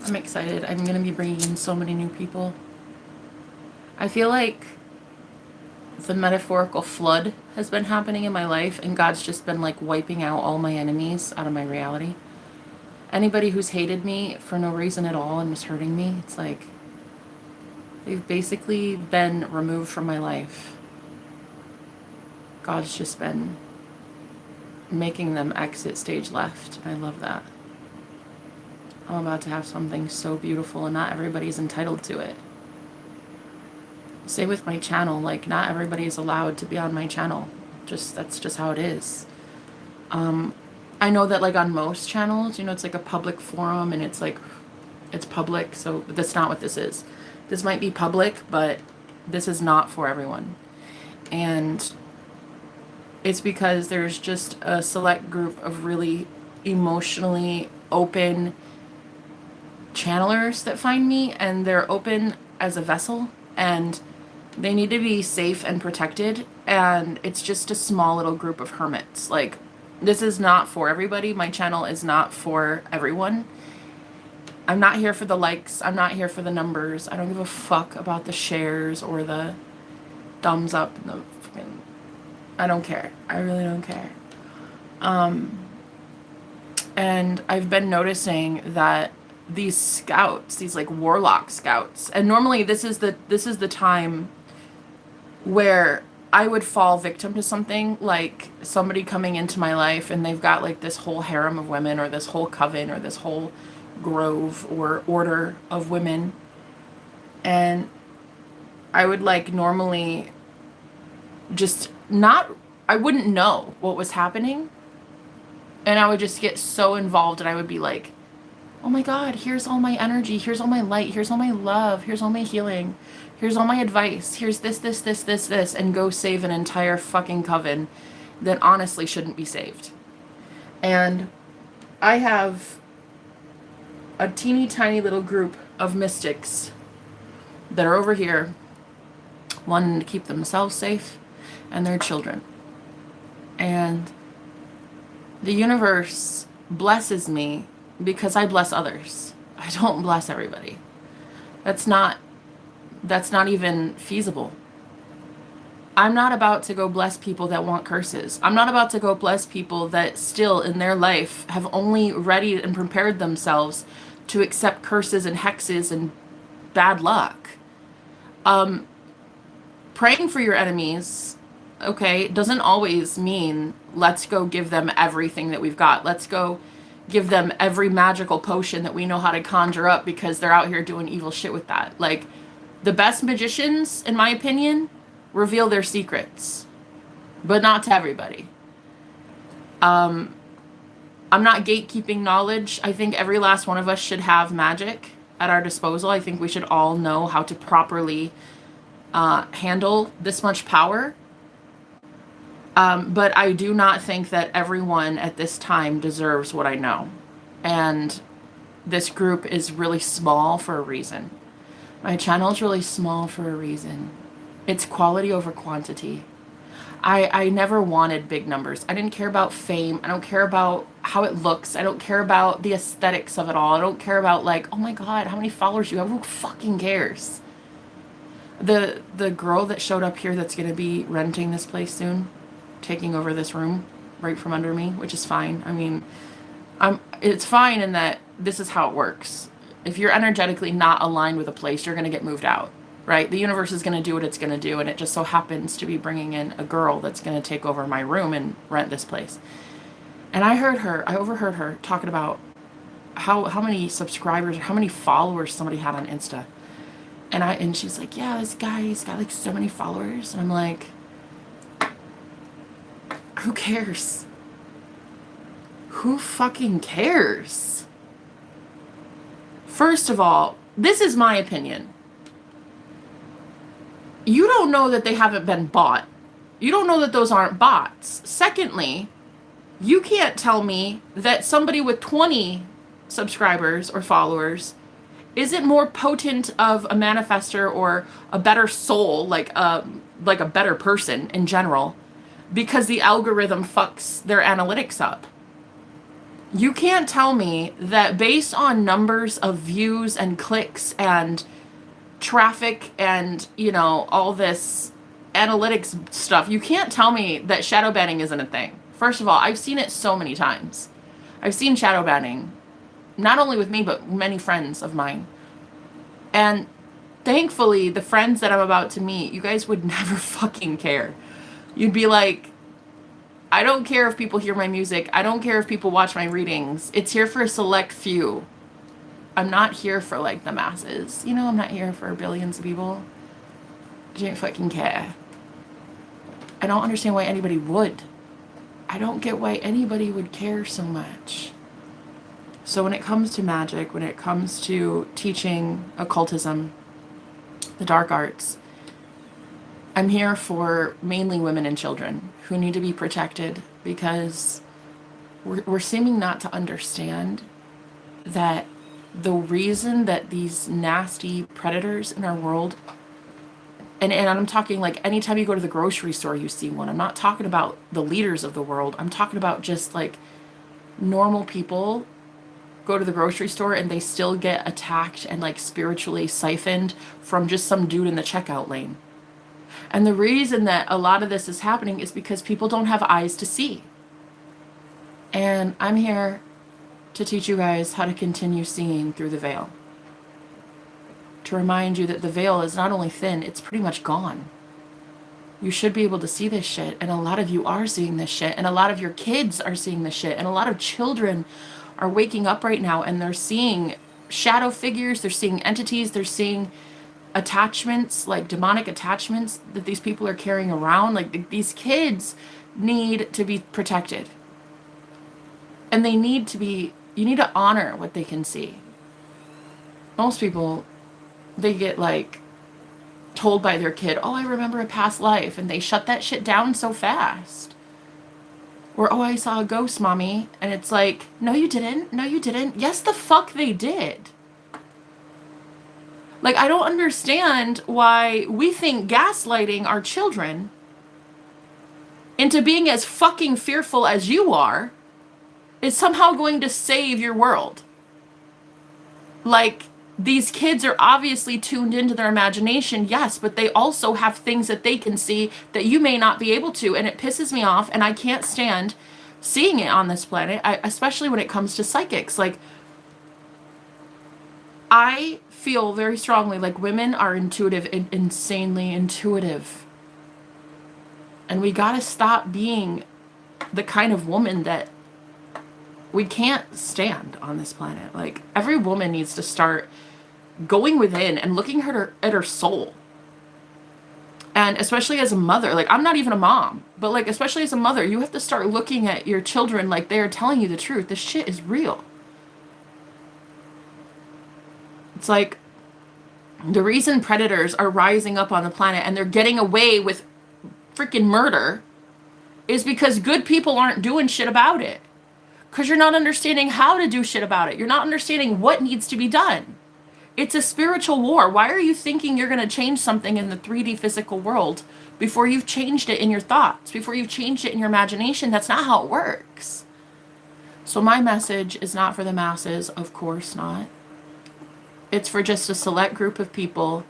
I'm excited. I'm going to be bringing in so many new people. I feel like the metaphorical flood has been happening in my life, and God's just been like wiping out all my enemies out of my reality. Anybody who's hated me for no reason at all and was hurting me, it's like they've basically been removed from my life. God's just been making them exit stage left. I love that. I'm about to have something so beautiful, and not everybody's entitled to it. Same with my channel. Like, not everybody is allowed to be on my channel. That's just how it is. I know that like on most channels, you know, it's like a public forum, and it's like, it's public. So that's not what this is. This might be public, but this is not for everyone. And it's because there's just a select group of really emotionally open channelers that find me, and they're open as a vessel, and they need to be safe and protected. And it's just a small little group of hermits. Like, this is not for everybody. My channel is not for everyone. I'm not here for the likes. I'm not here for the numbers. I don't give a fuck about the shares or the thumbs up and the fucking, I don't care. I really don't care. And I've been noticing that these scouts, these like warlock scouts, and normally this is the time where I would fall victim to something, like somebody coming into my life and they've got like this whole harem of women, or this whole coven, or this whole grove or order of women, and I would like normally just not, I wouldn't know what was happening, and I would just get so involved, and I would be like, oh my God, here's all my energy, here's all my light, here's all my love, here's all my healing, here's all my advice, here's this, and go save an entire fucking coven that honestly shouldn't be saved. And I have a teeny tiny little group of mystics that are over here wanting to keep themselves safe and their children. And the universe blesses me because I bless others. I don't bless everybody. That's not even feasible. I'm not about to go bless people that want curses. I'm not about to go bless people that still in their life have only readied and prepared themselves to accept curses and hexes and bad luck. Praying for your enemies, okay, doesn't always mean let's go give them everything that we've got. Let's go give them every magical potion that we know how to conjure up, because they're out here doing evil shit with that. Like, the best magicians, in my opinion, reveal their secrets, but not to everybody. I'm not gatekeeping knowledge. I think every last one of us should have magic at our disposal. I think we should all know how to properly handle this much power. But I do not think that everyone at this time deserves what I know. And this group is really small for a reason. My channel is really small for a reason. It's quality over quantity. I never wanted big numbers. I didn't care about fame. I don't care about how it looks. I don't care about the aesthetics of it all. I don't care about like, oh my God, how many followers you have? Who fucking cares? The girl that showed up here that's going to be renting this place soon, taking over this room right from under me, which is fine. I mean, it's fine in that this is how it works. If you're energetically not aligned with a place, you're going to get moved out, right? The universe is going to do what it's going to do, and it just so happens to be bringing in a girl that's going to take over my room and rent this place. And I overheard her talking about how many subscribers or how many followers somebody had on Insta. And she's like, yeah, this guy, he's got like so many followers. And I'm like, who cares? Who fucking cares? First of all, this is my opinion. You don't know that they haven't been bought. You don't know that those aren't bots. Secondly, you can't tell me that somebody with 20 subscribers or followers isn't more potent of a manifester or a better soul, like a better person in general, because the algorithm fucks their analytics up. You can't tell me that based on numbers of views and clicks and traffic and, you know, all this analytics stuff, you can't tell me that shadow banning isn't a thing. First of all, I've seen it so many times. I've seen shadow banning, not only with me, but many friends of mine. And thankfully, the friends that I'm about to meet, you guys would never fucking care. You'd be like, I don't care if people hear my music. I don't care if people watch my readings. It's here for a select few. I'm not here for like the masses. You know, I'm not here for billions of people. I don't fucking care. I don't understand why anybody would. I don't get why anybody would care so much. So when it comes to magic, when it comes to teaching occultism, the dark arts, I'm here for mainly women and children who need to be protected, because we're seeming not to understand that the reason that these nasty predators in our world, and I'm talking like anytime you go to the grocery store, you see one. I'm not talking about the leaders of the world. I'm talking about just like normal people go to the grocery store and they still get attacked and like spiritually siphoned from just some dude in the checkout lane. And the reason that a lot of this is happening is because people don't have eyes to see. And I'm here to teach you guys how to continue seeing through the veil. To remind you that the veil is not only thin, it's pretty much gone. You should be able to see this shit, and a lot of you are seeing this shit, and a lot of your kids are seeing this shit, and a lot of children are waking up right now and they're seeing shadow figures, they're seeing entities, they're seeing attachments, like demonic attachments that these people are carrying around. Like these kids need to be protected. And they need to be, you need to honor what they can see. Most people, they get like told by their kid, oh, I remember a past life, and they shut that shit down so fast. Or, oh, I saw a ghost, mommy. And it's like, no, you didn't. No, you didn't. Yes, the fuck they did. Like, I don't understand why we think gaslighting our children into being as fucking fearful as you are is somehow going to save your world. Like, these kids are obviously tuned into their imagination, yes, but they also have things that they can see that you may not be able to, and it pisses me off, and I can't stand seeing it on this planet, especially when it comes to psychics. Like, I feel very strongly like women are intuitive, insanely intuitive. And we gotta stop being the kind of woman that we can't stand on this planet. Like, every woman needs to start going within and looking at her soul. And especially as a mother, like, I'm not even a mom, but like, especially as a mother, you have to start looking at your children like they are telling you the truth. This shit is real. It's like the reason predators are rising up on the planet and they're getting away with freaking murder is because good people aren't doing shit about it. Because you're not understanding how to do shit about it. You're not understanding what needs to be done. It's a spiritual war. Why are you thinking you're going to change something in the 3D physical world before you've changed it in your thoughts, before you've changed it in your imagination? That's not how it works. So my message is not for the masses, of course not. It's for just a select group of people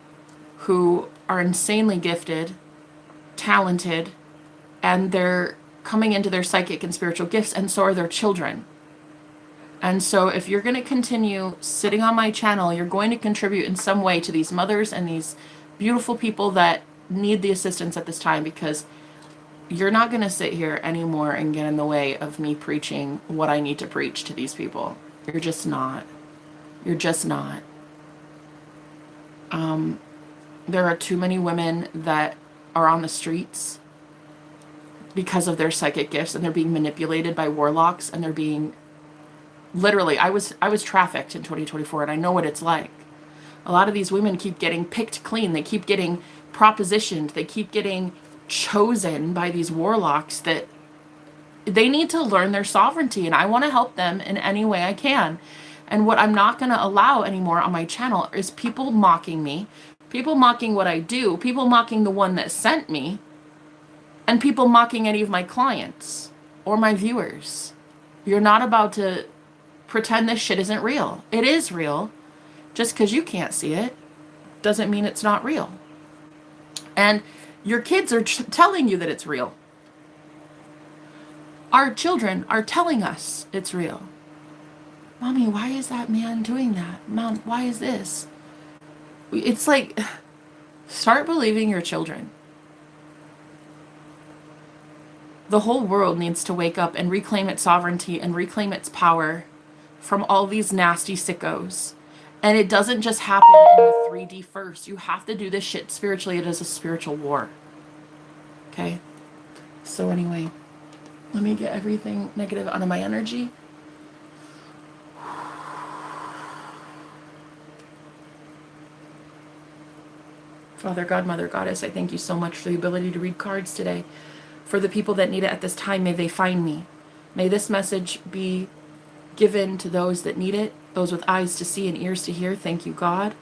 who are insanely gifted, talented, and they're coming into their psychic and spiritual gifts, and so are their children. And so if you're going to continue sitting on my channel, you're going to contribute in some way to these mothers and these beautiful people that need the assistance at this time, because you're not going to sit here anymore and get in the way of me preaching what I need to preach to these people. You're just not. You're just not. There are too many women that are on the streets because of their psychic gifts, and they're being manipulated by warlocks, and they're being literally, I was trafficked in 2024, and I know what it's like. A lot of these women keep getting picked clean. They keep getting propositioned. They keep getting chosen by these warlocks that they need to learn their sovereignty, and I want to help them in any way I can. And what I'm not going to allow anymore on my channel is people mocking me, people mocking what I do, people mocking the one that sent me, and people mocking any of my clients or my viewers. You're not about to pretend this shit isn't real. It is real. Just because you can't see it doesn't mean it's not real. And your kids are telling you that it's real. Our children are telling us it's real. Mommy, why is that man doing that? Mom, why is this? It's like, start believing your children. The whole world needs to wake up and reclaim its sovereignty and reclaim its power from all these nasty sickos. And it doesn't just happen in the 3D first. You have to do this shit spiritually. It is a spiritual war. Okay? So anyway, let me get everything negative out of my energy. Father God, Mother Goddess, I thank you so much for the ability to read cards today. For the people that need it at this time, may they find me. May this message be given to those that need it, those with eyes to see and ears to hear. Thank you, God.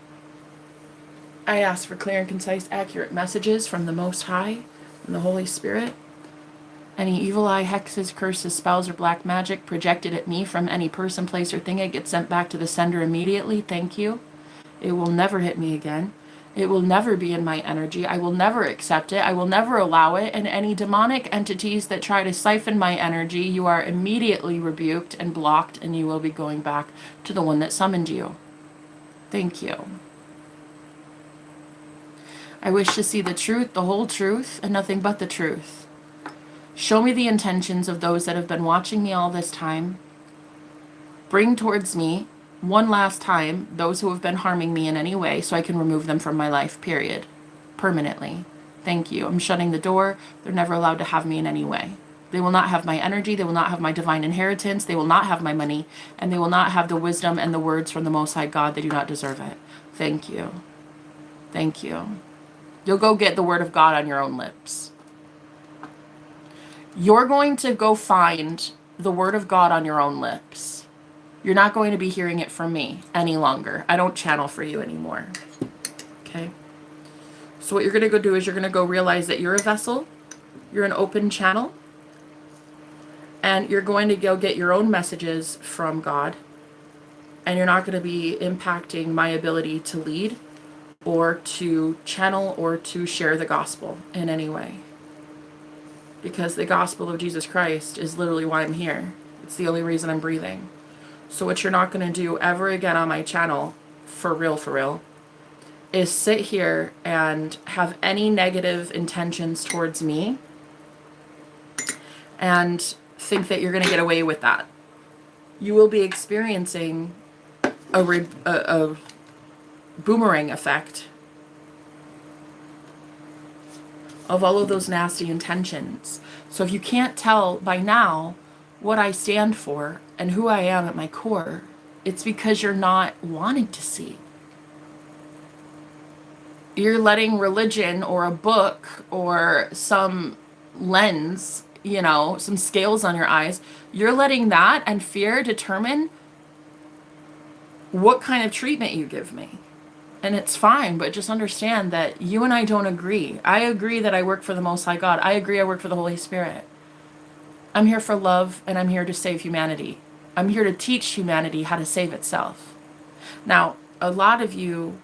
I ask for clear and concise, accurate messages from the Most High and the Holy Spirit. Any evil eye, hexes, curses, spells, or black magic projected at me from any person, place, or thing, it gets sent back to the sender immediately. Thank you. It will never hit me again. It will never be in my energy. I will never accept it. I will never allow it. And any demonic entities that try to siphon my energy, you are immediately rebuked and blocked, and you will be going back to the one that summoned you. Thank you. I wish to see the truth, the whole truth, and nothing but the truth. Show me the intentions of those that have been watching me all this time. Bring towards me one last time those who have been harming me in any way, so I can remove them from my life, period. Permanently. Thank you. I'm shutting the door. They're never allowed to have me in any way. They will not have my energy. They will not have my divine inheritance. They will not have my money. And they will not have the wisdom and the words from the Most High God. They do not deserve it. Thank you. Thank you. You'll go get the word of God on your own lips. You're going to go find the word of God on your own lips. You're not going to be hearing it from me any longer. I don't channel for you anymore. Okay? So what you're going to go do is you're going to go realize that you're a vessel. You're an open channel. And you're going to go get your own messages from God. And you're not going to be impacting my ability to lead or to channel or to share the gospel in any way. Because the gospel of Jesus Christ is literally why I'm here. It's the only reason I'm breathing. So what you're not going to do ever again on my channel, for real, is sit here and have any negative intentions towards me and think that you're going to get away with that. You will be experiencing a boomerang effect of all of those nasty intentions. So if you can't tell by now what I stand for and who I am at my core, it's because you're not wanting to see. You're letting religion or a book or some lens, you know, some scales on your eyes, you're letting that and fear determine what kind of treatment you give me. And it's fine, but just understand that you and I don't agree. I agree that I work for the Most High God. I agree I work for the Holy Spirit. I'm here for love, and I'm here to save humanity. I'm here to teach humanity how to save itself. Now, a lot of you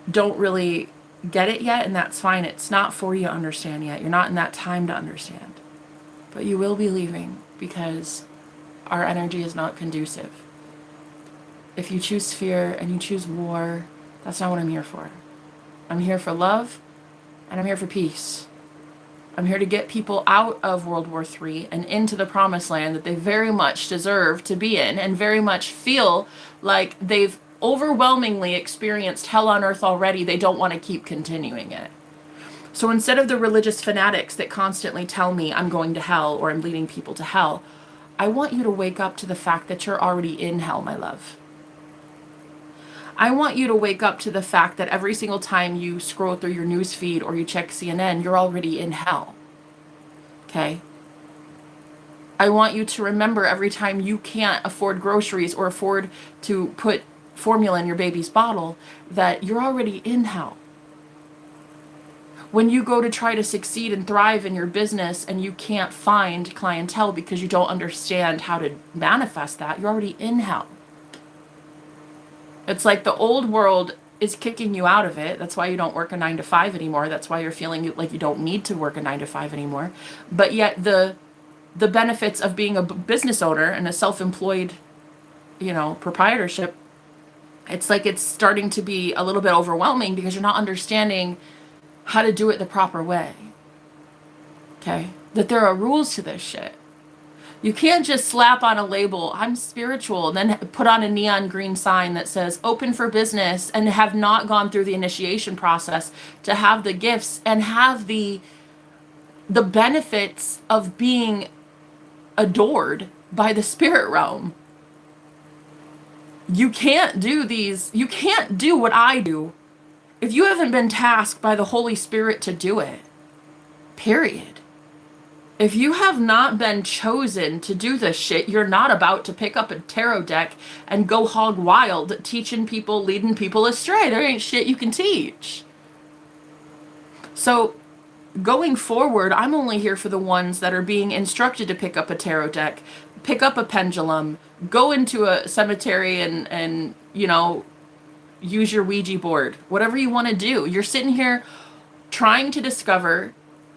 don't really get it yet, and that's fine. It's not for you to understand yet. You're not in that time to understand. But you will be leaving because our energy is not conducive. If you choose fear and you choose war, that's not what I'm here for. I'm here for love, and I'm here for peace. I'm here to get people out of World War III and into the promised land that they very much deserve to be in and very much feel like they've overwhelmingly experienced hell on earth already, they don't want to keep continuing it. So instead of the religious fanatics that constantly tell me I'm going to hell or I'm leading people to hell, I want you to wake up to the fact that you're already in hell, my love. I want you to wake up to the fact that every single time you scroll through your news feed or you check CNN, you're already in hell. Okay? I want you to remember every time you can't afford groceries or afford to put formula in your baby's bottle, that you're already in hell. When you go to try to succeed and thrive in your business and you can't find clientele because you don't understand how to manifest that, you're already in hell. It's like the old world is kicking you out of it. That's why you don't work a 9 to 5 anymore. That's why you're feeling like you don't need to work a 9 to 5 anymore. But yet the benefits of being a business owner and a self-employed, proprietorship, it's like it's starting to be a little bit overwhelming because you're not understanding how to do it the proper way. Okay? That there are rules to this shit. You can't just slap on a label, I'm spiritual, and then put on a neon green sign that says open for business and have not gone through the initiation process to have the gifts and have the benefits of being adored by the spirit realm. You can't do these. You can't do what I do if you haven't been tasked by the Holy Spirit to do it. Period. If you have not been chosen to do this shit, you're not about to pick up a tarot deck and go hog wild teaching people, leading people astray. There ain't shit you can teach. So going forward, I'm only here for the ones that are being instructed to pick up a tarot deck, pick up a pendulum, go into a cemetery and use your Ouija board, whatever you want to do. You're sitting here trying to discover,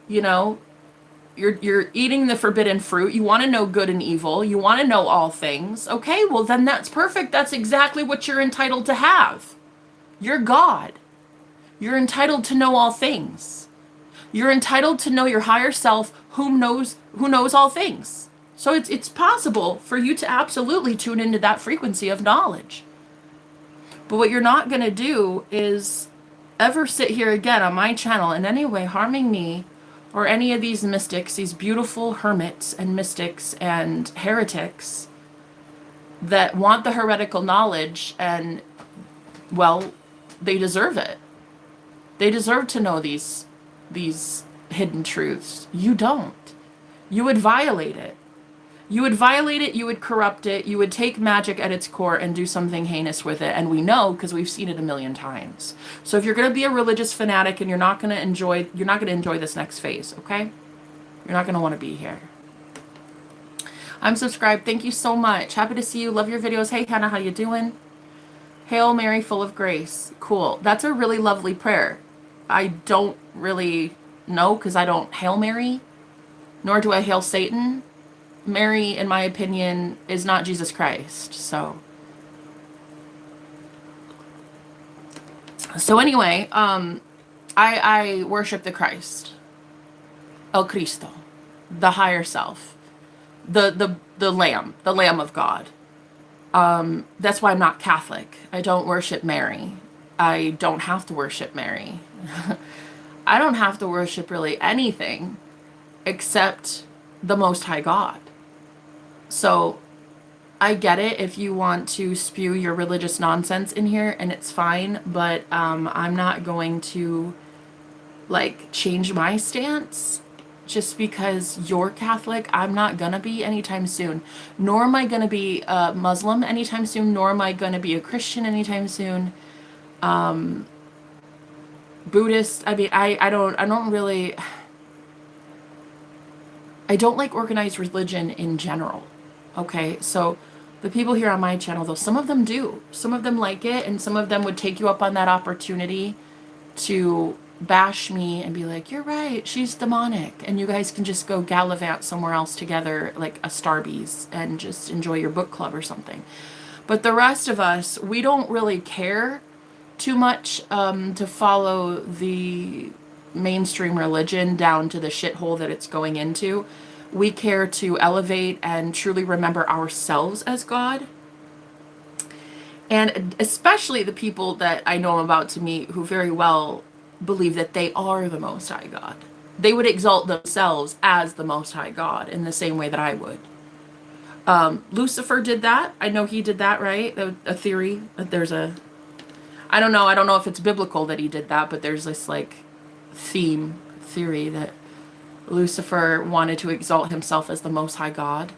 you're eating the forbidden fruit. You want to know good and evil. You want to know all things. Okay, well then that's perfect. That's exactly what you're entitled to have. You're God. You're entitled to know all things. You're entitled to know your higher self who knows all things. So it's possible for you to absolutely tune into that frequency of knowledge. But what you're not going to do is ever sit here again on my channel in any way harming me or any of these mystics, these beautiful hermits and mystics and heretics that want the heretical knowledge, and, well, they deserve it. They deserve to know these hidden truths. You don't. You would violate it. You would violate it, you would corrupt it, you would take magic at its core and do something heinous with it, and we know because we've seen it a million times. So if you're going to be a religious fanatic and you're not going to enjoy this next phase, okay? You're not going to want to be here. I'm subscribed. Thank you so much. Happy to see you. Love your videos. Hey, Hannah, how you doing? Hail Mary, full of grace. Cool. That's a really lovely prayer. I don't really know because I don't Hail Mary, nor do I Hail Satan. Mary, in my opinion, is not Jesus Christ. So anyway, I worship the Christ, El Cristo, the higher self, the Lamb of God. That's why I'm not Catholic. I don't worship Mary. I don't have to worship Mary. I don't have to worship really anything except the Most High God. So I get it if you want to spew your religious nonsense in here, and it's fine, but I'm not going to change my stance just because you're Catholic. I'm not gonna be anytime soon, nor am I gonna be a Muslim anytime soon, nor am I gonna be a Christian anytime soon. Buddhist, I mean, I don't like organized religion in general. Okay, so the people here on my channel, though, some of them do. Some of them like it, and some of them would take you up on that opportunity to bash me and be like, you're right, she's demonic, and you guys can just go gallivant somewhere else together, like a Starbucks, and just enjoy your book club or something. But the rest of us, we don't really care too much to follow the mainstream religion down to the shithole that it's going into. We care to elevate and truly remember ourselves as God. And especially the people that I know I'm about to meet who very well believe that they are the Most High God. They would exalt themselves as the Most High God in the same way that I would. Lucifer did that. I know he did that, right? A theory that there's a, I don't know if it's biblical that he did that, but there's this like theory that Lucifer wanted to exalt himself as the Most High God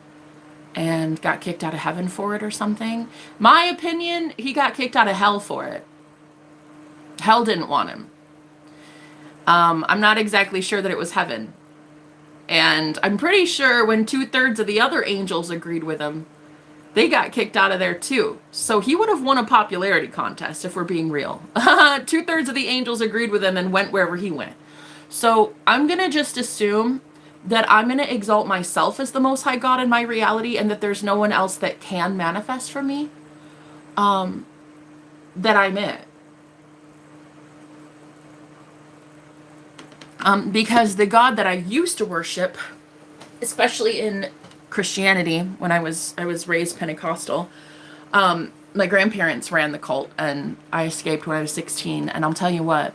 and got kicked out of heaven for it or something. My opinion, he got kicked out of hell for it. Hell didn't want him. I'm not exactly sure that it was heaven. And I'm pretty sure when 2/3 of the other angels agreed with him, they got kicked out of there too. So he would have won a popularity contest if we're being real. 2/3 of the angels agreed with him and went wherever he went. So I'm going to just assume that I'm going to exalt myself as the Most High God in my reality, and that there's no one else that can manifest for me, that I'm it. Because the God that I used to worship, especially in Christianity, when I was raised Pentecostal, my grandparents ran the cult, and I escaped when I was 16. And I'll tell you what,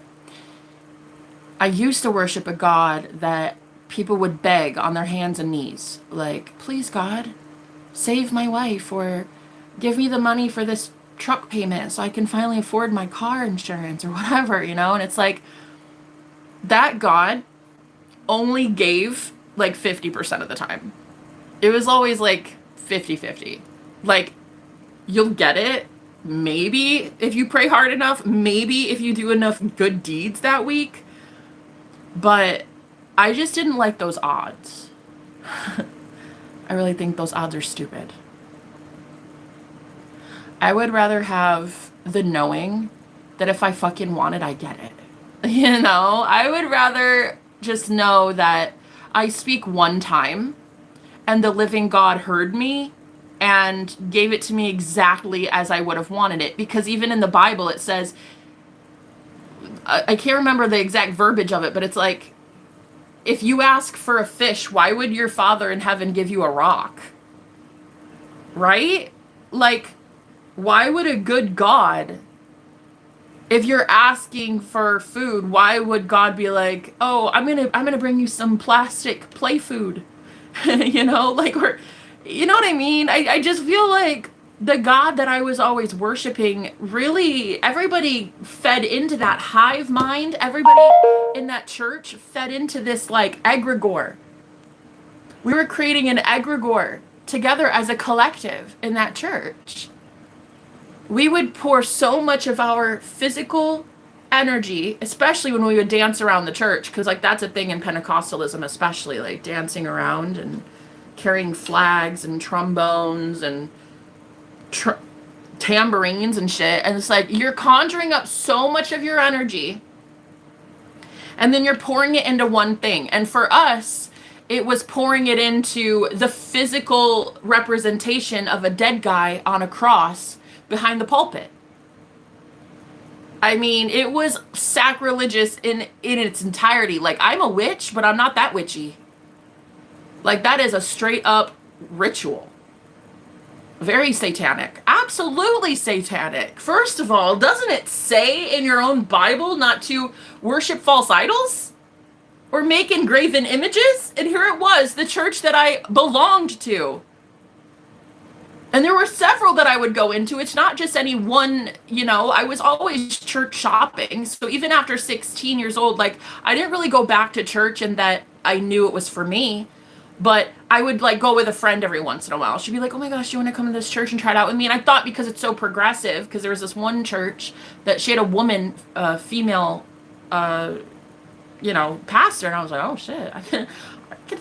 I used to worship a God that people would beg on their hands and knees, like, please God, save my wife, or give me the money for this truck payment so I can finally afford my car insurance, or whatever, you know? And it's like, that God only gave like 50% of the time. It was always like 50-50. Like, you'll get it, maybe if you pray hard enough, maybe if you do enough good deeds that week. But I just didn't like those odds. I really think those odds are stupid. I would rather have the knowing that if I fucking want it, I get it. You know, I would rather just know that I speak one time and the living God heard me and gave it to me exactly as I would have wanted it. Because even in the Bible, it says, I can't remember the exact verbiage of it, but it's like, if you ask for a fish, why would your Father in heaven give you a rock? Right? Like, why would a good God, if you're asking for food, why would God be like, oh, I'm gonna bring you some plastic play food? You know, like, or, you know what I mean? I just feel like the God that I was always worshiping, really, everybody fed into that hive mind. Everybody in that church fed into this like egregore. We were creating an egregore together as a collective in that church. We would pour so much of our physical energy, especially when we would dance around the church, because like that's a thing in Pentecostalism, especially like dancing around and carrying flags and trombones and tambourines and shit. And it's like you're conjuring up so much of your energy and then you're pouring it into one thing. And for us, it was pouring it into the physical representation of a dead guy on a cross behind the pulpit. I mean, it was sacrilegious in its entirety. Like, I'm a witch, but I'm not that witchy. Like, that is a straight up ritual. Very satanic. Absolutely satanic. First of all, doesn't it say in your own Bible not to worship false idols? Or make engraven images? And here it was, the church that I belonged to. And there were several that I would go into. It's not just any one, you know, I was always church shopping. So even after 16 years old, like, I didn't really go back to church and that I knew it was for me. But I would like go with a friend every once in a while. She'd be like, oh my gosh, you want to come to this church and try it out with me? And I thought because it's so progressive, because there was this one church that she had a woman, female, you know, pastor. And I was like, oh shit, I can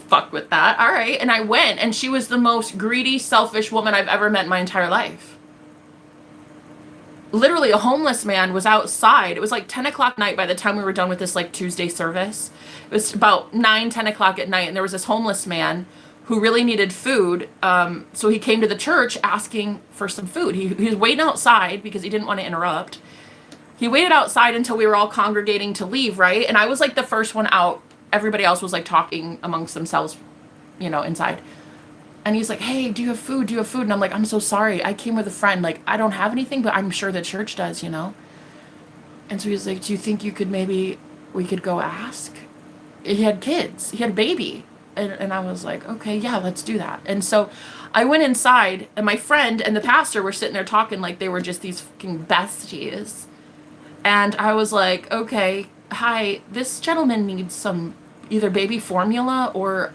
fuck with that. All right. And I went, and she was the most greedy, selfish woman I've ever met in my entire life. Literally, a homeless man was outside. It was like 10 o'clock at night by the time we were done with this like Tuesday service. It was about 10 o'clock at night, and there was this homeless man who really needed food. So he came to the church asking for some food. He was waiting outside because he didn't want to interrupt. He waited outside until we were all congregating to leave, right? And I was like the first one out. Everybody else was like talking amongst themselves, you know, inside. And he's like, hey, do you have food? Do you have food? And I'm like, I'm so sorry. I came with a friend. Like, I don't have anything, but I'm sure the church does, you know? And so he's like, do you think you could we could go ask? He had kids. He had a baby. And I was like, okay, yeah, let's do that. And so I went inside, and my friend and the pastor were sitting there talking like they were just these fucking besties. And I was like, okay, hi, this gentleman needs some either baby formula or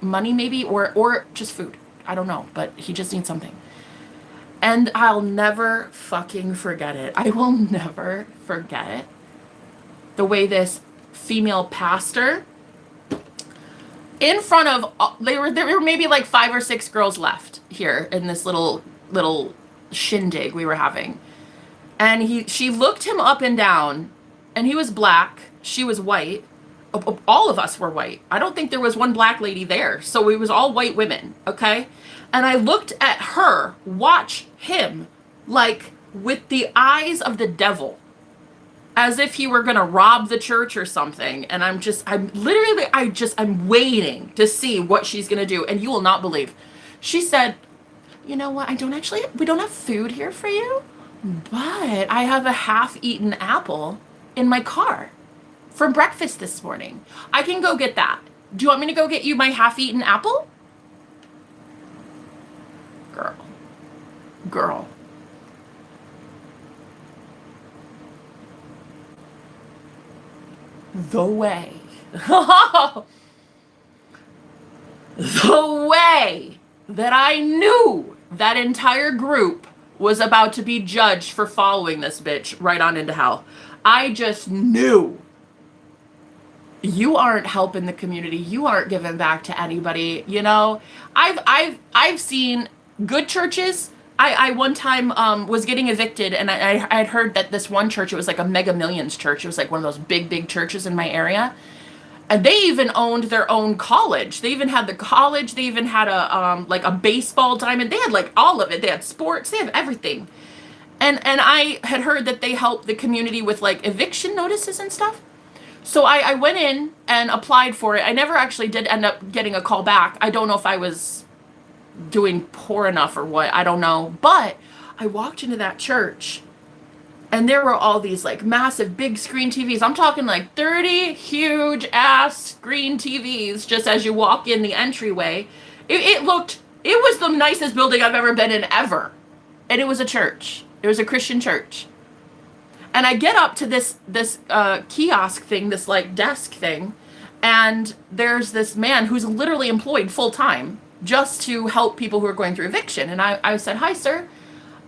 money maybe, or just food. I don't know, but he just needs something. And I'll never fucking forget it. I will never forget the way this female pastor, in front of, there were maybe like 5 or 6 girls left here in this little shindig we were having. And she looked him up and down, and he was black, she was white. All of us were white. I don't think there was one black lady there. So it was all white women, okay? And I looked at her, watch him, like with the eyes of the devil, as if he were gonna rob the church or something. And I'm waiting to see what she's gonna do. And you will not believe. She said, you know what, we don't have food here for you, but I have a half-eaten apple in my car for breakfast this morning. I can go get that. Do you want me to go get you my half-eaten apple? Girl. The way. The way that I knew that entire group was about to be judged for following this bitch right on into hell. I just knew. You aren't helping the community. You aren't giving back to anybody. You know, I've seen good churches. I one time was getting evicted, and I had heard that this one church, it was like a Mega Millions church. It was like one of those big churches in my area. And they even owned their own college. They even had the college. They even had a baseball diamond. They had like all of it. They had sports. They have everything. And I had heard that they helped the community with like eviction notices and stuff. So I went in and applied for it. I never actually did end up getting a call back. I don't know if I was doing poor enough or what. I don't know. But I walked into that church, and there were all these like massive big screen TVs. I'm talking like 30 huge ass screen TVs just as you walk in the entryway. It was the nicest building I've ever been in ever. And it was a church. It was a Christian church. And I get up to this kiosk thing, this like desk thing, and there's this man who's literally employed full time just to help people who are going through eviction. And I said, hi, sir.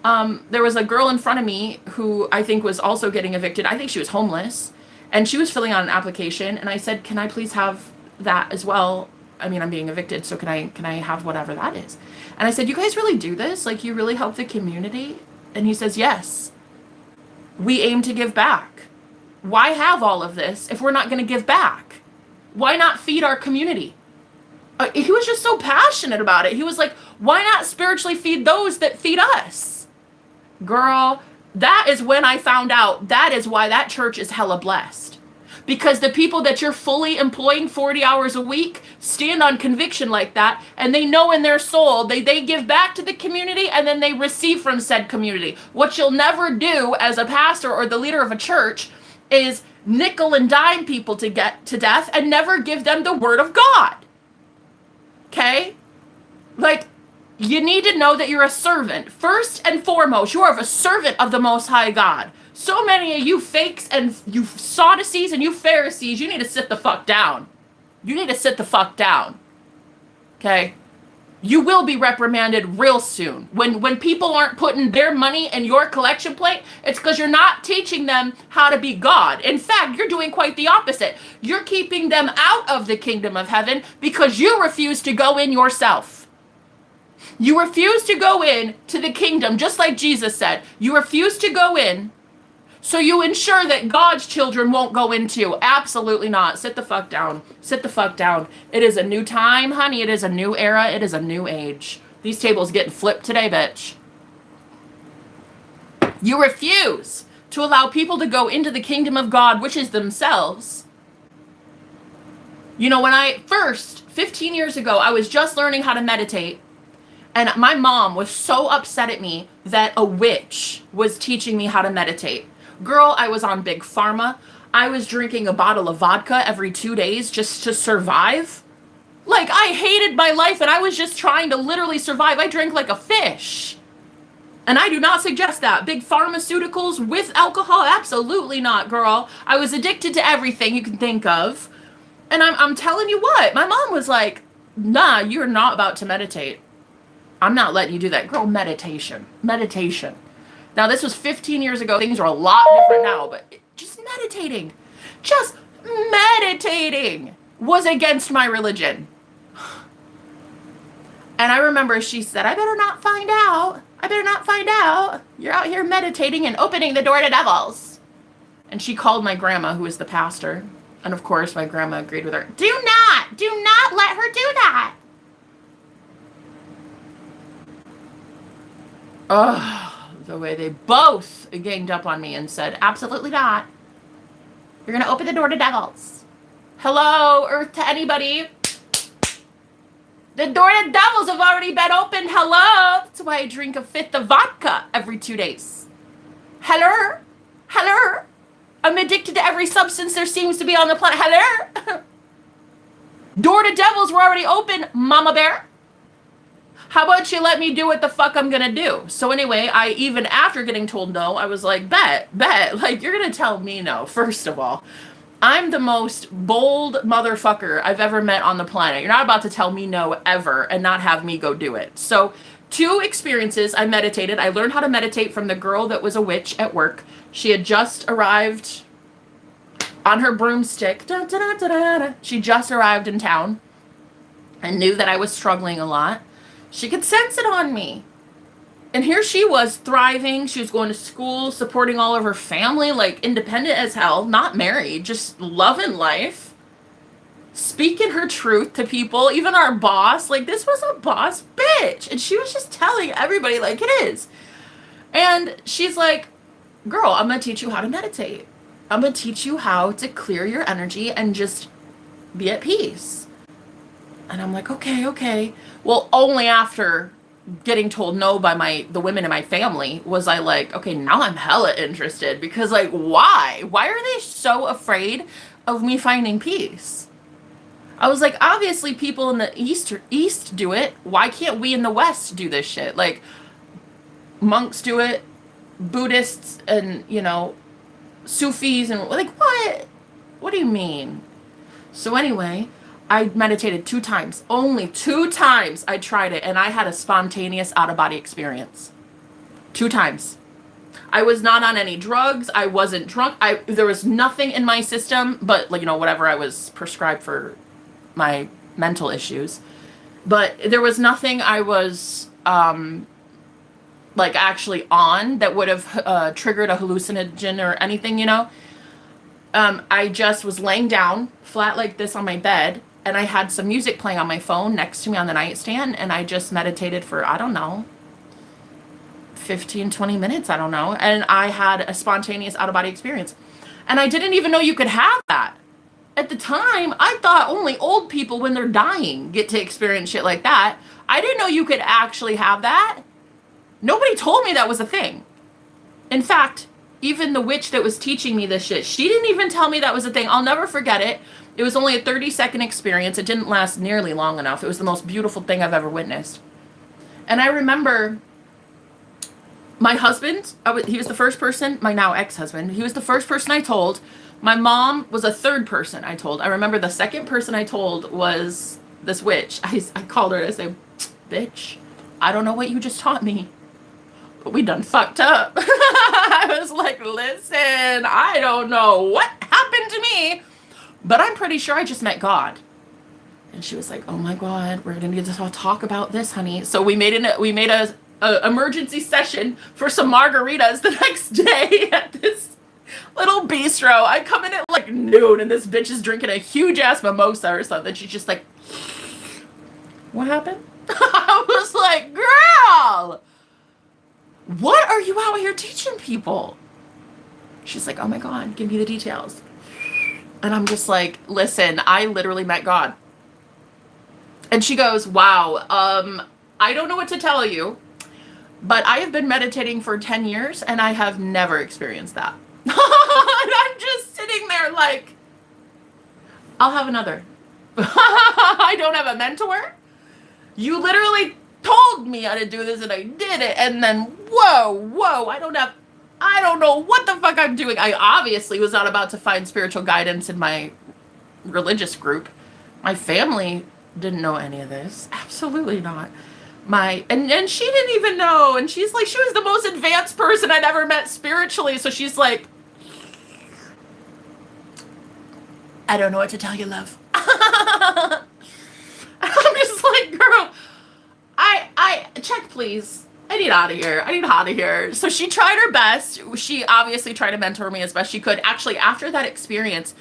There was a girl in front of me who I think was also getting evicted. I think she was homeless, and she was filling out an application. And I said, can I please have that as well? I mean, I'm being evicted, so can I have whatever that is? And I said, you guys really do this? Like, you really help the community? And he says, yes. We aim to give back. Why have all of this if we're not going to give back? Why not feed our community? He was just so passionate about it. He was like, why not spiritually feed those that feed us? Girl, that is when I found out that is why that church is hella blessed. Because the people that you're fully employing 40 hours a week stand on conviction like that, and they know in their soul they give back to the community, and then they receive from said community. What you'll never do as a pastor or the leader of a church is nickel and dime people to get to death and never give them the word of God. Okay? Like, you need to know that you're a servant. First and foremost, you are a servant of the Most High God. So many of you fakes and you Sadducees and you Pharisees, you need to sit the fuck down. You need to sit the fuck down. Okay? You will be reprimanded real soon. When people aren't putting their money in your collection plate, it's because you're not teaching them how to be God. In fact, you're doing quite the opposite. You're keeping them out of the kingdom of heaven because you refuse to go in yourself. You refuse to go in to the kingdom, just like Jesus said. You refuse to go in, so you ensure that God's children won't go into. Absolutely not. Sit the fuck down. Sit the fuck down. It is a new time, honey. It is a new era. It is a new age. These tables getting flipped today, bitch. You refuse to allow people to go into the kingdom of God, which is themselves. You know, when I first, 15 years ago, I was just learning how to meditate, and my mom was so upset at me that a witch was teaching me how to meditate. Girl, I was on Big Pharma. I was drinking a bottle of vodka every 2 days just to survive. Like, I hated my life, and I was just trying to literally survive. I drank like a fish. And I do not suggest that. Big pharmaceuticals with alcohol? Absolutely not, girl. I was addicted to everything you can think of. And I'm telling you what, my mom was like, nah, you're not about to meditate. I'm not letting you do that. Girl, meditation. Meditation. Now, this was 15 years ago. Things are a lot different now, but just meditating was against my religion. And I remember she said, I better not find out. I better not find out. You're out here meditating and opening the door to devils. And she called my grandma, who was the pastor. And of course, my grandma agreed with her. Do not let her do that. Oh, the way they both ganged up on me and said, absolutely not. You're going to open the door to devils. Hello, Earth to anybody. The door to devils have already been opened. Hello. That's why I drink a fifth of vodka every 2 days. Hello. Hello. I'm addicted to every substance there seems to be on the planet. Hello. Door to devils were already open, Mama Bear. How about you let me do what the fuck I'm gonna do? So anyway, even after getting told no, I was like, bet. Like, you're gonna tell me no, first of all. I'm the most bold motherfucker I've ever met on the planet. You're not about to tell me no ever and not have me go do it. So 2 experiences, I meditated. I learned how to meditate from the girl that was a witch at work. She had just arrived on her broomstick. Da, da, da, da, da, da. She just arrived in town and knew that I was struggling a lot. She could sense it on me. And here she was thriving. She was going to school, supporting all of her family, like independent as hell, not married, just loving life, speaking her truth to people, even our boss. Like, this was a boss bitch. And she was just telling everybody like it is. And she's like, girl, I'm going to teach you how to meditate. I'm going to teach you how to clear your energy and just be at peace. And I'm like, okay. Well, only after getting told no by the women in my family was I like, okay, now I'm hella interested, because like, why are they so afraid of me finding peace? I was like, obviously people in the east do it. Why can't we in the west do this shit? Like, monks do it, Buddhists and, you know, Sufis, and like, what do you mean? So anyway, I meditated 2 times. Only 2 times I tried it, and I had a spontaneous out-of-body experience. 2 times. I was not on any drugs. I wasn't drunk. There was nothing in my system but, like, you know, whatever I was prescribed for my mental issues. But there was nothing I was, like, actually on that would have triggered a hallucinogen or anything, you know? I just was laying down, flat like this on my bed, and I had some music playing on my phone next to me on the nightstand, and I just meditated for, I don't know, 15, 20 minutes, I don't know. And I had a spontaneous out-of-body experience. And I didn't even know you could have that. At the time, I thought only old people when they're dying get to experience shit like that. I didn't know you could actually have that. Nobody told me that was a thing. In fact, even the witch that was teaching me this shit, she didn't even tell me that was a thing. I'll never forget it. It was only a 30-second experience. It didn't last nearly long enough. It was the most beautiful thing I've ever witnessed. And I remember my husband, he was the first person, my now ex-husband, he was the first person I told. My mom was a 3rd person I told. I remember the 2nd person I told was this witch. I called her and I said, bitch, I don't know what you just taught me, but we done fucked up. I was like, listen, I don't know what happened to me, but I'm pretty sure I just met God. And she was like, oh my God, we're gonna need to talk about this, honey. So we made a emergency session for some margaritas the next day at this little bistro. I come in at like noon, and this bitch is drinking a huge ass mimosa or something. She's just like, what happened? I was like, girl, what are you out here teaching people? She's like, oh my God, give me the details. And I'm just like, listen, I literally met God. And she goes, wow, I don't know what to tell you, but I have been meditating for 10 years and I have never experienced that. And I'm just sitting there like, I'll have another. I don't have a mentor. You literally told me how to do this and I did it. And then, whoa, I don't know what the fuck I'm doing. I obviously was not about to find spiritual guidance in my religious group. My family didn't know any of this. Absolutely not. And she didn't even know. And she's like, she was the most advanced person I'd ever met spiritually. So she's like, I don't know what to tell you, love. I'm just like, girl, I check, please. I need out of here. So she tried her best. She obviously tried to mentor me as best she could. Actually, after that experience,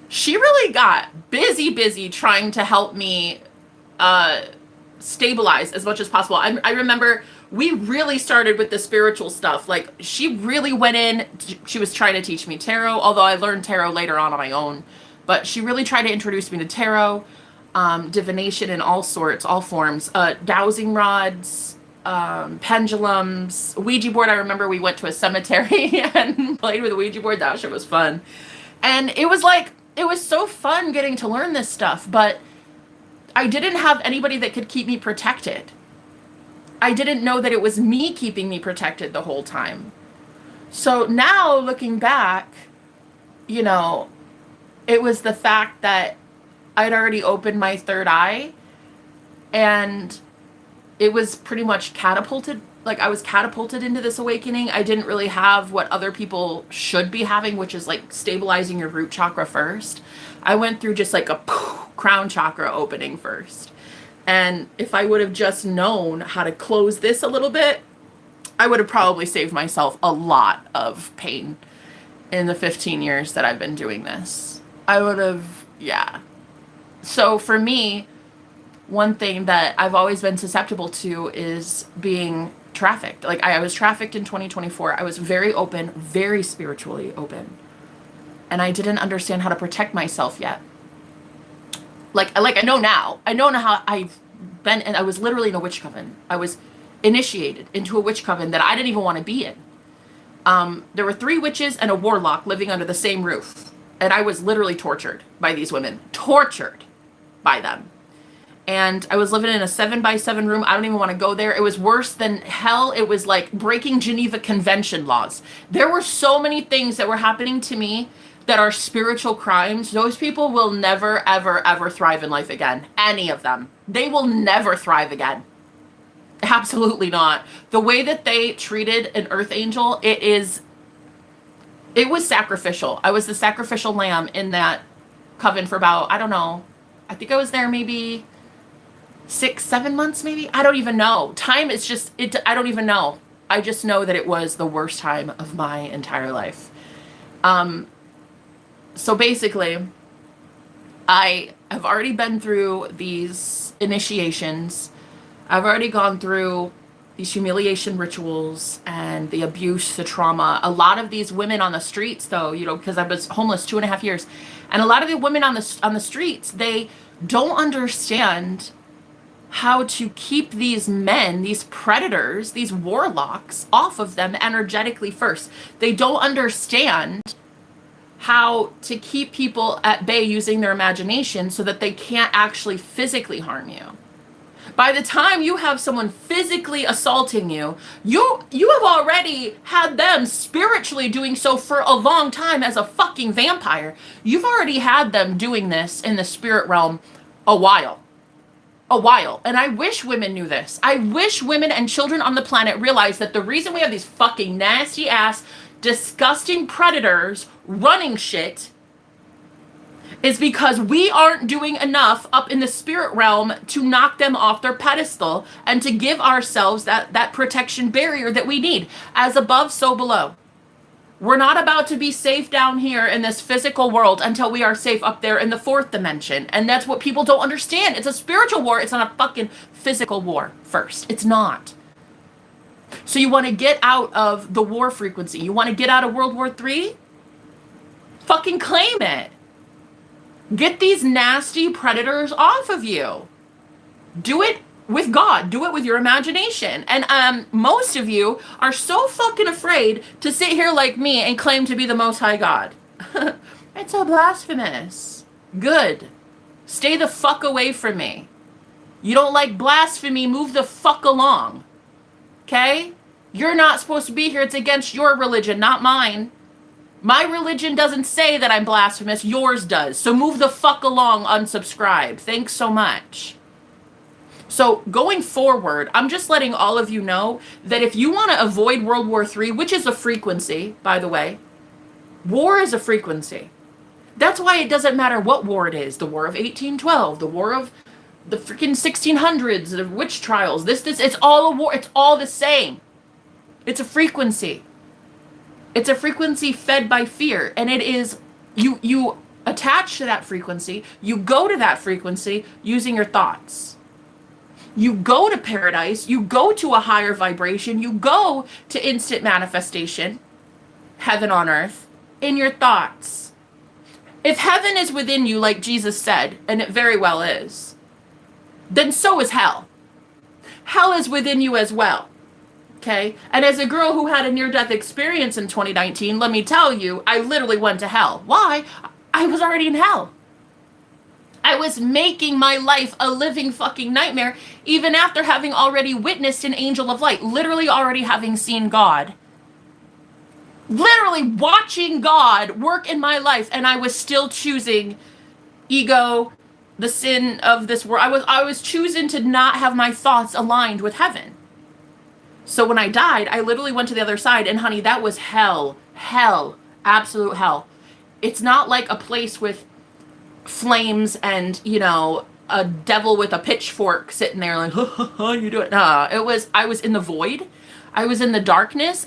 she really got busy trying to help me stabilize as much as possible. I remember we really started with the spiritual stuff. Like, she really went in. She was trying to teach me tarot, although I learned tarot later on my own. But she really tried to introduce me to tarot, divination in all sorts, all forms, dowsing rods, pendulums, Ouija board. I remember we went to a cemetery and played with a Ouija board. That shit was fun. And it was like, it was so fun getting to learn this stuff, but I didn't have anybody that could keep me protected. I didn't know that it was me keeping me protected the whole time. So now looking back, you know, it was the fact that I'd already opened my third eye and it was pretty much catapulted. Like, I was catapulted into this awakening. I didn't really have what other people should be having, which is like stabilizing your root chakra first. I went through just like a crown chakra opening first. And if I would have just known how to close this a little bit, I would have probably saved myself a lot of pain in the 15 years that I've been doing this. I would have, yeah. So for me, one thing that I've always been susceptible to is being trafficked. Like, I was trafficked in 2024. I was very open, very spiritually open. And I didn't understand how to protect myself yet. Like I know now. I know now how I've been, and I was literally in a witch coven. I was initiated into a witch coven that I didn't even want to be in. There were 3 witches and a warlock living under the same roof. And I was literally tortured by these women. Tortured by them. And I was living in a 7x7 room. I don't even want to go there. It was worse than hell. It was like breaking Geneva Convention laws. There were so many things that were happening to me that are spiritual crimes. Those people will never, ever, ever thrive in life again. Any of them. They will never thrive again. Absolutely not. The way that they treated an earth angel, it was sacrificial. I was the sacrificial lamb in that coven for about, I don't know. I think I was there maybe 6-7 months maybe. I don't even know. Time is just, I don't even know. I just know that it was the worst time of my entire life. So basically, I have already been through these initiations. I've already gone through these humiliation rituals and the abuse, the trauma. A lot of these women on the streets, though, you know, because I was homeless 2.5 years, and a lot of the women on the streets, they don't understand how to keep these men, these predators, these warlocks off of them energetically first. They don't understand how to keep people at bay using their imagination so that they can't actually physically harm you. By the time you have someone physically assaulting you, you have already had them spiritually doing so for a long time as a fucking vampire. You've already had them doing this in the spirit realm a while. And I wish women knew this. I wish women and children on the planet realize that the reason we have these fucking nasty ass, disgusting predators running shit is because we aren't doing enough up in the spirit realm to knock them off their pedestal and to give ourselves that protection barrier that we need. As above, so below. We're not about to be safe down here in this physical world until we are safe up there in the 4th dimension. And that's what people don't understand. It's a spiritual war. It's not a fucking physical war first. It's not. So you want to get out of the war frequency. You want to get out of World War III? Fucking claim it. Get these nasty predators off of you. Do it with God. Do it with your imagination. And most of you are so fucking afraid to sit here like me and claim to be the Most High God. It's so blasphemous. Good. Stay the fuck away from me. You don't like blasphemy, move the fuck along. Okay? You're not supposed to be here. It's against your religion, not mine. My religion doesn't say that I'm blasphemous. Yours does. So move the fuck along, unsubscribe. Thanks so much. So going forward, I'm just letting all of you know that if you want to avoid World War III, which is a frequency, by the way, war is a frequency. That's why it doesn't matter what war it is. The War of 1812, the War of the freaking 1600s, the witch trials, this, it's all a war. It's all the same. It's a frequency. It's a frequency fed by fear. And it is, you attach to that frequency, you go to that frequency using your thoughts. You go to paradise, you go to a higher vibration, you go to instant manifestation, heaven on earth, in your thoughts. If heaven is within you, like Jesus said, and it very well is, then so is hell. Hell is within you as well. Okay? And as a girl who had a near-death experience in 2019, let me tell you, I literally went to hell. Why? I was already in hell. I was making my life a living fucking nightmare, even after having already witnessed an angel of light, literally already having seen God. Literally watching God work in my life, and I was still choosing ego, the sin of this world. I was choosing to not have my thoughts aligned with heaven. So when I died, I literally went to the other side, and honey, that was hell. Hell. Absolute hell. It's not like a place with flames and, you know, a devil with a pitchfork sitting there like, you do it. No, I was in the void. I was in the darkness.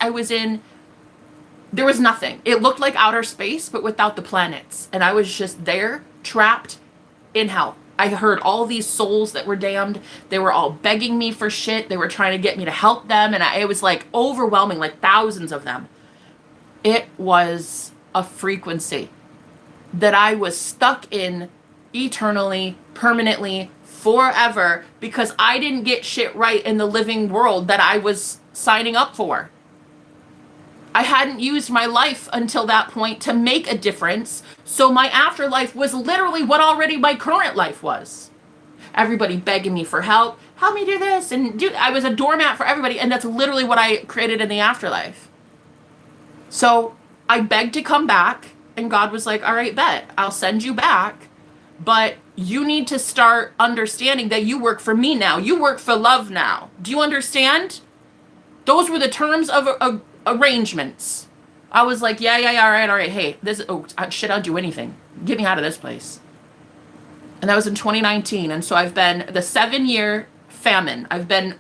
There was nothing. It looked like outer space, but without the planets. And I was just there, trapped in hell. I heard all these souls that were damned. They were all begging me for shit. They were trying to get me to help them. And it was like overwhelming, like thousands of them. It was a frequency that I was stuck in eternally, permanently, forever, because I didn't get shit right in the living world that I was signing up for. I hadn't used my life until that point to make a difference, so my afterlife was literally what already my current life was. Everybody begging me for help me do this, and I was a doormat for everybody, and that's literally what I created in the afterlife. So I begged to come back, and God was like, all right, bet, I'll send you back, but you need to start understanding that you work for me now. You work for love now. Do you understand? Those were the terms of arrangements. I was like, yeah, all right. Hey, shit, I'll do anything. Get me out of this place. And that was in 2019. And so I've been the 7-year famine. I've been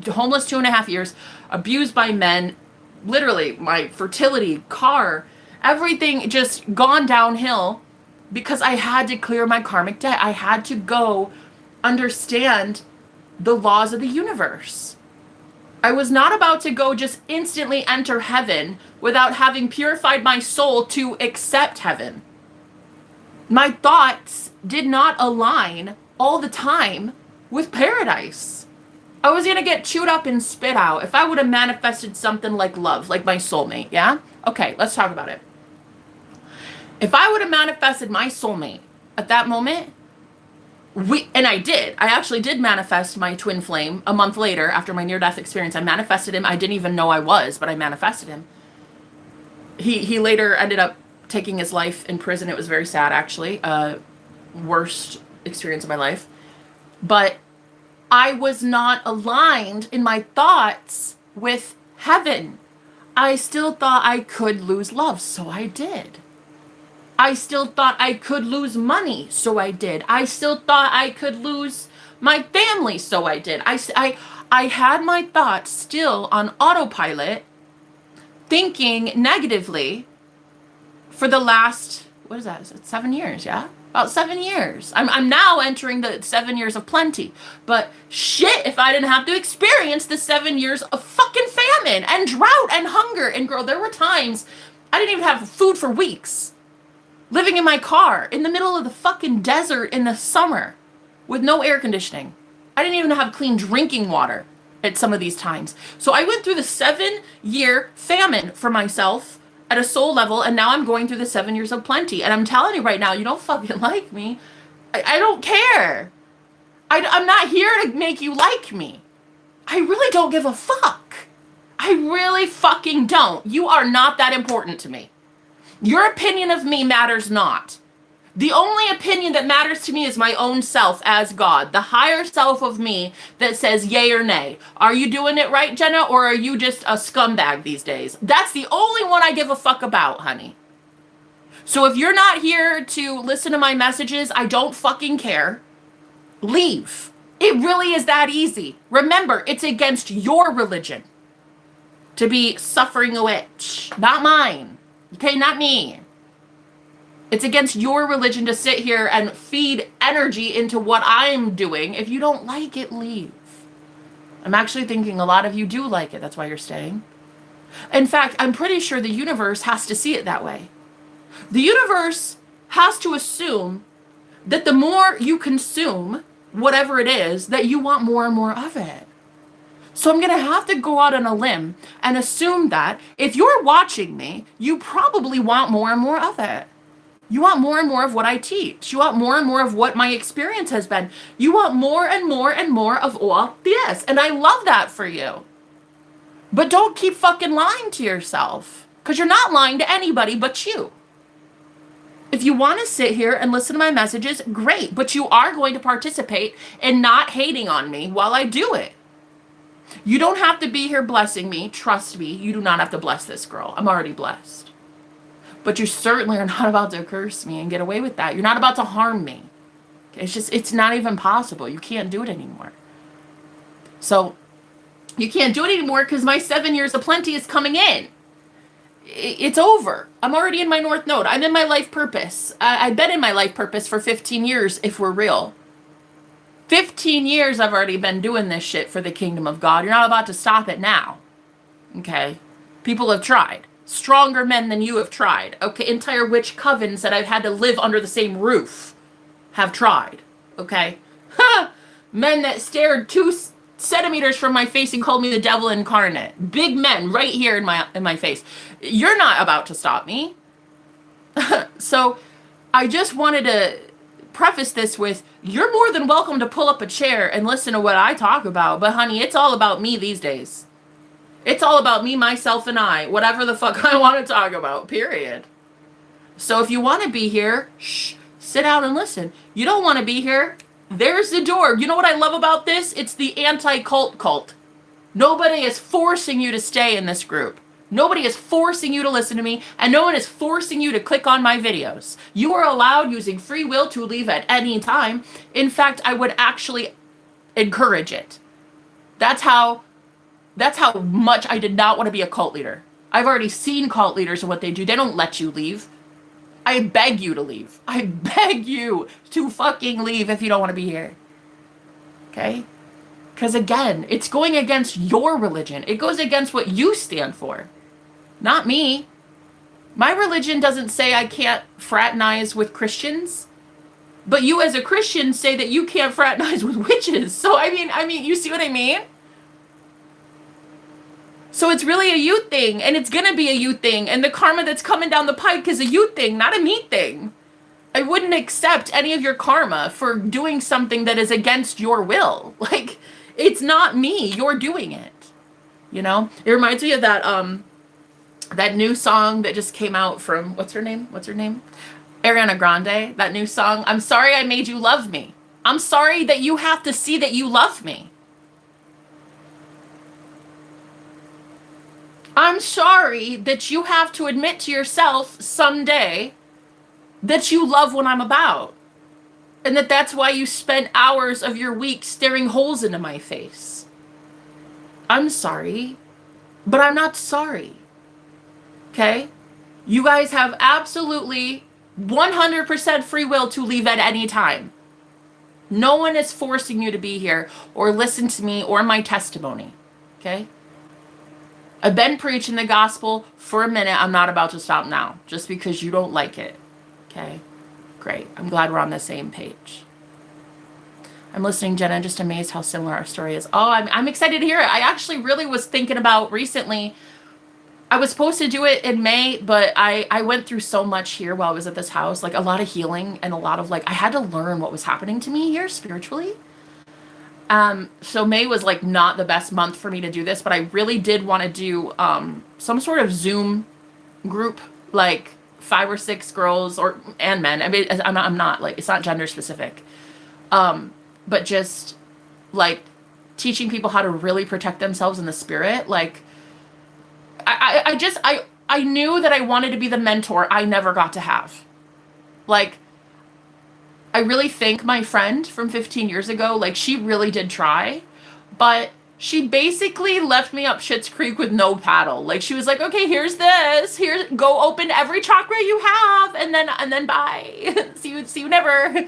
homeless 2.5 years, abused by men, literally my fertility, car, everything just gone downhill because I had to clear my karmic debt. I had to go understand the laws of the universe. I was not about to go just instantly enter heaven without having purified my soul to accept heaven. My thoughts did not align all the time with paradise. I was going to get chewed up and spit out if I would have manifested something like love, like my soulmate, yeah? Okay, let's talk about it. If I would have manifested my soulmate at that moment, and I did. I actually did manifest my twin flame a month later after my near-death experience. I manifested him. I didn't even know I was, but I manifested him. He later ended up taking his life in prison. It was very sad, actually. Worst experience of my life. But I was not aligned in my thoughts with heaven. I still thought I could lose love, so I did. I still thought I could lose money, so I did. I still thought I could lose my family, so I did. I had my thoughts still on autopilot, thinking negatively for the last, what is that? Is it 7 years, yeah? About 7 years. I'm now entering the 7 years of plenty. But shit, if I didn't have to experience the 7 years of fucking famine and drought and hunger. And girl, there were times I didn't even have food for weeks. living in my car in the middle of the fucking desert in the summer with no air conditioning. I didn't even have clean drinking water at some of these times. So I went through the 7-year famine for myself at a soul level, and now I'm going through the 7 years of plenty. And I'm telling you right now, you don't fucking like me. I don't care. I'm not here to make you like me. I really don't give a fuck. I really fucking don't. You are not that important to me. Your opinion of me matters not. The only opinion that matters to me is my own self as God, the higher self of me that says yay or nay. Are you doing it right, Jenna, or are you just a scumbag these days? That's the only one I give a fuck about, honey. So if you're not here to listen to my messages, I don't fucking care. Leave. It really is that easy. Remember, it's against your religion to be suffering a witch, not mine. Okay, not me. It's against your religion to sit here and feed energy into what I'm doing. If you don't like it, leave. I'm actually thinking a lot of you do like it. That's why you're staying. In fact, I'm pretty sure the universe has to see it that way. The universe has to assume that the more you consume whatever it is, that you want more and more of it. So I'm going to have to go out on a limb and assume that if you're watching me, you probably want more and more of it. You want more and more of what I teach. You want more and more of what my experience has been. You want more and more and more of all this. And I love that for you. But don't keep fucking lying to yourself, because you're not lying to anybody but you. If you want to sit here and listen to my messages, great. But you are going to participate in not hating on me while I do it. You don't have to be here blessing me. Trust me, you do not have to bless this girl. I'm already blessed. But you certainly are not about to curse me and get away with that. You're not about to harm me. It's not even possible. You can't do it anymore. So you can't do it anymore because my 7 years of plenty is coming in. It's over. I'm already in my North Node. I'm in my life purpose. I've been in my life purpose for 15 years, if we're real. 15 years I've already been doing this shit for the kingdom of God. You're not about to stop it now. Okay? People have tried. Stronger men than you have tried. Okay? Entire witch covens that I've had to live under the same roof have tried. Okay? Ha! Men that stared 2 centimeters from my face and called me the devil incarnate. Big men right here in my face. You're not about to stop me. So I just wanted to preface this with, you're more than welcome to pull up a chair and listen to what I talk about. But honey, it's all about me these days. It's all about me, myself, and I. Whatever the fuck I want to talk about, period. So if you want to be here, sit down and listen. You don't want to be here, there's the door. You know what I love about this? It's the anti-cult cult. Nobody is forcing you to stay in this group. Nobody is forcing you to listen to me, and no one is forcing you to click on my videos. You are allowed, using free will, to leave at any time. In fact, I would actually encourage it. That's how much I did not want to be a cult leader. I've already seen cult leaders and what they do. They don't let you leave. I beg you to leave. I beg you to fucking leave if you don't want to be here. Okay? Because again, it's going against your religion. It goes against what you stand for. Not me. My religion doesn't say I can't fraternize with Christians. But you as a Christian say that you can't fraternize with witches. So I mean, you see what I mean? So it's really a you thing, and it's gonna be a you thing, and the karma that's coming down the pike is a you thing, not a me thing. I wouldn't accept any of your karma for doing something that is against your will. Like, it's not me, you're doing it. You know? It reminds me of that new song that just came out from, what's her name? Ariana Grande, that new song. I'm sorry I made you love me. I'm sorry that you have to see that you love me. I'm sorry that you have to admit to yourself someday that you love what I'm about. And that's why you spent hours of your week staring holes into my face. I'm sorry, but I'm not sorry. Okay? You guys have absolutely 100% free will to leave at any time. No one is forcing you to be here or listen to me or my testimony. Okay? I've been preaching the gospel for a minute. I'm not about to stop now just because you don't like it. Okay, great. I'm glad we're on the same page. I'm listening, Jenna, just amazed how similar our story is. Oh, I'm excited to hear it. I actually really was thinking about recently, I was supposed to do it in May, but I went through so much here while I was at this house, like a lot of healing and a lot of like, I had to learn what was happening to me here spiritually. So May was like not the best month for me to do this, but I really did want to do some sort of Zoom group, like 5 or 6 girls and men. I mean, I'm not like, it's not gender specific. But just like teaching people how to really protect themselves in the spirit. Like I knew that I wanted to be the mentor I never got to have. Like, I really think my friend from 15 years ago, like, she really did try, but she basically left me up Schitt's Creek with no paddle. Like, she was like, okay, here's this. Go open every chakra you have, and then bye. see you never.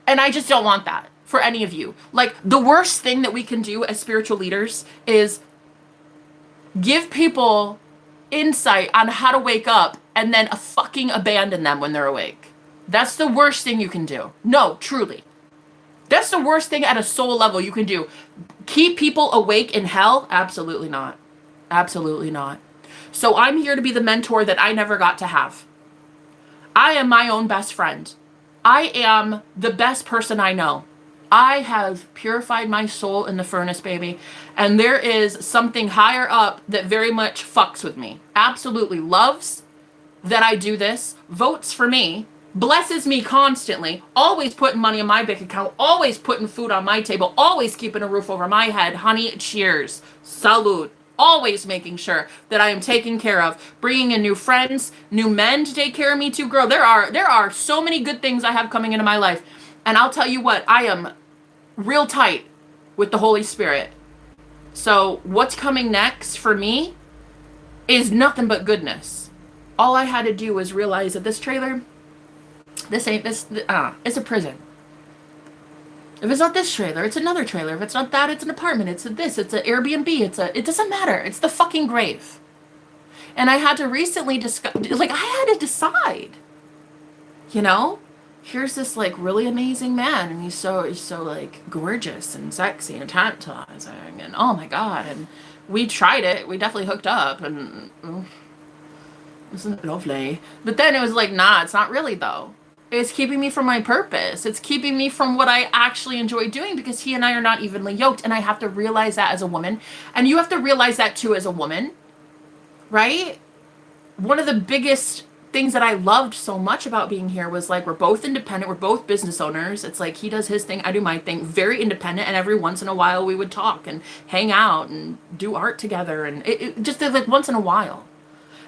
And I just don't want that for any of you. Like, the worst thing that we can do as spiritual leaders is give people insight on how to wake up and then fucking abandon them when they're awake. That's the worst thing you can do. No, truly. That's the worst thing at a soul level you can do. Keep people awake in hell? Absolutely not. Absolutely not. So I'm here to be the mentor that I never got to have. I am my own best friend. I am the best person I know. I have purified my soul in the furnace, baby. And there is something higher up that very much fucks with me. Absolutely loves that I do this, votes for me, blesses me constantly, always putting money in my bank account, always putting food on my table, always keeping a roof over my head. Honey, cheers. Salute. Always making sure that I am taken care of, bringing in new friends, new men to take care of me too. Girl, there are so many good things I have coming into my life. And I'll tell you what, I am real tight with the Holy Spirit. So what's coming next for me is nothing but goodness. All I had to do was realize that this trailer, it's a prison. If it's not this trailer, it's another trailer. If it's not that, it's an apartment. It's an Airbnb. It doesn't matter. It's the fucking grave. And I had to recently I had to decide, you know, here's this like really amazing man, and he's so like gorgeous and sexy and tantalizing, and oh my God. And we tried it. We definitely hooked up, and isn't it lovely? But then it was like, nah, it's not really though. It's keeping me from my purpose. It's keeping me from what I actually enjoy doing, because he and I are not evenly yoked. And I have to realize that as a woman. And you have to realize that too as a woman, right? One of the biggest things that I loved so much about being here was like, we're both independent. We're both business owners. It's like he does his thing, I do my thing. Very independent. And every once in a while we would talk and hang out and do art together. And it just like once in a while.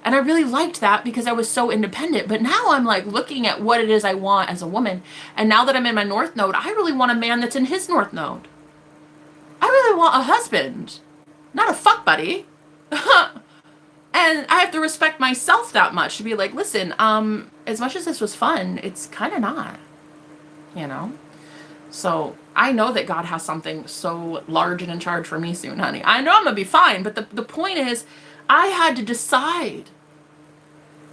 And I really liked that because I was so independent. But now I'm like looking at what it is I want as a woman. And now that I'm in my North Node, I really want a man that's in his North Node. I really want a husband, not a fuck buddy. And I have to respect myself that much to be like, listen, as much as this was fun, it's kind of not, you know? So I know that God has something so large and in charge for me soon, honey. I know I'm going to be fine. But the point is, I had to decide.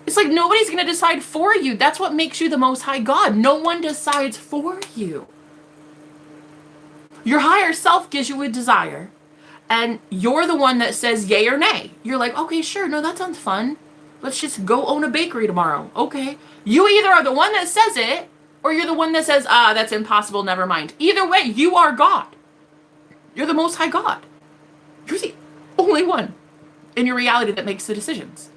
It's like nobody's going to decide for you. That's what makes you the Most High God. No one decides for you. Your higher self gives you a desire. And you're the one that says yay or nay. You're like, okay, sure. No, that sounds fun. Let's just go own a bakery tomorrow. Okay. You either are the one that says it, or you're the one that says, that's impossible. Never mind. Either way, you are God. You're the Most High God. You're the only one in your reality that makes the decisions.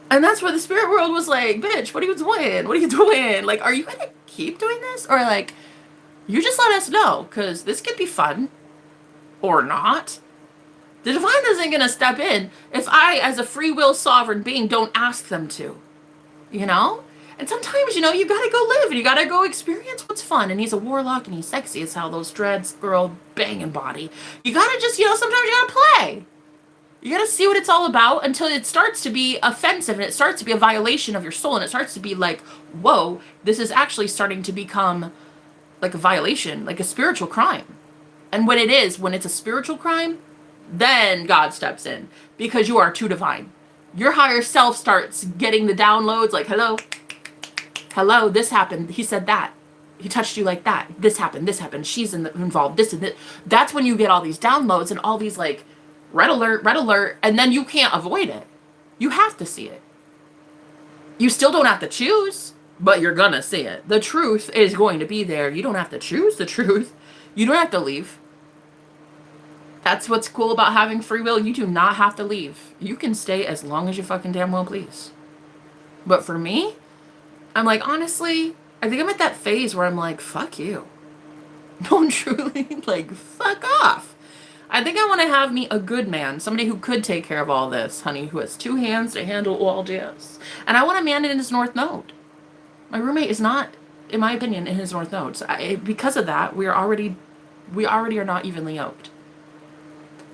And that's where the spirit world was like, bitch, what are you doing? What are you doing? Like, are you going to keep doing this? Or like, you just let us know, because this could be fun or not. The divine isn't going to step in if I, as a free will sovereign being, don't ask them to, you know? And sometimes, you know, you got to go live and you got to go experience what's fun. And he's a warlock and he's sexy as hell. Those dreads, girl, banging body. You got to just, you know, sometimes you got to play. You got to see what it's all about until it starts to be offensive and it starts to be a violation of your soul. And it starts to be like, whoa, this is actually starting to become like a violation, like a spiritual crime. And when it's a spiritual crime, then God steps in because you are too divine. Your higher self starts getting the downloads like, hello, this happened. He said that. He touched you like that. This happened. She's involved. This and this. That's when you get all these downloads and all these like red alert. And then you can't avoid it. You have to see it. You still don't have to choose, but you're gonna see it. The truth is going to be there. You don't have to choose the truth. You don't have to leave. That's what's cool about having free will. You do not have to leave. You can stay as long as you fucking damn well please. But for me, I'm like, honestly, I think I'm at that phase where I'm like, fuck you. No, truly, like, fuck off. I think I want to have me a good man, somebody who could take care of all this, honey, who has 2 hands to handle all this. And I want a man in his north node. My roommate is not, in my opinion, in his north node. So because of that, we already are not evenly yoked.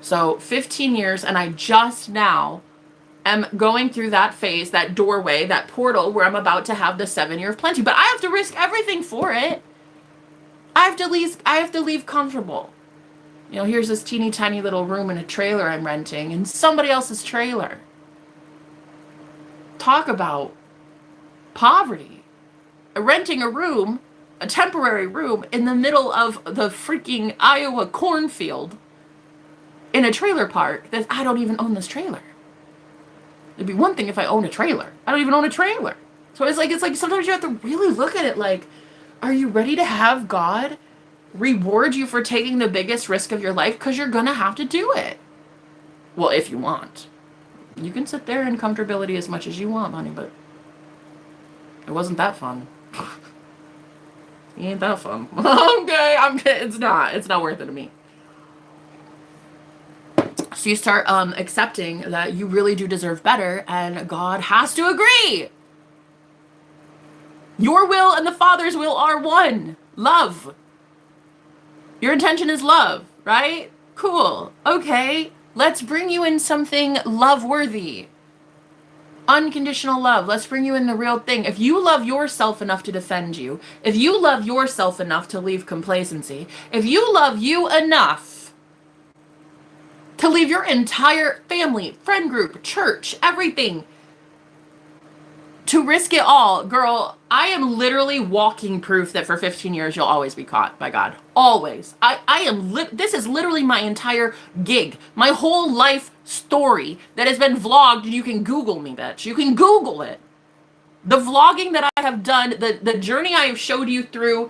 So 15 years, and I just now am going through that phase, that doorway, that portal where I'm about to have the 7 year of plenty. But I have to risk everything for it. I have to leave comfortable. You know, here's this teeny tiny little room in a trailer I'm renting in somebody else's trailer. Talk about poverty. Renting a room, a temporary room, in the middle of the freaking Iowa cornfield in a trailer park that I don't even own this trailer. It'd be one thing if I own a trailer. I don't even own a trailer. So it's like sometimes you have to really look at it like, are you ready to have God reward you for taking the biggest risk of your life? Because you're going to have to do it. Well, if you want. You can sit there in comfortability as much as you want, honey, but it wasn't that fun. It ain't that fun. Okay, it's not worth it to me. So you start accepting that you really do deserve better, and God has to agree. Your will and the Father's will are one. Love. Your intention is love, right? Cool. Okay, let's bring you in something love-worthy. Unconditional love. Let's bring you in the real thing. If you love yourself enough to defend you, if you love yourself enough to leave complacency, if you love you enough to leave your entire family, friend group, church, everything, to risk it all, girl, I am literally walking proof that for 15 years you'll always be caught by God. Always. This is literally my entire gig. My whole life story that has been vlogged. You can Google me, bitch. You can Google it. The vlogging that I have done, the journey I have showed you through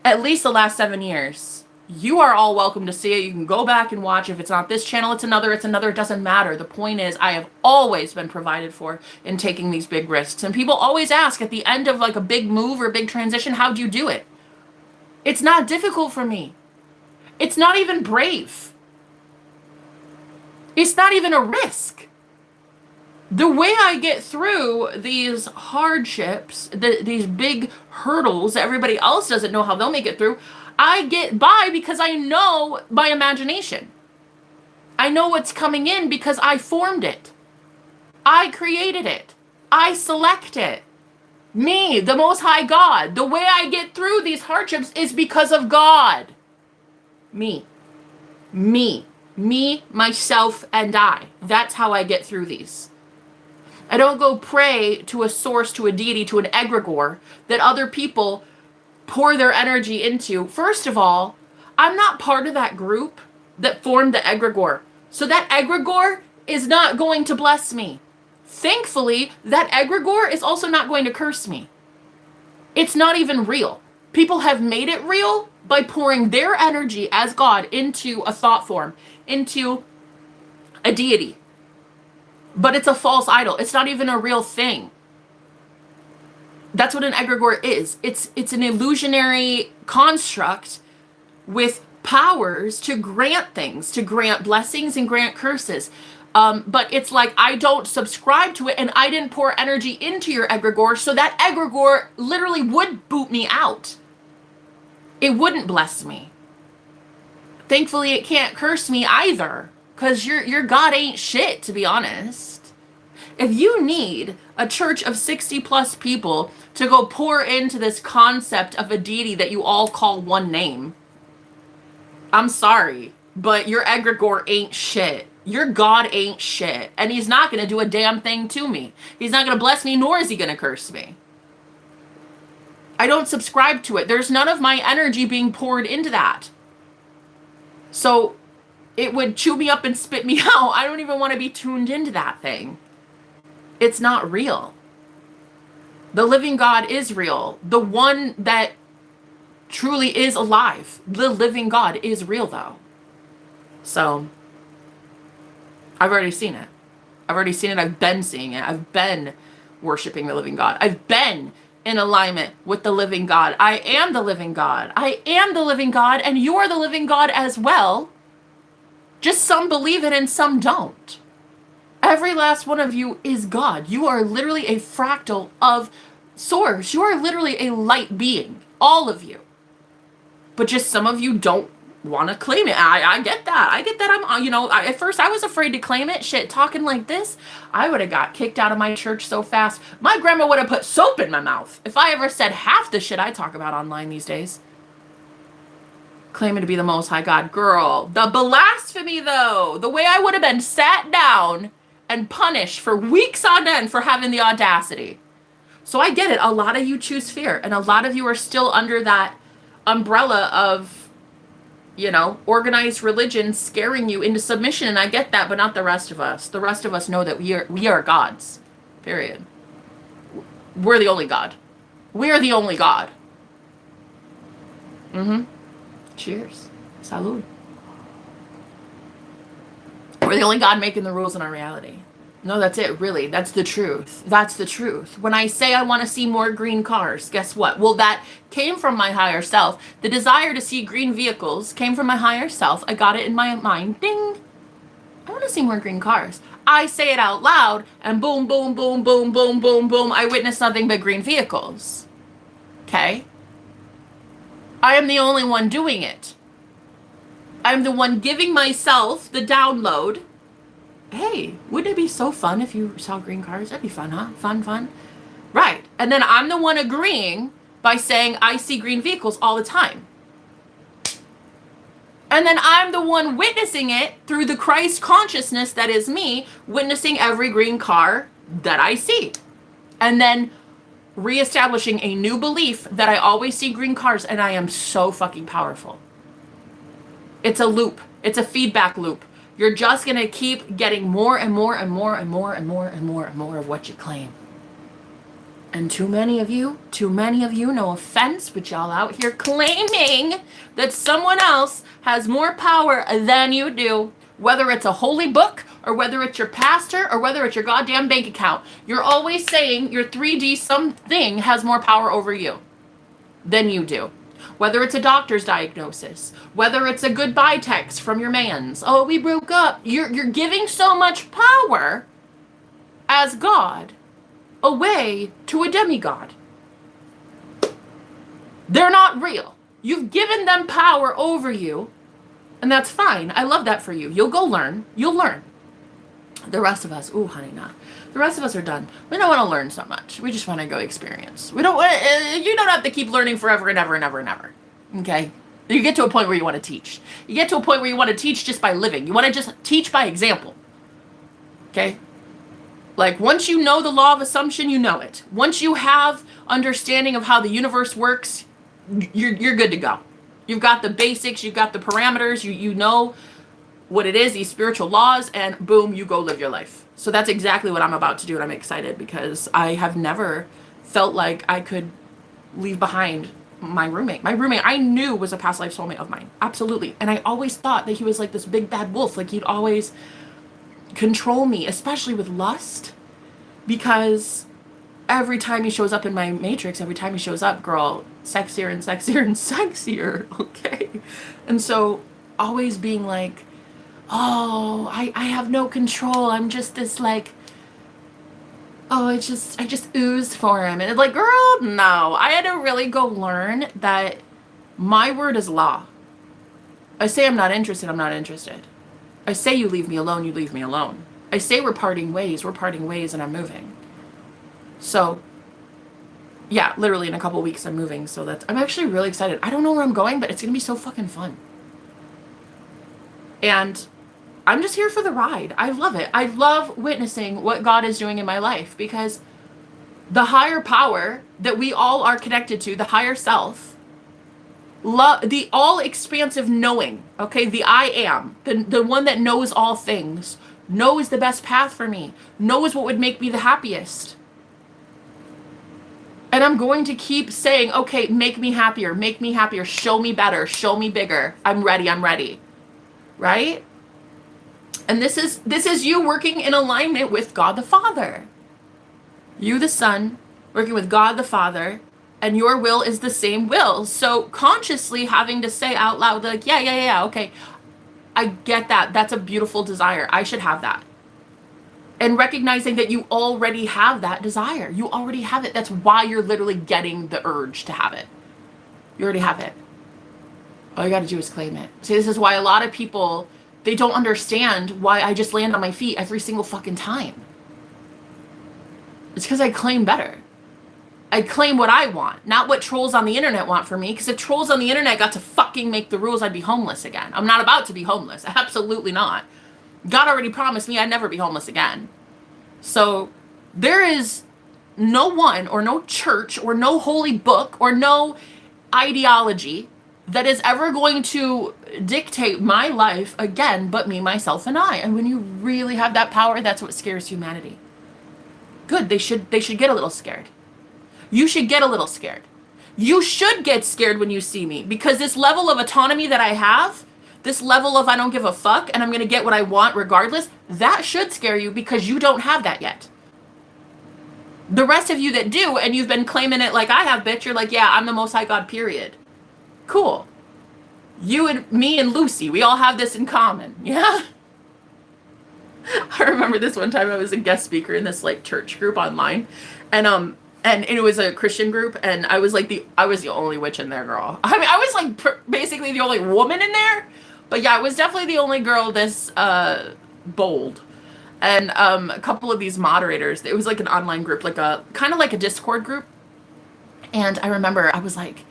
at least the last 7 years. You are all welcome to see it. You can go back and watch. If it's not this channel, it's another. It doesn't matter. The point is, I have always been provided for in taking these big risks. And people always ask at the end of like a big move or a big transition, how'd you do it? It's not difficult for me. It's not even brave. It's not even a risk. The way I get through these hardships, these big hurdles that everybody else doesn't know how they'll make it through, I get by because I know my imagination. I know what's coming in because I formed it. I created it. I select it. Me, the Most High God. The way I get through these hardships is because of God. Me, myself, and I. That's how I get through these. I don't go pray to a source, to a deity, to an egregore that other people pour their energy into. First of all, I'm not part of that group that formed the egregore. So that egregore is not going to bless me. Thankfully, that egregore is also not going to curse me. It's not even real. People have made it real by pouring their energy as God into a thought form, into a deity. But it's a false idol. It's not even a real thing. That's what an egregore is. It's an illusionary construct with powers to grant things, to grant blessings and grant curses. But it's like, I don't subscribe to it, and I didn't pour energy into your egregore, so that egregore literally would boot me out. It wouldn't bless me. Thankfully, it can't curse me either, because your God ain't shit, to be honest. If you need a church of 60 plus people to go pour into this concept of a deity that you all call one name, I'm sorry, but your egregore ain't shit. Your God ain't shit. And he's not going to do a damn thing to me. He's not going to bless me, nor is he going to curse me. I don't subscribe to it. There's none of my energy being poured into that. So it would chew me up and spit me out. I don't even want to be tuned into that thing. It's not real. The living God is real. The one that truly is alive. The living God is real, though. So I've already seen it. I've already seen it. I've been seeing it. I've been worshiping the living God. I've been in alignment with the living God. I am the living God. I am the living God, and you're the living God as well. Just some believe it and some don't. Every last one of you is God. You are literally a fractal of source. You are literally a light being. All of you. But just some of you don't want to claim it. I get that. I get that. At first I was afraid to claim it. Shit, talking like this, I would have got kicked out of my church so fast. My grandma would have put soap in my mouth if I ever said half the shit I talk about online these days. Claiming to be the Most High God. Girl, the blasphemy though. The way I would have been sat down and punished for weeks on end for having the audacity. So I get it. A lot of you choose fear, and a lot of you are still under that umbrella of, organized religion scaring you into submission, and I get that, but not the rest of us. The rest of us know that we are gods. Period. We're the only God. We're the only God. Cheers. Salud. We're the only God making the rules in our reality. No, that's it, really. That's the truth. That's the truth. When I say I want to see more green cars, guess what? Well, that came from my higher self. The desire to see green vehicles came from my higher self. I got it in my mind. Ding. I want to see more green cars. I say it out loud, and boom, boom, boom, boom, boom, boom, boom. I witness nothing but green vehicles. Okay? I am the only one doing it. I'm the one giving myself the download. Hey, wouldn't it be so fun if you saw green cars? That'd be fun, huh? Fun. Right. And then I'm the one agreeing by saying I see green vehicles all the time. And then I'm the one witnessing it through the Christ consciousness that is me, witnessing every green car that I see. And then reestablishing a new belief that I always see green cars, and I am so fucking powerful. It's a loop. It's a feedback loop. You're just going to keep getting more and more and more and more and more and more and more of what you claim. And too many of you, no offense, but y'all out here claiming that someone else has more power than you do, whether it's a holy book or whether it's your pastor or whether it's your goddamn bank account. You're always saying your 3D something has more power over you than you do. Whether it's a doctor's diagnosis, whether it's a goodbye text from your mans. Oh, we broke up. You're giving so much power as God away to a demigod. They're not real. You've given them power over you, and that's fine. I love that for you. You'll go learn. You'll learn. The rest of us, ooh, honey, nah. The rest of us are done. We don't want to learn so much. We just want to go experience. We don't. You don't have to keep learning forever and ever and ever and ever. Okay? You get to a point where you want to teach. You get to a point where you want to teach just by living. You want to just teach by example. Okay? Like, once you know the law of assumption, you know it. Once you have understanding of how the universe works, you're good to go. You've got the basics. You've got the parameters. You know what it is, these spiritual laws, and boom, you go live your life. So that's exactly what I'm about to do, and I'm excited because I have never felt like I could leave behind my roommate. My roommate I knew was a past life soulmate of mine. Absolutely. And I always thought that he was like this big bad wolf. Like he'd always control me, especially with lust, because every time he shows up in my matrix, every time he shows up, girl, sexier and sexier and sexier. Okay. And so always being like, oh, I have no control. I'm just this like, oh, I just oozed for him. And it's like, girl, no. I had to really go learn that my word is law. I say I'm not interested, I'm not interested. I say you leave me alone, you leave me alone. I say we're parting ways, and I'm moving. So, yeah, literally in a couple weeks I'm moving. So I'm actually really excited. I don't know where I'm going, but it's going to be so fucking fun. And I'm just here for the ride. I love it. I love witnessing what God is doing in my life, because the higher power that we all are connected to, the higher self, the all expansive knowing, okay, the I am, the one that knows all things, knows the best path for me, knows what would make me the happiest. And I'm going to keep saying, okay, make me happier, show me better, show me bigger. I'm ready. Right? And this is you working in alignment with God the Father. You, the Son, working with God the Father, and your will is the same will. So consciously having to say out loud, like, yeah, okay, I get that. That's a beautiful desire. I should have that. And recognizing that you already have that desire. You already have it. That's why you're literally getting the urge to have it. You already have it. All you got to do is claim it. See, this is why a lot of people, they don't understand why I just land on my feet every single fucking time. It's because I claim better. I claim what I want, not what trolls on the internet want for me. Because if trolls on the internet got to fucking make the rules, I'd be homeless again. I'm not about to be homeless. Absolutely not. God already promised me I'd never be homeless again. So there is no one or no church or no holy book or no ideology that is ever going to dictate my life again but me, myself, and I. And when you really have that power, that's what scares humanity. Good. They should get a little scared. You should get a little scared. You should get scared when you see me, because this level of autonomy that I have, this level of I don't give a fuck and I'm going to get what I want regardless, that should scare you, because you don't have that yet. The rest of you that do, and you've been claiming it like I have, bitch, you're like, yeah, I'm the Most High God, period. Cool. You and me and Lucy, we all have this in common. Yeah? I remember this one time I was a guest speaker in this like church group online, and it was a Christian group, and I was the only witch in there, girl. I mean, I was like basically the only woman in there, but yeah, I was definitely the only girl this bold. And a couple of these moderators, it was like an online group, like a kind of like a Discord group. And I remember I was like,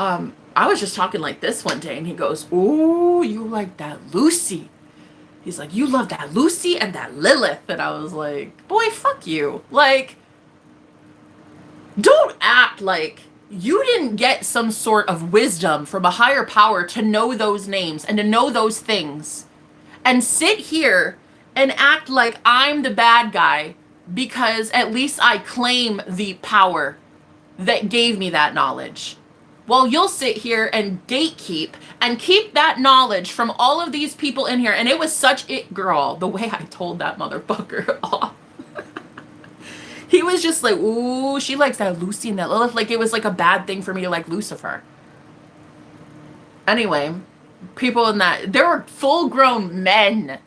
I was just talking like this one day, and he goes, "Ooh, you like that Lucy." He's like, "You love that Lucy and that Lilith." And I was like, boy, fuck you. Like, don't act like you didn't get some sort of wisdom from a higher power to know those names and to know those things, and sit here and act like I'm the bad guy because at least I claim the power that gave me that knowledge. Well, you'll sit here and gatekeep and keep that knowledge from all of these people in here. And it was such it, girl, the way I told that motherfucker off. He was just like, ooh, she likes that Lucy and that Lilith. Like, it was like a bad thing for me to like Lucifer. Anyway, people in that, there were full-grown men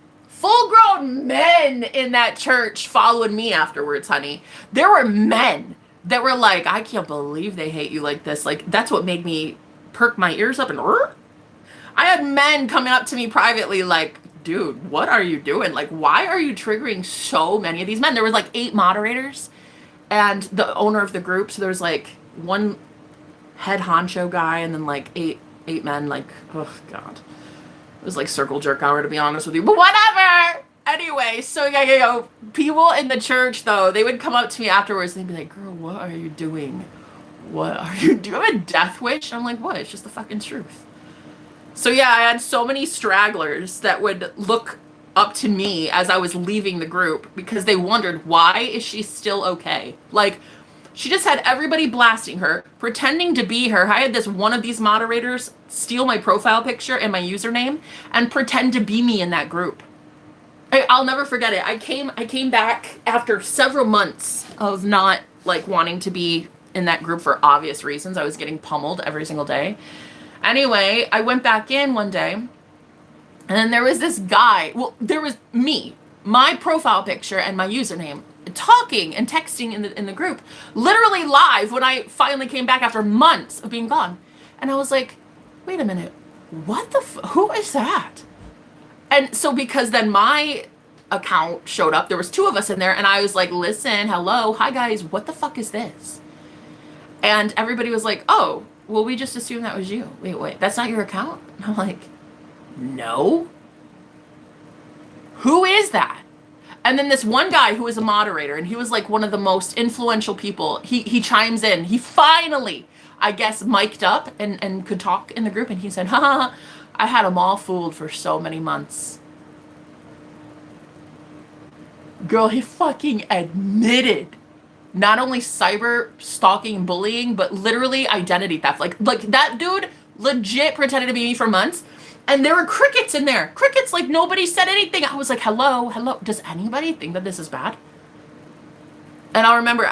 in that church following me afterwards, honey. There were men that were like, I can't believe they hate you like this. Like, that's what made me perk my ears up and I had men coming up to me privately like, dude, what are you doing? Like, why are you triggering so many of these men? There was like 8 moderators and the owner of the group. So there was like one head honcho guy and then like eight men. Like, oh God, it was like circle jerk hour, to be honest with you, but whatever. Anyway, so yeah, people in the church though, they would come up to me afterwards and they'd be like, girl, what are you doing? What are you doing? I have a death wish? I'm like, what? It's just the fucking truth. So yeah, I had so many stragglers that would look up to me as I was leaving the group because they wondered, why is she still okay? Like, she just had everybody blasting her, pretending to be her. I had this one of these moderators steal my profile picture and my username and pretend to be me in that group. I'll never forget it. I came back after several months of not like wanting to be in that group for obvious reasons. I was getting pummeled every single day. Anyway, I went back in one day, and then there was this guy. Well, there was me, my profile picture and my username, talking and texting in the group, literally live when I finally came back after months of being gone. And I was like, wait a minute, what the who is that? And so because then my account showed up, there was 2 of us in there, and I was like, listen, hello, hi guys, what the fuck is this? And everybody was like, oh, well, we just assumed that was you. Wait, that's not your account? And I'm like, no. Who is that? And then this one guy who was a moderator, and he was like one of the most influential people, he chimes in. He finally, I guess, mic'd up and could talk in the group, and he said, ha ha, I had them all fooled for so many months. Girl, he fucking admitted not only cyber stalking and bullying, but literally identity theft. Like that dude legit pretended to be me for months. And there were crickets in there. Crickets, like nobody said anything. I was like, hello, hello. Does anybody think that this is bad? And I remember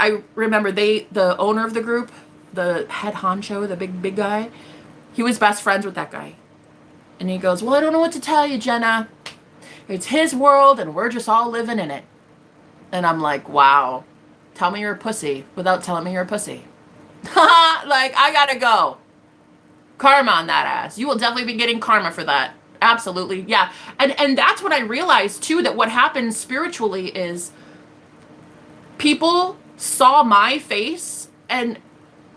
the owner of the group, the head honcho, the big guy, he was best friends with that guy. And he goes, well, I don't know what to tell you, Jenna. It's his world and we're just all living in it. And I'm like, wow, tell me you're a pussy without telling me you're a pussy. Like, I gotta go. Karma on that ass. You will definitely be getting karma for that. Absolutely. Yeah. And that's what I realized too, that what happens spiritually is people saw my face and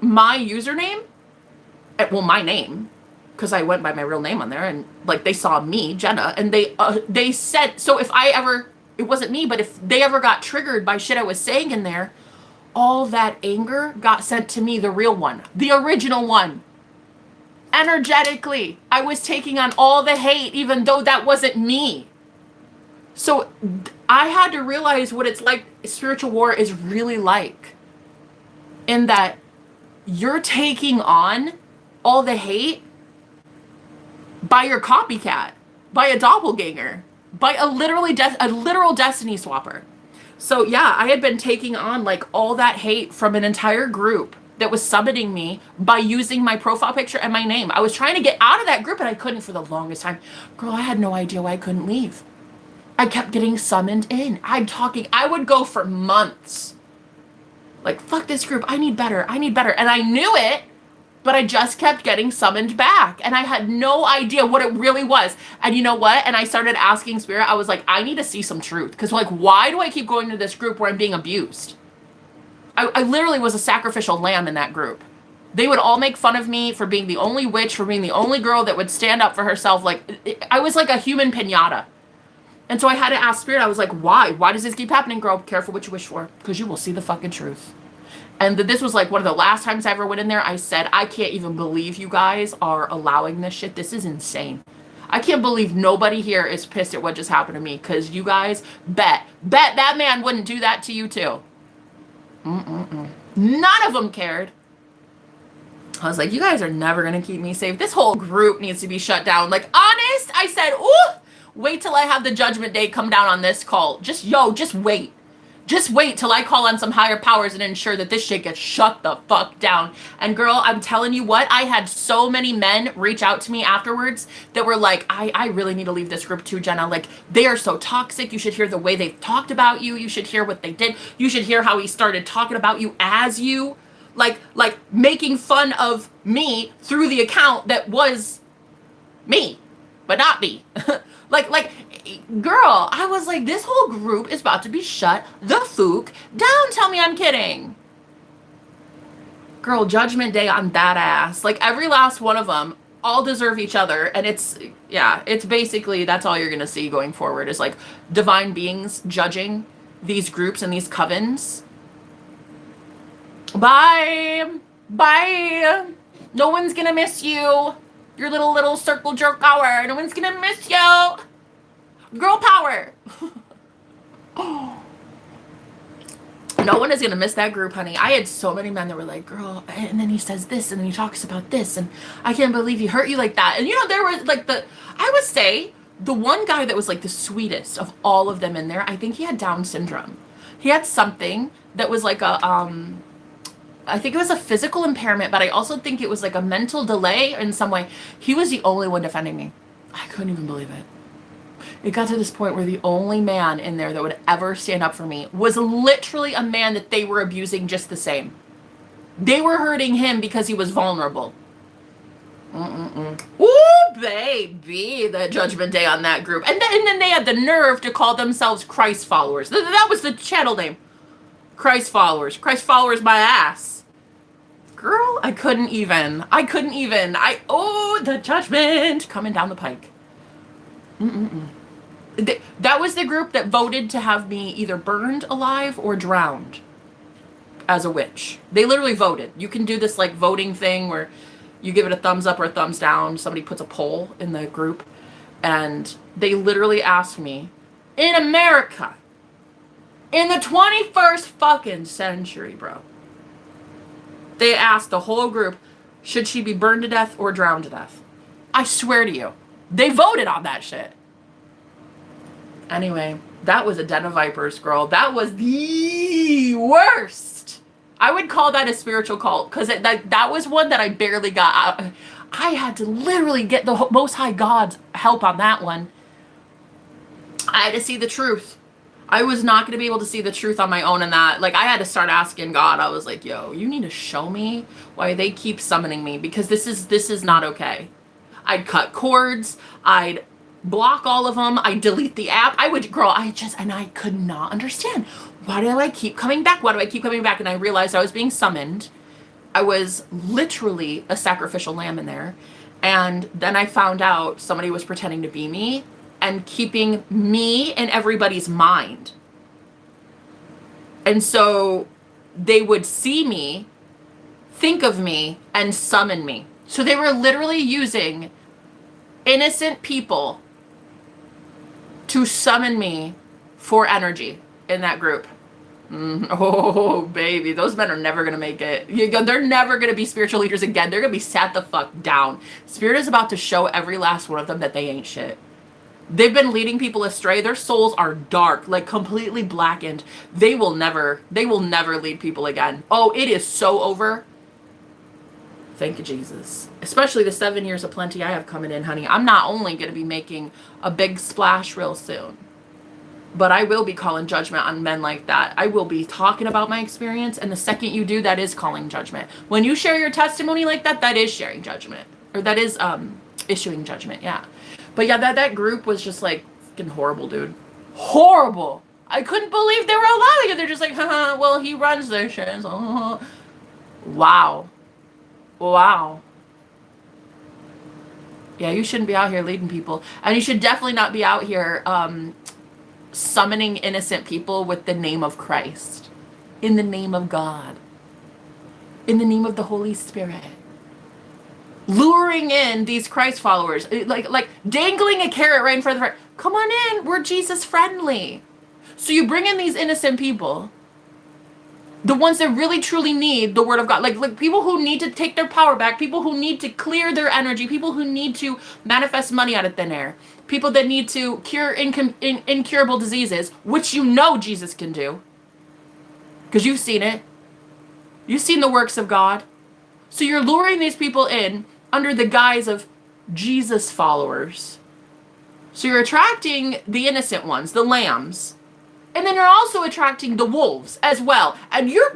my username, well, my name, because I went by my real name on there, and like they saw me, Jenna, and they said, so if I ever, it wasn't me, but if they ever got triggered by shit I was saying in there, all that anger got sent to me, the real one, the original one. Energetically, I was taking on all the hate, even though that wasn't me. So I had to realize what it's like, spiritual war is really like, in that you're taking on all the hate by your copycat, by a doppelganger, by a literal destiny swapper. So yeah, I had been taking on like all that hate from an entire group that was summoning me by using my profile picture and my name. I was trying to get out of that group and I couldn't for the longest time. Girl, I had no idea why I couldn't leave. I kept getting summoned in. I would go for months. Like, fuck this group, I need better. And I knew it, but I just kept getting summoned back. And I had no idea what it really was. And you know what? And I started asking Spirit, I was like, I need to see some truth. Because like, why do I keep going to this group where I'm being abused? I literally was a sacrificial lamb in that group. They would all make fun of me for being the only witch, for being the only girl that would stand up for herself. Like, I was like a human pinata. And so I had to ask Spirit, I was like, why? Why does this keep happening, girl? Careful what you wish for, because you will see the fucking truth. And this was like one of the last times I ever went in there. I said, I can't even believe you guys are allowing this shit. This is insane. I can't believe nobody here is pissed at what just happened to me, because you guys bet that man wouldn't do that to you too. None of them cared. I was like, you guys are never going to keep me safe. This whole group needs to be shut down. Like, honest, I said, ooh, wait till I have the judgment day come down on this call. Just wait. Just wait till I call on some higher powers and ensure that this shit gets shut the fuck down. And girl, I'm telling you what, I had so many men reach out to me afterwards that were like, I really need to leave this group too, Jenna. Like, they are so toxic. You should hear the way they've talked about you. You should hear what they did. You should hear how he started talking about you as you. Like making fun of me through the account that was me, but not me. like, girl, I was like, this whole group is about to be shut the fuck down. Tell me I'm kidding. Girl, judgment day on that ass. Like, every last one of them all deserve each other. And it's basically, that's all you're going to see going forward is like divine beings judging these groups and these covens. Bye. No one's going to miss you. Your little circle jerk hour. No one's going to miss you. Girl power. No one is going to miss that group, honey. I had so many men that were like, girl, and then he says this, and then he talks about this, and I can't believe he hurt you like that. And, you know, there was like I would say the one guy that was like the sweetest of all of them in there, I think he had Down syndrome. He had something that was like I think it was a physical impairment, but I also think it was like a mental delay in some way. He was the only one defending me. I couldn't even believe it. It got to this point where the only man in there that would ever stand up for me was literally a man that they were abusing just the same. They were hurting him because he was vulnerable. Ooh, baby, the judgment day on that group. And then they had the nerve to call themselves Christ followers. That was the channel name. Christ followers. Christ followers my ass. Girl, I couldn't even. Oh, the judgment coming down the pike. That was the group that voted to have me either burned alive or drowned as a witch. They literally voted. You can do this like voting thing where you give it a thumbs up or a thumbs down. Somebody puts a poll in the group, and they literally asked me, in America, in the 21st fucking century, bro, they asked the whole group, should she be burned to death or drowned to death? I swear to you, they voted on that shit. Anyway, that was a den of vipers, girl. That was the worst. I would call that a spiritual cult, because that was one that I barely got out. I had to literally get the Most High God's help on that one. I had to see the truth. I was not going to be able to see the truth on my own in that. Like, I had to start asking God. I was like, yo, you need to show me why they keep summoning me, because this is not okay. I'd cut cords. I'd block all of them. I'd delete the app. I could not understand. Why do I keep coming back? Why do I keep coming back? And I realized I was being summoned. I was literally a sacrificial lamb in there. And then I found out somebody was pretending to be me and keeping me in everybody's mind. And so they would see me, think of me, and summon me. So they were literally using innocent people to summon me for energy in that group. Oh, baby. Those men are never going to make it. They're never going to be spiritual leaders again. They're going to be sat the fuck down. Spirit is about to show every last one of them that they ain't shit. They've been leading people astray. Their souls are dark, like completely blackened. They will never lead people again. Oh, it is so over. Thank you, Jesus. Especially the 7 years of plenty I have coming in, honey. I'm not only going to be making a big splash real soon, but I will be calling judgment on men like that. I will be talking about my experience, and the second you do, that is calling judgment. When you share your testimony like that, that is sharing judgment. Or that is issuing judgment, yeah. But yeah, that group was just like fucking horrible, dude. Horrible. I couldn't believe they were allowing it. They're just like, haha, well, he runs their shit. So, wow. Wow. Yeah, you shouldn't be out here leading people. And you should definitely not be out here summoning innocent people with the name of Christ. In the name of God. In the name of the Holy Spirit. Luring in these Christ followers. Like dangling a carrot right in front of the front. Come on in. We're Jesus friendly. So you bring in these innocent people. The ones that really truly need the word of God. Like people who need to take their power back. People who need to clear their energy. People who need to manifest money out of thin air. People that need to cure incurable diseases. Which you know Jesus can do. Because you've seen it. You've seen the works of God. So you're luring these people in under the guise of Jesus followers. So you're attracting the innocent ones, the lambs. And then you're also attracting the wolves as well. And you're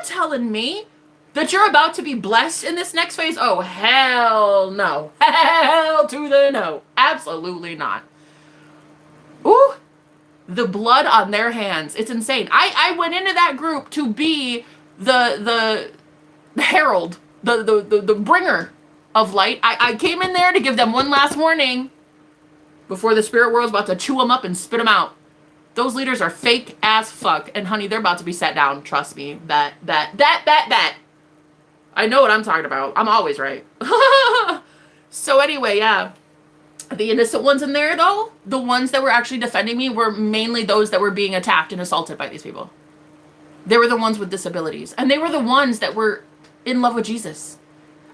telling me that you're about to be blessed in this next phase? Oh, hell no. Hell to the no. Absolutely not. Ooh, the blood on their hands. It's insane. I went into that group to be the herald, the bringer of light. I came in there to give them one last warning before the spirit world's about to chew them up and spit them out. Those leaders are fake as fuck. And honey, they're about to be set down. Trust me. That. I know what I'm talking about. I'm always right. So anyway, yeah. The innocent ones in there, though, the ones that were actually defending me were mainly those that were being attacked and assaulted by these people. They were the ones with disabilities. And they were the ones that were in love with Jesus.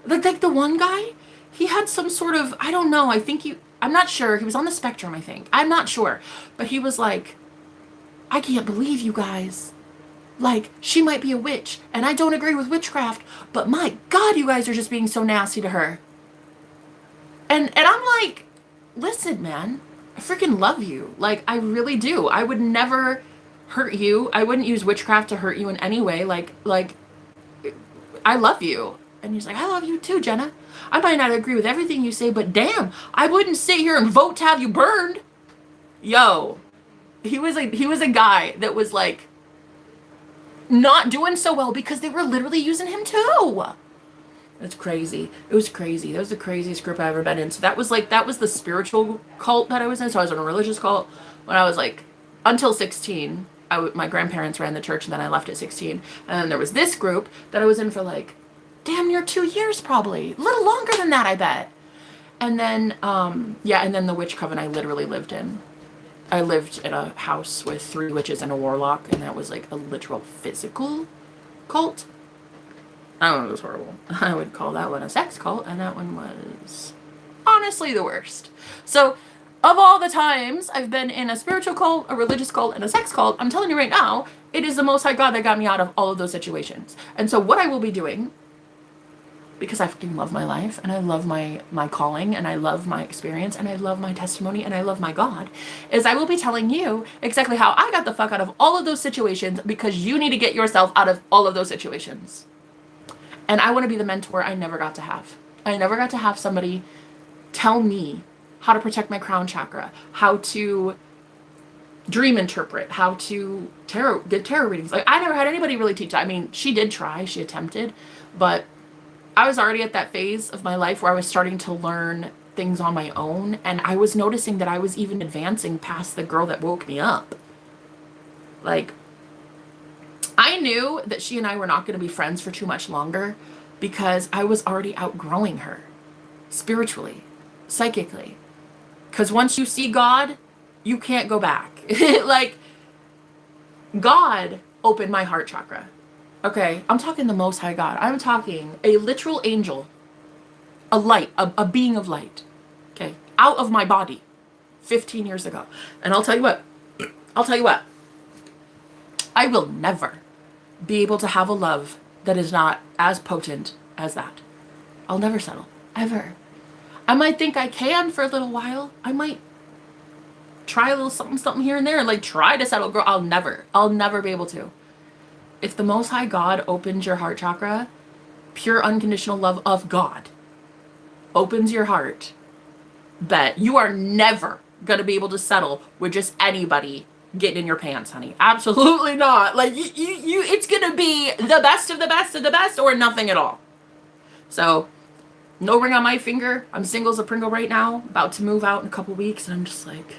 Like the one guy, he had some sort of, I don't know, I'm not sure. He was on the spectrum, I think. I'm not sure. But he was like, I can't believe you guys. Like, she might be a witch, and I don't agree with witchcraft, but my God, you guys are just being so nasty to her. And I'm like, listen, man, I freaking love you. Like, I really do. I would never hurt you. I wouldn't use witchcraft to hurt you in any way. Like, I love you. And he's like, I love you too, Jenna. I might not agree with everything you say, but damn, I wouldn't sit here and vote to have you burned. Yo, he was a guy that was like not doing so well because they were literally using him too. It's crazy. It was crazy. That was the craziest group I've ever been in. So that was the spiritual cult that I was in. So I was in a religious cult when I was like, until 16. My grandparents ran the church, and then I left at 16. And then there was this group that I was in for like damn near 2 years, probably. A little longer than that, I bet. And then, yeah, and then the witch coven I literally lived in. I lived in a house with 3 witches and a warlock, and that was like a literal physical cult. I don't know, it was horrible. I would call that one a sex cult, and that one was honestly the worst. So, of all the times I've been in a spiritual cult, a religious cult, and a sex cult, I'm telling you right now, it is the Most High God that got me out of all of those situations. And so what I will be doing, because I fucking love my life, and I love my calling, and I love my experience, and I love my testimony, and I love my God, is I will be telling you exactly how I got the fuck out of all of those situations, because you need to get yourself out of all of those situations. And I want to be the mentor I never got to have. I never got to have somebody tell me how to protect my crown chakra, how to dream interpret, how to get tarot readings. Like, I never had anybody really teach that. I mean, she did try, she attempted, but I was already at that phase of my life where I was starting to learn things on my own, and I was noticing that I was even advancing past the girl that woke me up. Like, I knew that she and I were not going to be friends for too much longer, because I was already outgrowing her spiritually, psychically. Because once you see God, you can't go back. Like, God opened my heart chakra. Okay, I'm talking the Most High God. I'm talking a literal angel, a light, a being of light. Okay, out of my body 15 years ago. And I'll tell you what, I will never be able to have a love that is not as potent as that. I'll never settle, ever. I might think I can for a little while. I might try a little something here and there and like try to settle. Girl, I'll never be able to. If the Most High God opens your heart chakra, pure unconditional love of God opens your heart, bet you are never gonna be able to settle with just anybody getting in your pants, honey. Absolutely not. Like, you it's gonna be the best of the best of the best, or nothing at all. So, no ring on my finger. I'm single as a Pringle right now, about to move out in a couple weeks, and I'm just like,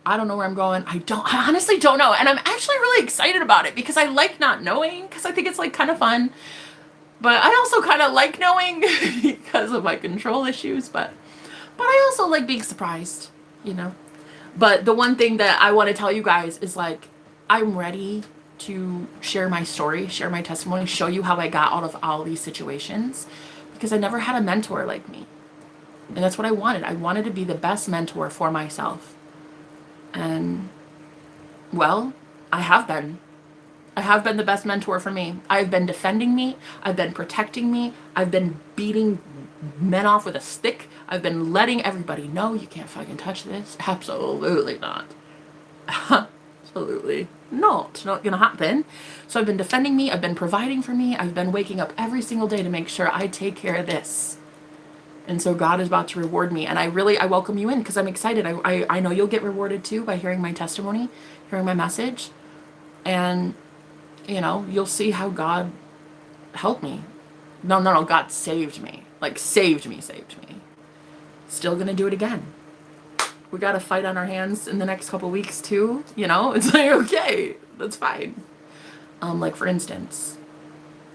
I don't know where I'm going. I honestly don't know. And I'm actually really excited about it, because I like not knowing, because I think it's like kind of fun. But I also kind of like knowing because of my control issues, but I also like being surprised, you know. But the one thing that I want to tell you guys is, like, I'm ready to share my story, share my testimony, show you how I got out of all these situations, because I never had a mentor like me. And that's what I wanted. I wanted to be the best mentor for myself. And, well, I have been. I have been the best mentor for me. I've been defending me. I've been protecting me. I've been beating men off with a stick. I've been letting everybody know you can't fucking touch this. Absolutely not. Absolutely not. Not gonna happen. So I've been defending me. I've been providing for me. I've been waking up every single day to make sure I take care of this. And so God is about to reward me. And I welcome you in, because I'm excited. I know you'll get rewarded too by hearing my testimony, hearing my message. And, you know, you'll see how God helped me. No, God saved me. Like, saved me. Still gonna do it again. We got a fight on our hands in the next couple weeks too, you know? It's like, okay, that's fine. Like, for instance,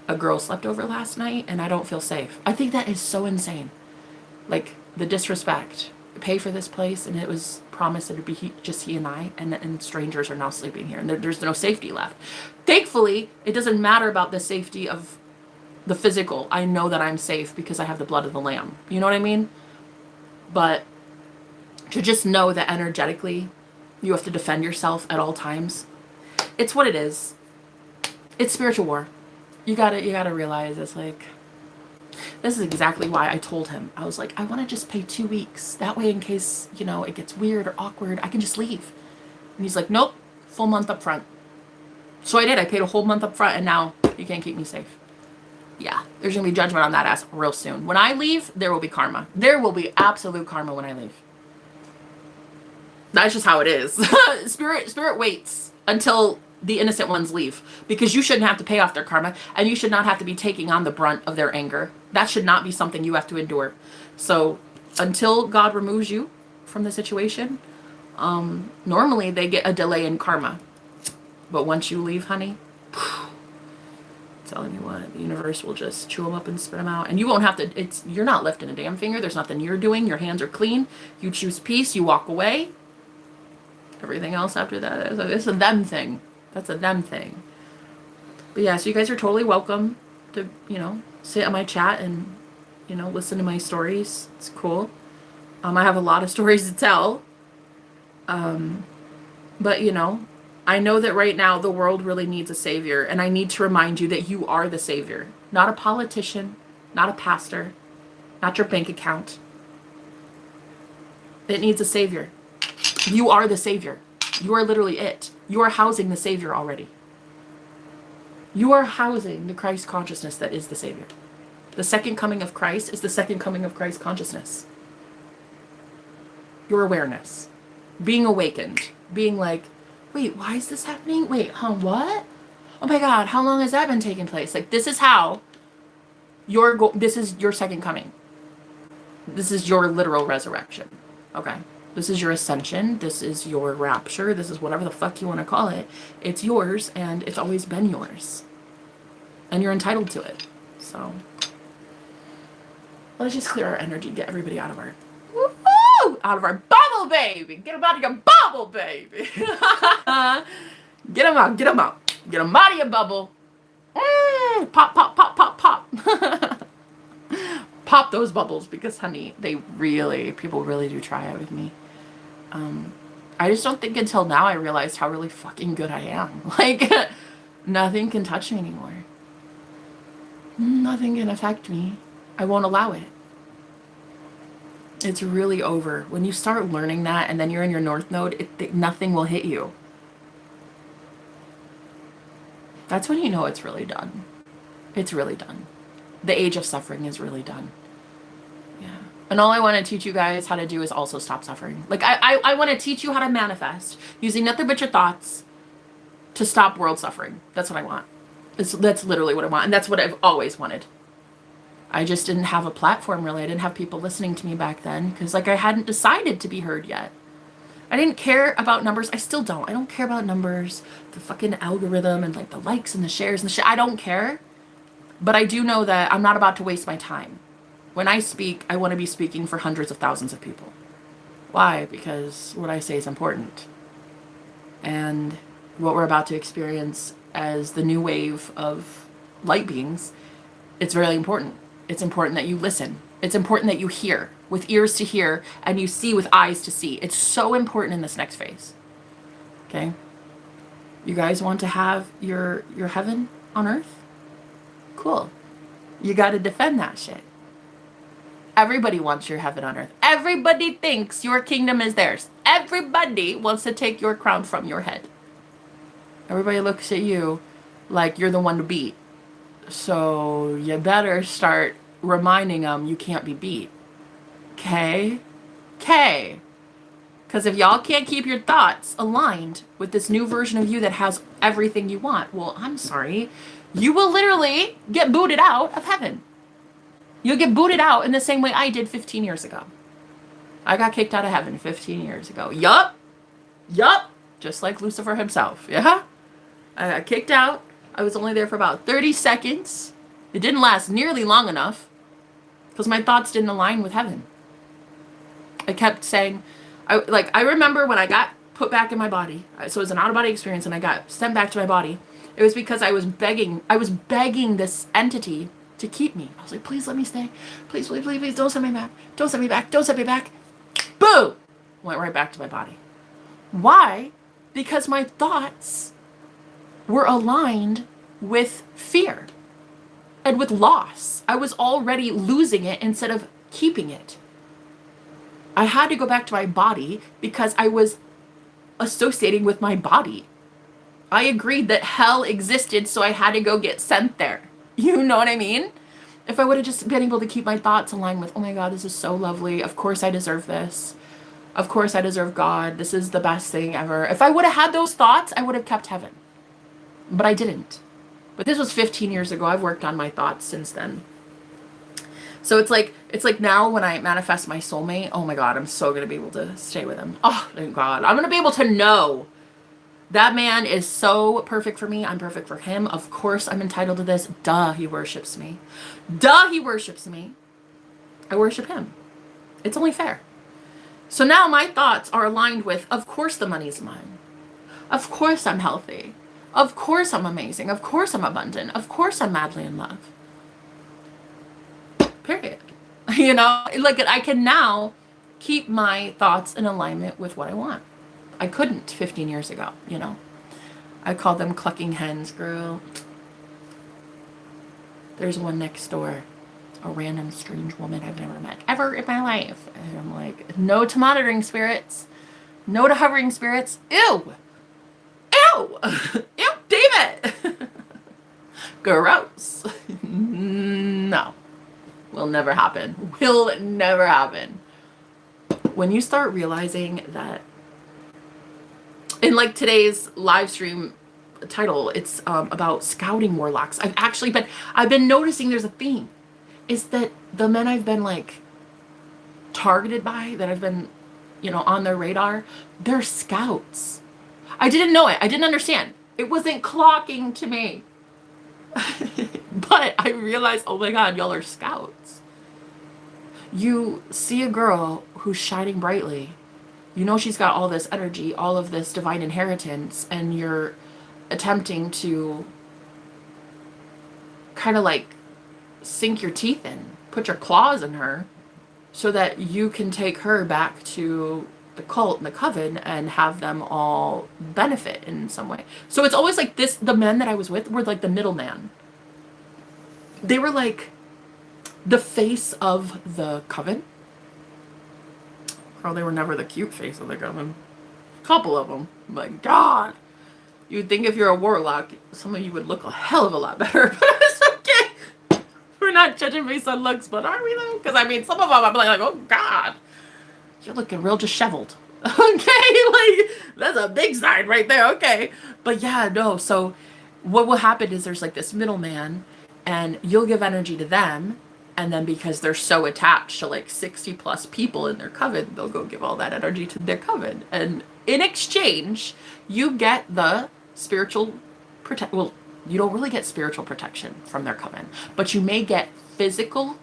a girl slept over last night and I don't feel safe. I think that is so insane. Like, the disrespect. Pay for this place, and it was promised it would be just he and I, and strangers are now sleeping here, and there's no safety left. Thankfully, it doesn't matter about the safety of the physical. I know that I'm safe because I have the blood of the Lamb. You know what I mean? But to just know that energetically you have to defend yourself at all times, it's what it is. It's spiritual war. You gotta realize, it's like, this is exactly why I told him. I was like, I want to just pay 2 weeks. That way, in case, you know, it gets weird or awkward, I can just leave. And he's like, nope, full month up front. So I did. I paid a whole month up front, and now you can't keep me safe. Yeah, there's going to be judgment on that ass real soon. When I leave, there will be karma. There will be absolute karma when I leave. That's just how it is. Spirit waits until the innocent ones leave, because you shouldn't have to pay off their karma, and you should not have to be taking on the brunt of their anger. That should not be something you have to endure. So until God removes you from the situation, normally they get a delay in karma. But once you leave, honey, telling you what, the universe will just chew them up and spit them out, and you won't have to. You're not lifting a damn finger. There's nothing you're doing. Your hands are clean. You choose peace. You walk away. Everything else after that is a them thing. That's a them thing. But yeah, so you guys are totally welcome to, sit on my chat and, listen to my stories. It's cool. I have a lot of stories to tell. But I know that right now the world really needs a savior, and I need to remind you that you are the savior. Not a politician, not a pastor, not your bank account. It needs a savior. You are the savior. You are literally it. You are housing the savior already. You are housing the Christ consciousness that is the savior. The second coming of Christ is the second coming of Christ consciousness. Your awareness. Being awakened. Being like, wait, why is this happening? Wait, what? Oh my God, how long has that been taking place? Like, this is how this is your second coming. This is your literal resurrection. Okay? This is your ascension. This is your rapture. This is whatever the fuck you want to call it. It's yours, and it's always been yours. And you're entitled to it. So, let's just clear our energy, get everybody out of our bubble, baby. Get them out of your bubble, baby. Get them out. Get them out. Get them out of your bubble. Pop, pop, pop, pop, pop. Pop those bubbles, because, honey, people really do try it with me. I just don't think until now I realized how really fucking good I am. Like, nothing can touch me anymore. Nothing can affect me. I won't allow it. It's really over. When you start learning that, and then you're in your North Node, nothing will hit you. That's when you know it's really done. It's really done. The age of suffering is really done. Yeah. And all I want to teach you guys how to do is also stop suffering. Like, I want to teach you how to manifest using nothing but your thoughts to stop world suffering. That's what I want. That's literally what I want. And that's what I've always wanted. I just didn't have a platform, really. I didn't have people listening to me back then, because, like, I hadn't decided to be heard yet. I didn't care about numbers. I still don't. I don't care about numbers, the fucking algorithm, and, like, the likes and the shares and the shit. I don't care. But I do know that I'm not about to waste my time. When I speak, I want to be speaking for hundreds of thousands of people. Why? Because what I say is important. And what we're about to experience as the new wave of light beings, it's really important. It's important that you listen. It's important that you hear with ears to hear, and you see with eyes to see. It's so important in this next phase. Okay? You guys want to have your heaven on earth? Cool. You got to defend that shit. Everybody wants your heaven on earth. Everybody thinks your kingdom is theirs. Everybody wants to take your crown from your head. Everybody looks at you like you're the one to beat. So you better start reminding them you can't be beat. Okay? Okay. Because if y'all can't keep your thoughts aligned with this new version of you that has everything you want, well, I'm sorry. You will literally get booted out of heaven. You'll get booted out in the same way I did 15 years ago. I got kicked out of heaven 15 years ago. Yup. Yup. Just like Lucifer himself. Yeah? I got kicked out. I was only there for about 30 seconds. It didn't last nearly long enough because my thoughts didn't align with heaven. I kept saying, I remember when I got put back in my body. So it was an out-of-body experience, and I got sent back to my body. It was because I was begging this entity to keep me. I was like, please let me stay. Please, please, please, please, don't send me back. Don't send me back. Don't send me back. Boom! Went right back to my body. Why? Because my thoughts were aligned with fear and with loss. I was already losing it instead of keeping it. I had to go back to my body because I was associating with my body. I agreed that hell existed, so I had to go get sent there. You know what I mean? If I would have just been able to keep my thoughts aligned with, oh my God, this is so lovely. Of course I deserve this. Of course I deserve God. This is the best thing ever. If I would have had those thoughts, I would have kept heaven. but I didn't. But this was 15 years ago. I've worked on my thoughts since then. So it's like now when I manifest my soulmate, oh my God, I'm so going to be able to stay with him. Oh, thank God. I'm going to be able to know that man is so perfect for me. I'm perfect for him. Of course, I'm entitled to this. Duh, he worships me. Duh, he worships me. I worship him. It's only fair. So now my thoughts are aligned with, of course the money's mine. Of course I'm healthy. Of course I'm amazing. Of course I'm abundant. Of course I'm madly in love. Period. You know, like I can now keep my thoughts in alignment with what I want. I couldn't 15 years ago, you know. I call them clucking hens, girl. There's one next door. A random strange woman I've never met ever in my life. And I'm like, no to monitoring spirits. No to hovering spirits. Ew. Ew. Ew, David. Gross. No. Will never happen. Will never happen. When you start realizing that, in like today's live stream title, it's about scouting warlocks. I've been noticing there's a theme. Is that the men I've been like targeted by, that I've been, you know, on their radar, they're scouts. I didn't know it. I didn't understand. It wasn't clocking to me. But I realized, oh my God, y'all are scouts. You see a girl who's shining brightly. You know she's got all this energy, all of this divine inheritance, and you're attempting to kind of like sink your teeth in, put your claws in her, so that you can take her back to the cult and the coven and have them all benefit in some way. So it's always like this, the men that I was with were like the middleman. They were like the face of the coven. Girl, they were never the cute face of the coven. A couple of them. My God. You'd think if you're a warlock, some of you would look a hell of a lot better. But it's okay. We're not judging based on looks, but are we though? Because I mean, some of them I'm like, oh God, you're looking real disheveled. Okay, like that's a big sign right there. Okay, but yeah, no. So what will happen is there's like this middleman, and you'll give energy to them, and then because they're so attached to like 60 plus people in their coven, they'll go give all that energy to their coven, and in exchange, you get the spiritual well, you don't really get spiritual protection from their coven, but you may get physical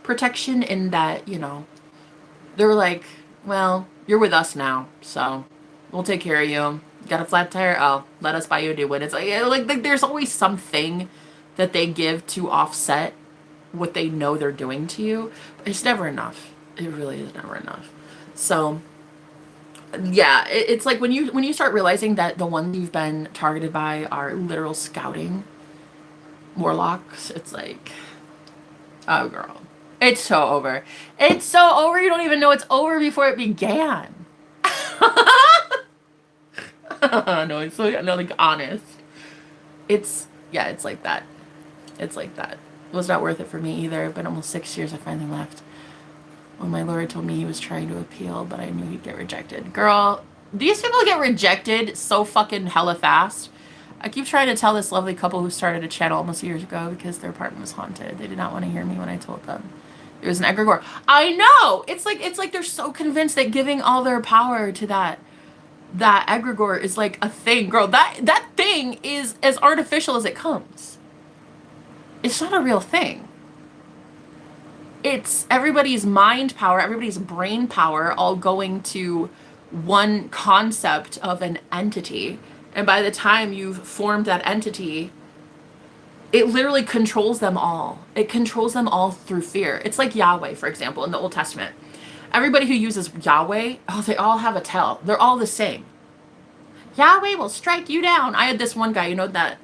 protection in that, you know, they're like, well, you're with us now, so we'll take care of you. Got a flat tire? Oh, let us buy you a new one. It's like there's always something that they give to offset what they know they're doing to you. But it's never enough. It really is never enough. So yeah, it's like when you start realizing that the ones you've been targeted by are literal scouting warlocks, it's like, oh girl, it's so over. It's so over. You don't even know it's over before it began. No, it's so, no, like honest. It's like that. It's like that. It was not worth it for me either. It's been almost 6 years. I finally left. When my lawyer told me he was trying to appeal, but I knew he'd get rejected. Girl, these people get rejected so fucking hella fast. I keep trying to tell this lovely couple who started a channel almost years ago because their apartment was haunted. They did not want to hear me when I told them. It was an egregore. I know! It's like they're so convinced that giving all their power to that egregore is like a thing. Girl, that thing is as artificial as it comes. It's not a real thing. It's everybody's mind power, everybody's brain power all going to one concept of an entity. And by the time you've formed that entity, it literally controls them all. It controls them all through fear. It's like Yahweh, for example, in the Old Testament. Everybody who uses Yahweh, oh, they all have a tell. They're all the same. Yahweh will strike you down. I had this one guy, you know, that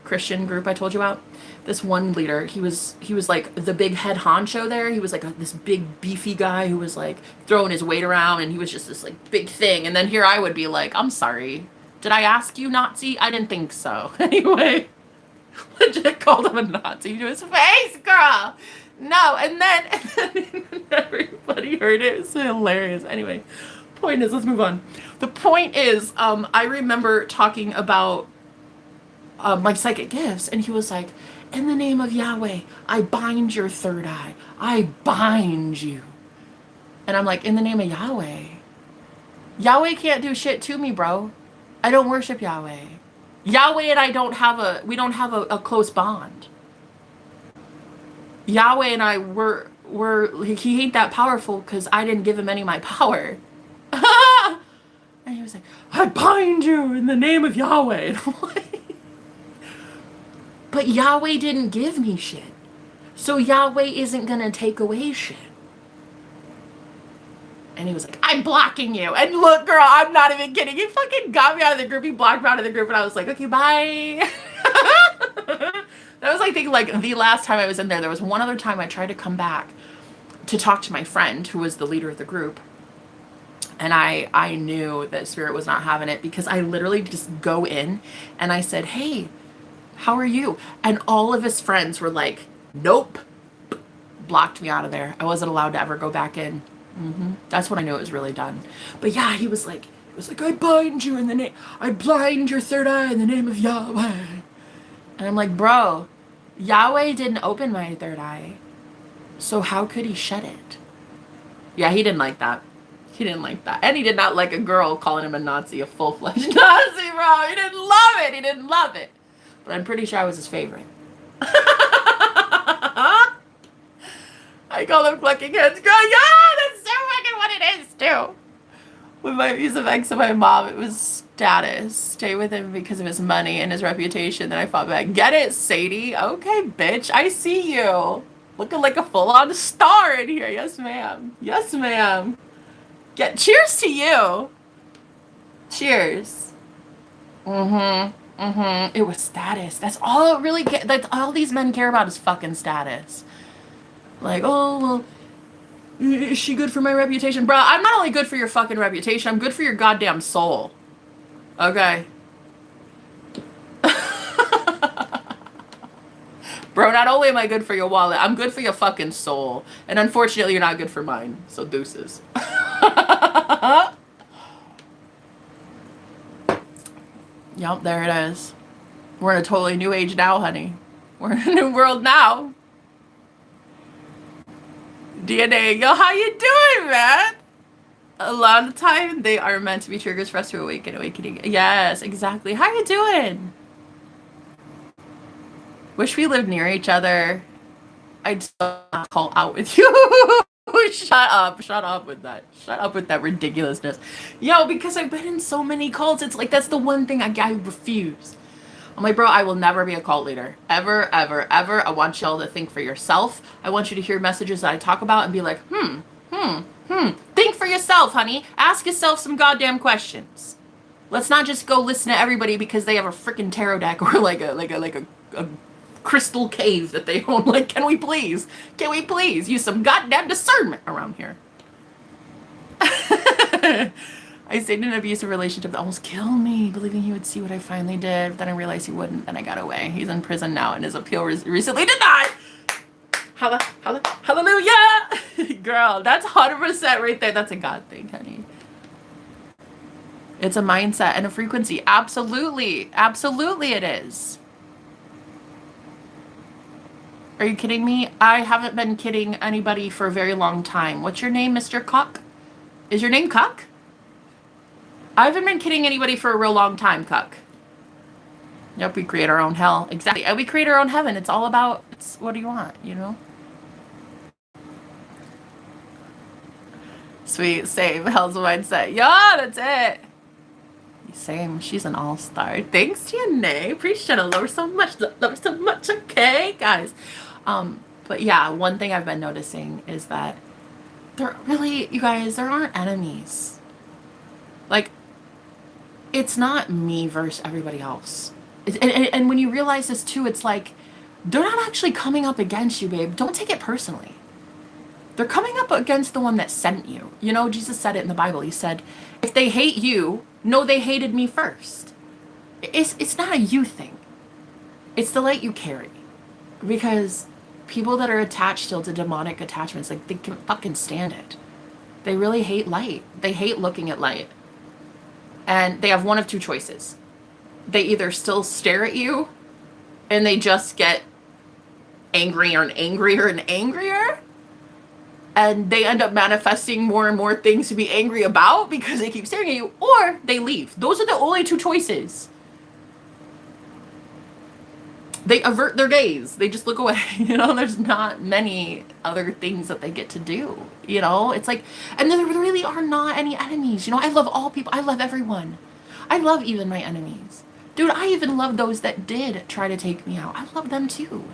Christian group I told you about? This one leader, he was like the big head honcho there. He was like this big beefy guy who was like throwing his weight around, and he was just this like big thing. And then here I would be like, I'm sorry. Did I ask you Nazi? I didn't think so. Anyway, legit called him a Nazi to his face, girl. No, and then everybody heard it. It's hilarious. Anyway, point is, let's move on. The point is, I remember talking about like psychic gifts, and he was like, in the name of Yahweh, I bind your third eye. I bind you. And I'm like, in the name of Yahweh? Yahweh can't do shit to me, bro. I don't worship Yahweh. Yahweh and I don't have a close bond. Yahweh and I he ain't that powerful because I didn't give him any of my power. And he was like, I bind you in the name of Yahweh. And I'm like, but Yahweh didn't give me shit. So Yahweh isn't gonna take away shit. And he was like, I'm blocking you. And look, girl, I'm not even kidding. He fucking got me out of the group. He blocked me out of the group. And I was like, okay, bye. That was, I think, like, the last time I was in there. There was one other time I tried to come back to talk to my friend, who was the leader of the group. And I knew that Spirit was not having it, because I literally just go in and I said, hey, how are you? And all of his friends were like, nope. Blocked me out of there. I wasn't allowed to ever go back in. That's when I knew it was really done. But yeah, he was like, I bind you in the name, I blind your third eye in the name of Yahweh. And I'm like, bro, Yahweh didn't open my third eye, so how could he shut it? Yeah, he didn't like that. He didn't like that. And he did not like a girl calling him a Nazi, a full-fledged Nazi, bro. He didn't love it. He didn't love it. But I'm pretty sure I was his favorite. I call him clucking heads, girl. Yeah, that's so fucking what it is, too. With my views of ex and my mom, it was status. Stay with him because of his money and his reputation. Then I fought back. Get it, Sadie? Okay, bitch. I see you. Looking like a full-on star in here. Yes, ma'am. Yes, ma'am. Cheers to you. Cheers. It was status. That's all it really that's all these men care about is fucking status. Like, oh, well, is she good for my reputation? Bro, I'm not only good for your fucking reputation, I'm good for your goddamn soul. Okay? Bro, not only am I good for your wallet, I'm good for your fucking soul. And unfortunately, you're not good for mine. So deuces. Yep, there it is. We're in a totally new age now, honey. We're in a new world now. DNA, yo, how you doing, man? A lot of the time, they are meant to be triggers for us to awakening. Yes, exactly. How you doing? Wish we lived near each other. I'd still not call out with you. Shut up with that. Shut up with that ridiculousness. Yo, because I've been in so many cults, it's like, that's the one thing I refuse. I'm like, bro, I will never be a cult leader. Ever, ever, ever. I want y'all to think for yourself. I want you to hear messages that I talk about and be like, Think for yourself, honey. Ask yourself some goddamn questions. Let's not just go listen to everybody because they have a freaking tarot deck or like a crystal cave that they own. Like, can we please use some goddamn discernment around here? I stayed in an abusive relationship that almost killed me, believing he would see what I finally did. Then I realized he wouldn't. Then I got away. He's in prison now, and his appeal recently denied. Hallelujah! Girl, that's 100% right there. That's a God thing, honey. It's a mindset and a frequency. Absolutely. Absolutely it is. Are you kidding me? I haven't been kidding anybody for a very long time. What's your name, Mr. Cuck? Is your name Cuck? I haven't been kidding anybody for a real long time, Cuck. Yep, we create our own hell. Exactly. And we create our own heaven. It's all about, what do you want, you know? Sweet, same. Hell's mindset. Yeah, that's it. Same. She's an all-star. Thanks, Jenna. Appreciate it. Love her so much. Love her so much. Okay, guys. But yeah, one thing I've been noticing is that there really, you guys, there aren't enemies. Like, it's not me versus everybody else. And when you realize this too, it's like, they're not actually coming up against you, babe. Don't take it personally. They're coming up against the one that sent you. You know, Jesus said it in the Bible. He said, if they hate you, know they hated me first. It's not a you thing. It's the light you carry. Because people that are attached still to demonic attachments, like, they can fucking stand it. They really hate light. They hate looking at light. And they have one of two choices. they either still stare at you and they just get angrier and angrier and angrier, and they end up manifesting more and more things to be angry about because they keep staring at you, or they leave. Those are the only two choices. They avert their gaze. They just look away. You know, there's not many other things that they get to do. You know, it's like, and there really are not any enemies. You know, I love all people. I love everyone. I love even my enemies. Dude, I even love those that did try to take me out. I love them too.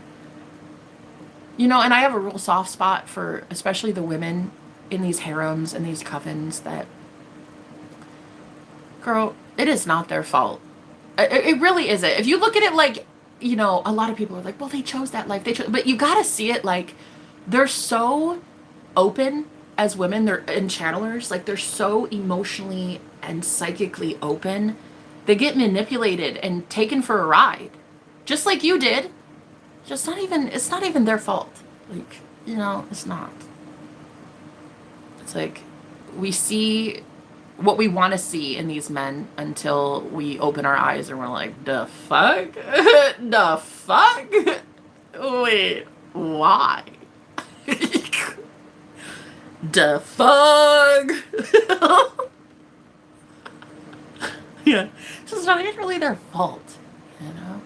You know, and I have a real soft spot for especially the women in these harems and these covens that, girl, it is not their fault. It really isn't. If you look at it like, you know, a lot of people are like, well, they chose that life. But you gotta see it like they're so open as women. They're and channelers. Like they're so emotionally and psychically open. They get manipulated and taken for a ride, just like you did. Just not even, it's not even their fault. Like, you know, it's not. It's like we see what we want to see in these men until we open our eyes and we're like, the fuck? The fuck? Wait, why? The fuck? Yeah, it's just not even really their fault, you know?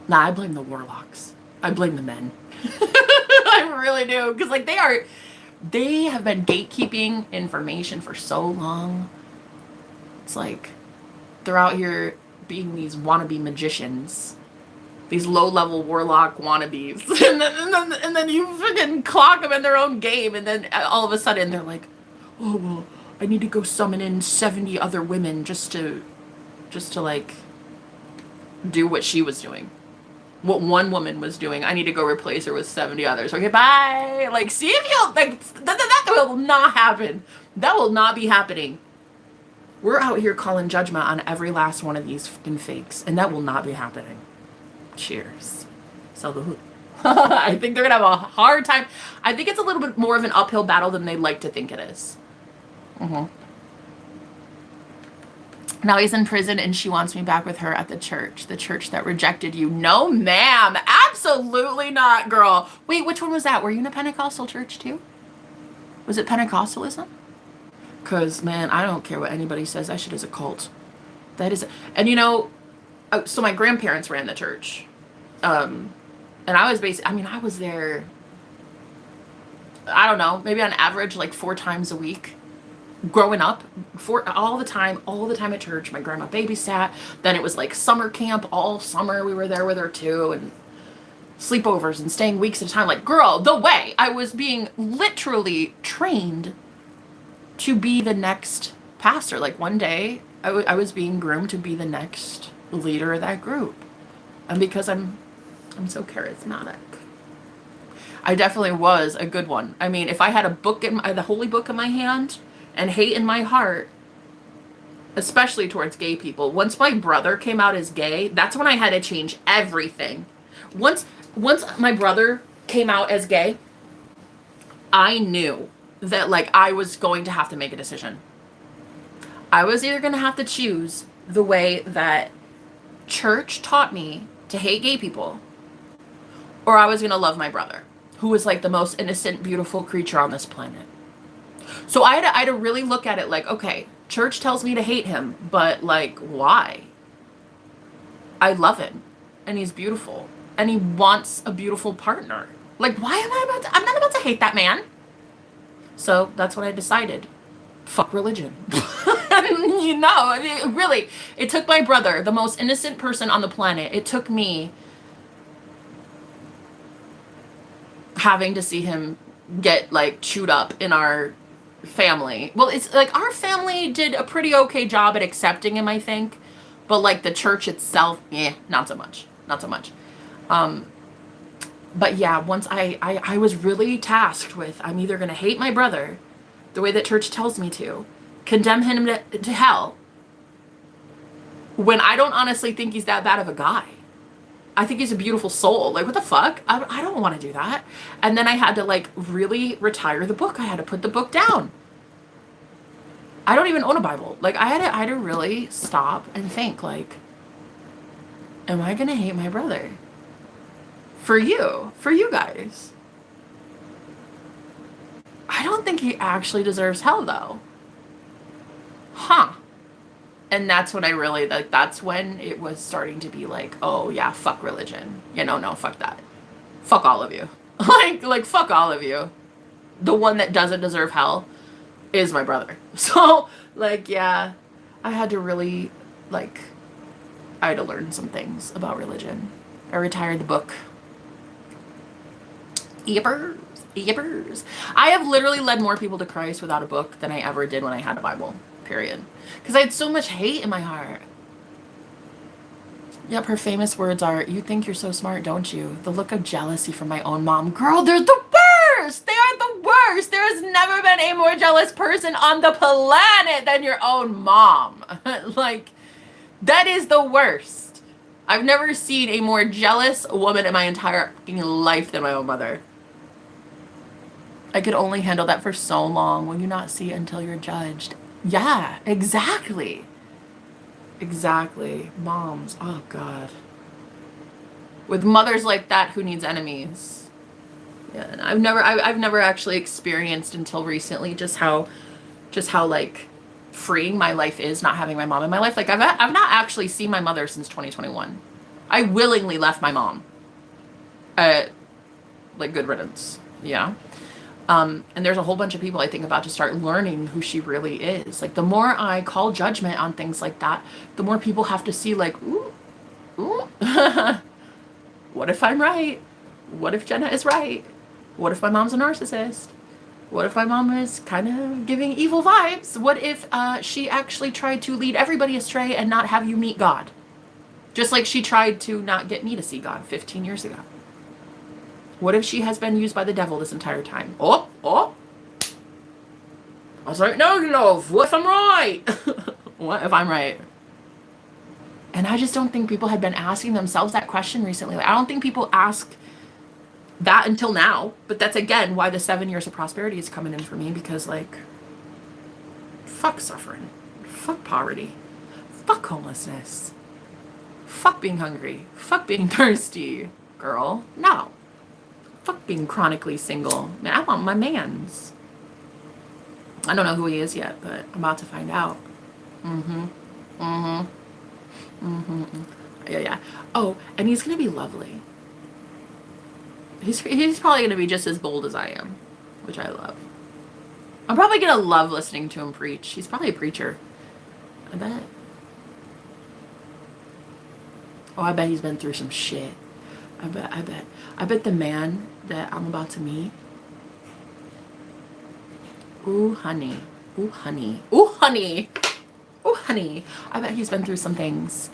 Nah, I blame the warlocks. I blame the men. I really do. Because, like, they have been gatekeeping information for so long. It's like they're out here being these wannabe magicians. These low-level warlock wannabes. and then you freaking clock them in their own game. And then all of a sudden they're like, oh, well, I need to go summon in 70 other women just to like, do what she was doing. What one woman was doing, I need to go replace her with 70 others. Okay, bye. Like, see if you'll, like, that will not happen. That will not be happening. We're out here calling judgment on every last one of these fucking fakes, and that will not be happening. Cheers. Salud. I think they're gonna have a hard time. I think it's a little bit more of an uphill battle than they like to think it is. Now he's in prison and she wants me back with her at the church that rejected you. No, ma'am. Absolutely not, girl. Wait, which one was that? Were you in a Pentecostal church too? Was it Pentecostalism? Because, man, I don't care what anybody says. That shit is a cult. That is, and you know, so my grandparents ran the church. And I was basically, I mean, I was there, I don't know, maybe on average, like 4 times a week. Growing up, all the time at church. My grandma babysat. Then it was like summer camp all summer. We were there with her too, and sleepovers and staying weeks at a time. Like, girl, the way I was being literally trained to be the next pastor. Like one day, I was being groomed to be the next leader of that group, and because I'm so charismatic, I definitely was a good one. I mean, if I had a book the holy book in my hand. And hate in my heart, especially towards gay people. Once my brother came out as gay, that's when I had to change everything. Once my brother came out as gay, I knew that, like, I was going to have to make a decision. I was either going to have to choose the way that church taught me to hate gay people, or I was going to love my brother, who was like the most innocent, beautiful creature on this planet. So I had to really look at it like, okay, church tells me to hate him, but like, why? I love him, and he's beautiful, and he wants a beautiful partner. Like, why am I'm not about to hate that man. So that's what I decided. Fuck religion. You know, it took my brother, the most innocent person on the planet. It took me having to see him get like chewed up in our family. Well, it's like our family did a pretty okay job at accepting him, I think, but like the church itself, not so much. But yeah, once I was really tasked with, I'm either gonna hate my brother the way that church tells me to, condemn him to hell, when I don't honestly think he's that bad of a guy. I think he's a beautiful soul. Like, what the fuck? I don't want to do that. And then I had to, like, really retire the book. I had to put the book down. I don't even own a Bible. Like, I had to really stop and think, like, am I gonna hate my brother? For you guys. I don't think he actually deserves hell though. Huh. And that's when I really, like, that's when it was starting to be like, oh yeah, fuck religion. You know, no, fuck that. Fuck all of you. like, fuck all of you. The one that doesn't deserve hell is my brother. So, like, yeah, I had to really, like, I had to learn some things about religion. I retired the book. Yippers. I have literally led more people to Christ without a book than I ever did when I had a Bible, period. Because I had so much hate in my heart. Yep, her famous words are, you think you're so smart, don't you? The look of jealousy from my own mom. Girl, they're the worst! They are the worst! There has never been a more jealous person on the planet than your own mom. Like, that is the worst. I've never seen a more jealous woman in my entire life than my own mother. I could only handle that for so long. Will you not see it until you're judged? Yeah, exactly. Exactly. Moms. Oh, God. With mothers like that, who needs enemies? Yeah, and I've never actually experienced until recently just how like freeing my life is not having my mom in my life. Like I've not actually seen my mother since 2021. I willingly left my mom. Like good riddance. Yeah. And there's a whole bunch of people I think about to start learning who she really is. Like the more I call judgment on things like that, the more people have to see like, ooh, what if I'm right? What if Jenna is right? What if my mom's a narcissist? What if my mom is kind of giving evil vibes? What if she actually tried to lead everybody astray and not have you meet God? Just like she tried to not get me to see God 15 years ago. What if she has been used by the devil this entire time? Oh. I was like, no, love, what if I'm right? What if I'm right? And I just don't think people had been asking themselves that question recently. Like, I don't think people ask that until now. But that's, again, why the 7 years of prosperity is coming in for me. Because, like, fuck suffering. Fuck poverty. Fuck homelessness. Fuck being hungry. Fuck being thirsty. Girl, no. Fuck being chronically single. Man, I want my mans. I don't know who he is yet, but I'm about to find out. Yeah. Oh, and he's gonna be lovely. He's probably gonna be just as bold as I am, which I love. I'm probably gonna love listening to him preach. He's probably a preacher. I bet. Oh, I bet he's been through some shit. I bet the man that I'm about to meet. Ooh, honey. Ooh, honey. Ooh, honey. Ooh, honey. I bet he's been through some things.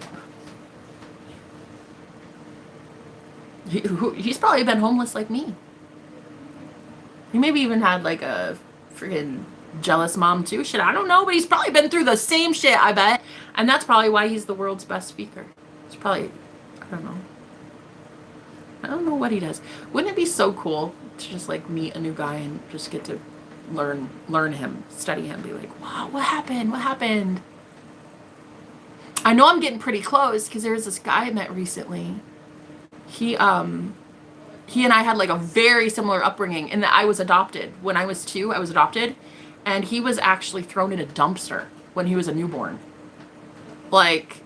He's probably been homeless like me. He maybe even had like a freaking jealous mom too. Shit, I don't know, but he's probably been through the same shit, I bet. And that's probably why he's the world's best speaker. It's probably, I don't know. I don't know what he does. Wouldn't it be so cool to just like meet a new guy and just get to learn him, study him, be like, wow, what happened? I know I'm getting pretty close because there's this guy I met recently. He and I had like a very similar upbringing in that I was adopted. When I was 2, I was adopted, and he was actually thrown in a dumpster when he was a newborn. Like,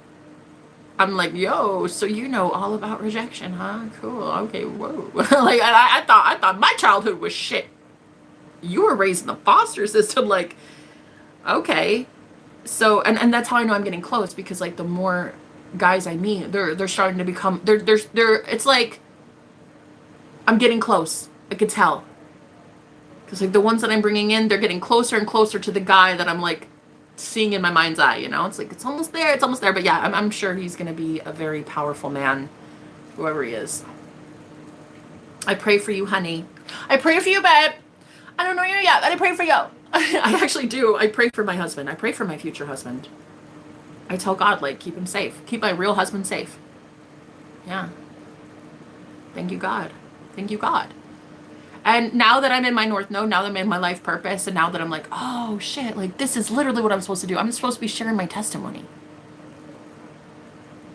I'm like, yo, so you know all about rejection, huh? Cool. Okay, whoa. Like, I thought my childhood was shit. You were raised in the foster system, like, okay. So, and that's how I know I'm getting close, because like the more guys I meet, they're starting to become, it's like, I'm getting close. I could tell. Because like the ones that I'm bringing in, they're getting closer and closer to the guy that I'm like seeing in my mind's eye, you know? It's like, it's almost there. But yeah, I'm sure he's going to be a very powerful man, whoever he is. I pray for you, honey. I pray for you, babe. I don't know you yet, but I pray for you. I actually do. I pray for my husband. I pray for my future husband. I tell God, like, keep him safe. Keep my real husband safe. Yeah. Thank you, God. Thank you, God. And now that I'm in my North Node, now that I'm in my life purpose, and now that I'm like, oh shit, like this is literally what I'm supposed to do. I'm supposed to be sharing my testimony.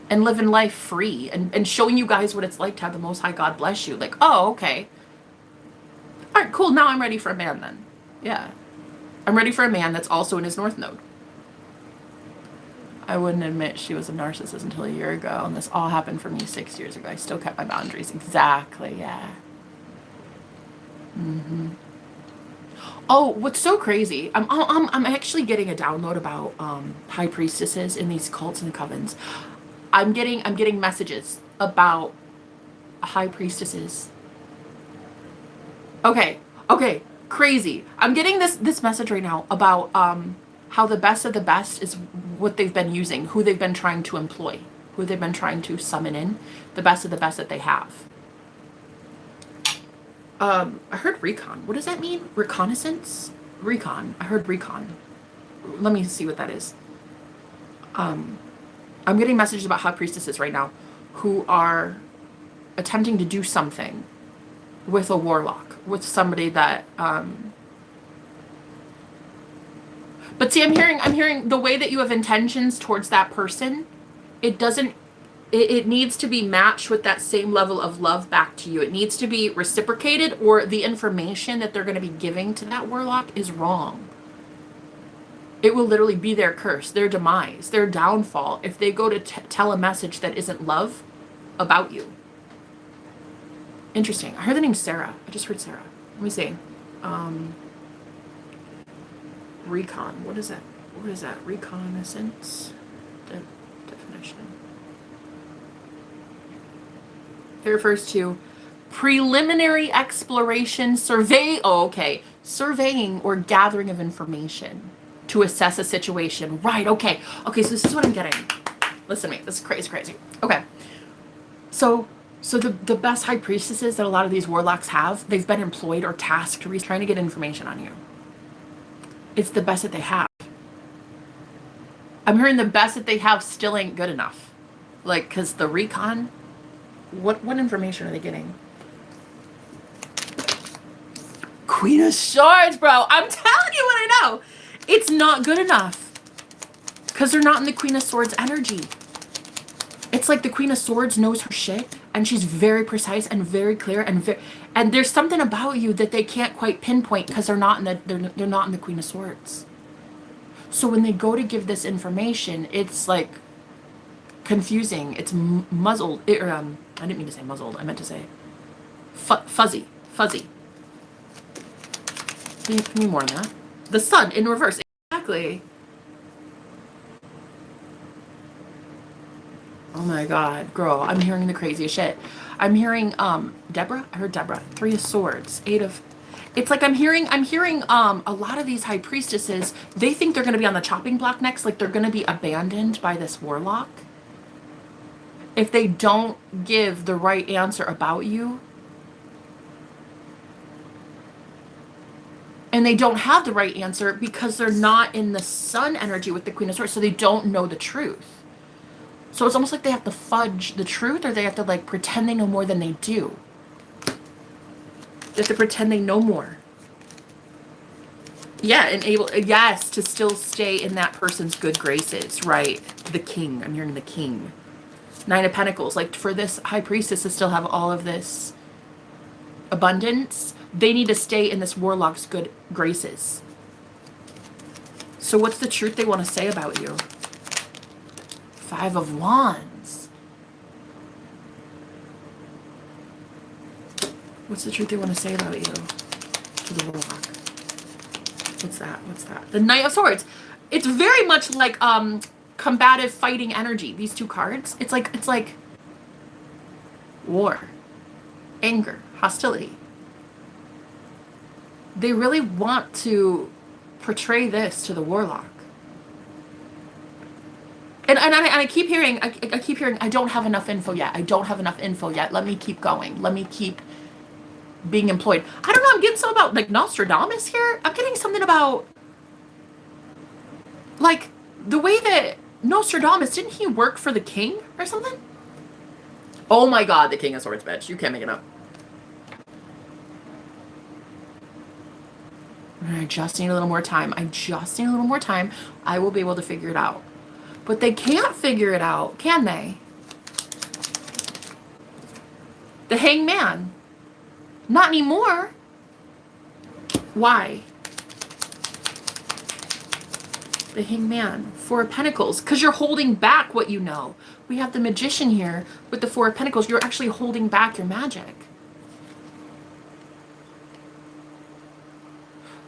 and living life free and showing you guys what it's like to have the Most High God bless you. Like, oh, okay. All right, cool. Now I'm ready for a man then. Yeah. I'm ready for a man that's also in his North Node. I wouldn't admit she was a narcissist until a year ago, and this all happened for me 6 years ago. I still kept my boundaries. Exactly, yeah. Oh, what's so crazy? I'm actually getting a download about high priestesses in these cults and covens. I'm getting messages about high priestesses. Okay, crazy. I'm getting this message right now about how the best of the best is what they've been using, who they've been trying to employ, who they've been trying to summon in, the best of the best that they have. I heard recon. What does that mean? Reconnaissance? Recon. I heard recon. Let me see what that is. I'm getting messages about high priestesses right now who are attempting to do something with a warlock, with somebody that but see, I'm hearing the way that you have intentions towards that person, it needs to be matched with that same level of love back to you. It needs to be reciprocated, or the information that they're going to be giving to that warlock is wrong. It will literally be their curse, their demise, their downfall if they go to tell a message that isn't love about you. Interesting. I heard the name Sarah. I just heard Sarah. Let me see. Recon. What is that? What is that? Reconnaissance? Definition. It refers to preliminary exploration, survey. Oh, okay. Surveying or gathering of information to assess a situation. Right. Okay. Okay. So this is what I'm getting. Listen to me. This is crazy. Okay. So the best high priestesses that a lot of these warlocks have, they've been employed or tasked trying to get information on you. It's the best that they have. I'm hearing the best that they have still ain't good enough. Like, because the recon, what information are they getting? Queen of Swords, bro. I'm telling you what I know. It's not good enough. Because they're not in the Queen of Swords energy. It's like the Queen of Swords knows her shit, and she's very precise and very clear, and there's something about you that they can't quite pinpoint because they're not in the Queen of Swords. So when they go to give this information, it's like confusing. It's muzzled. I didn't mean to say muzzled. I meant to say fuzzy. Give me more on that. The sun in reverse. Exactly. Oh my God, girl, I'm hearing the craziest shit. I'm hearing, Deborah, I heard Deborah, 3 of Swords, 8 of, it's like I'm hearing, a lot of these high priestesses, they think they're going to be on the chopping block next, like they're going to be abandoned by this warlock. If they don't give the right answer about you, and they don't have the right answer because they're not in the sun energy with the Queen of Swords, so they don't know the truth. So it's almost like they have to fudge the truth, or they have to like pretend they know more than they do. They have to pretend they know more. Yeah, and yes, to still stay in that person's good graces, right? The king, I'm hearing the king. 9 of Pentacles, like for this high priestess to still have all of this abundance, they need to stay in this warlock's good graces. So what's the truth they want to say about you? 5 of Wands. What's the truth they want to say about you to the warlock? What's that? The Knight of Swords. It's very much like combative fighting energy. These 2 cards. It's like war, anger, hostility. They really want to portray this to the warlock. And I keep hearing, I don't have enough info yet. Let me keep going. Let me keep being employed. I don't know. I'm getting something about like Nostradamus here. I'm getting something about like the way that Nostradamus, didn't he work for the king or something? Oh my God, the King of Swords, bitch. You can't make it up. I just need a little more time. I will be able to figure it out. But they can't figure it out, can they? The Hangman. Not anymore. Why? The Hangman. Four of Pentacles. Because you're holding back what you know. We have the Magician here with the Four of Pentacles. You're actually holding back your magic.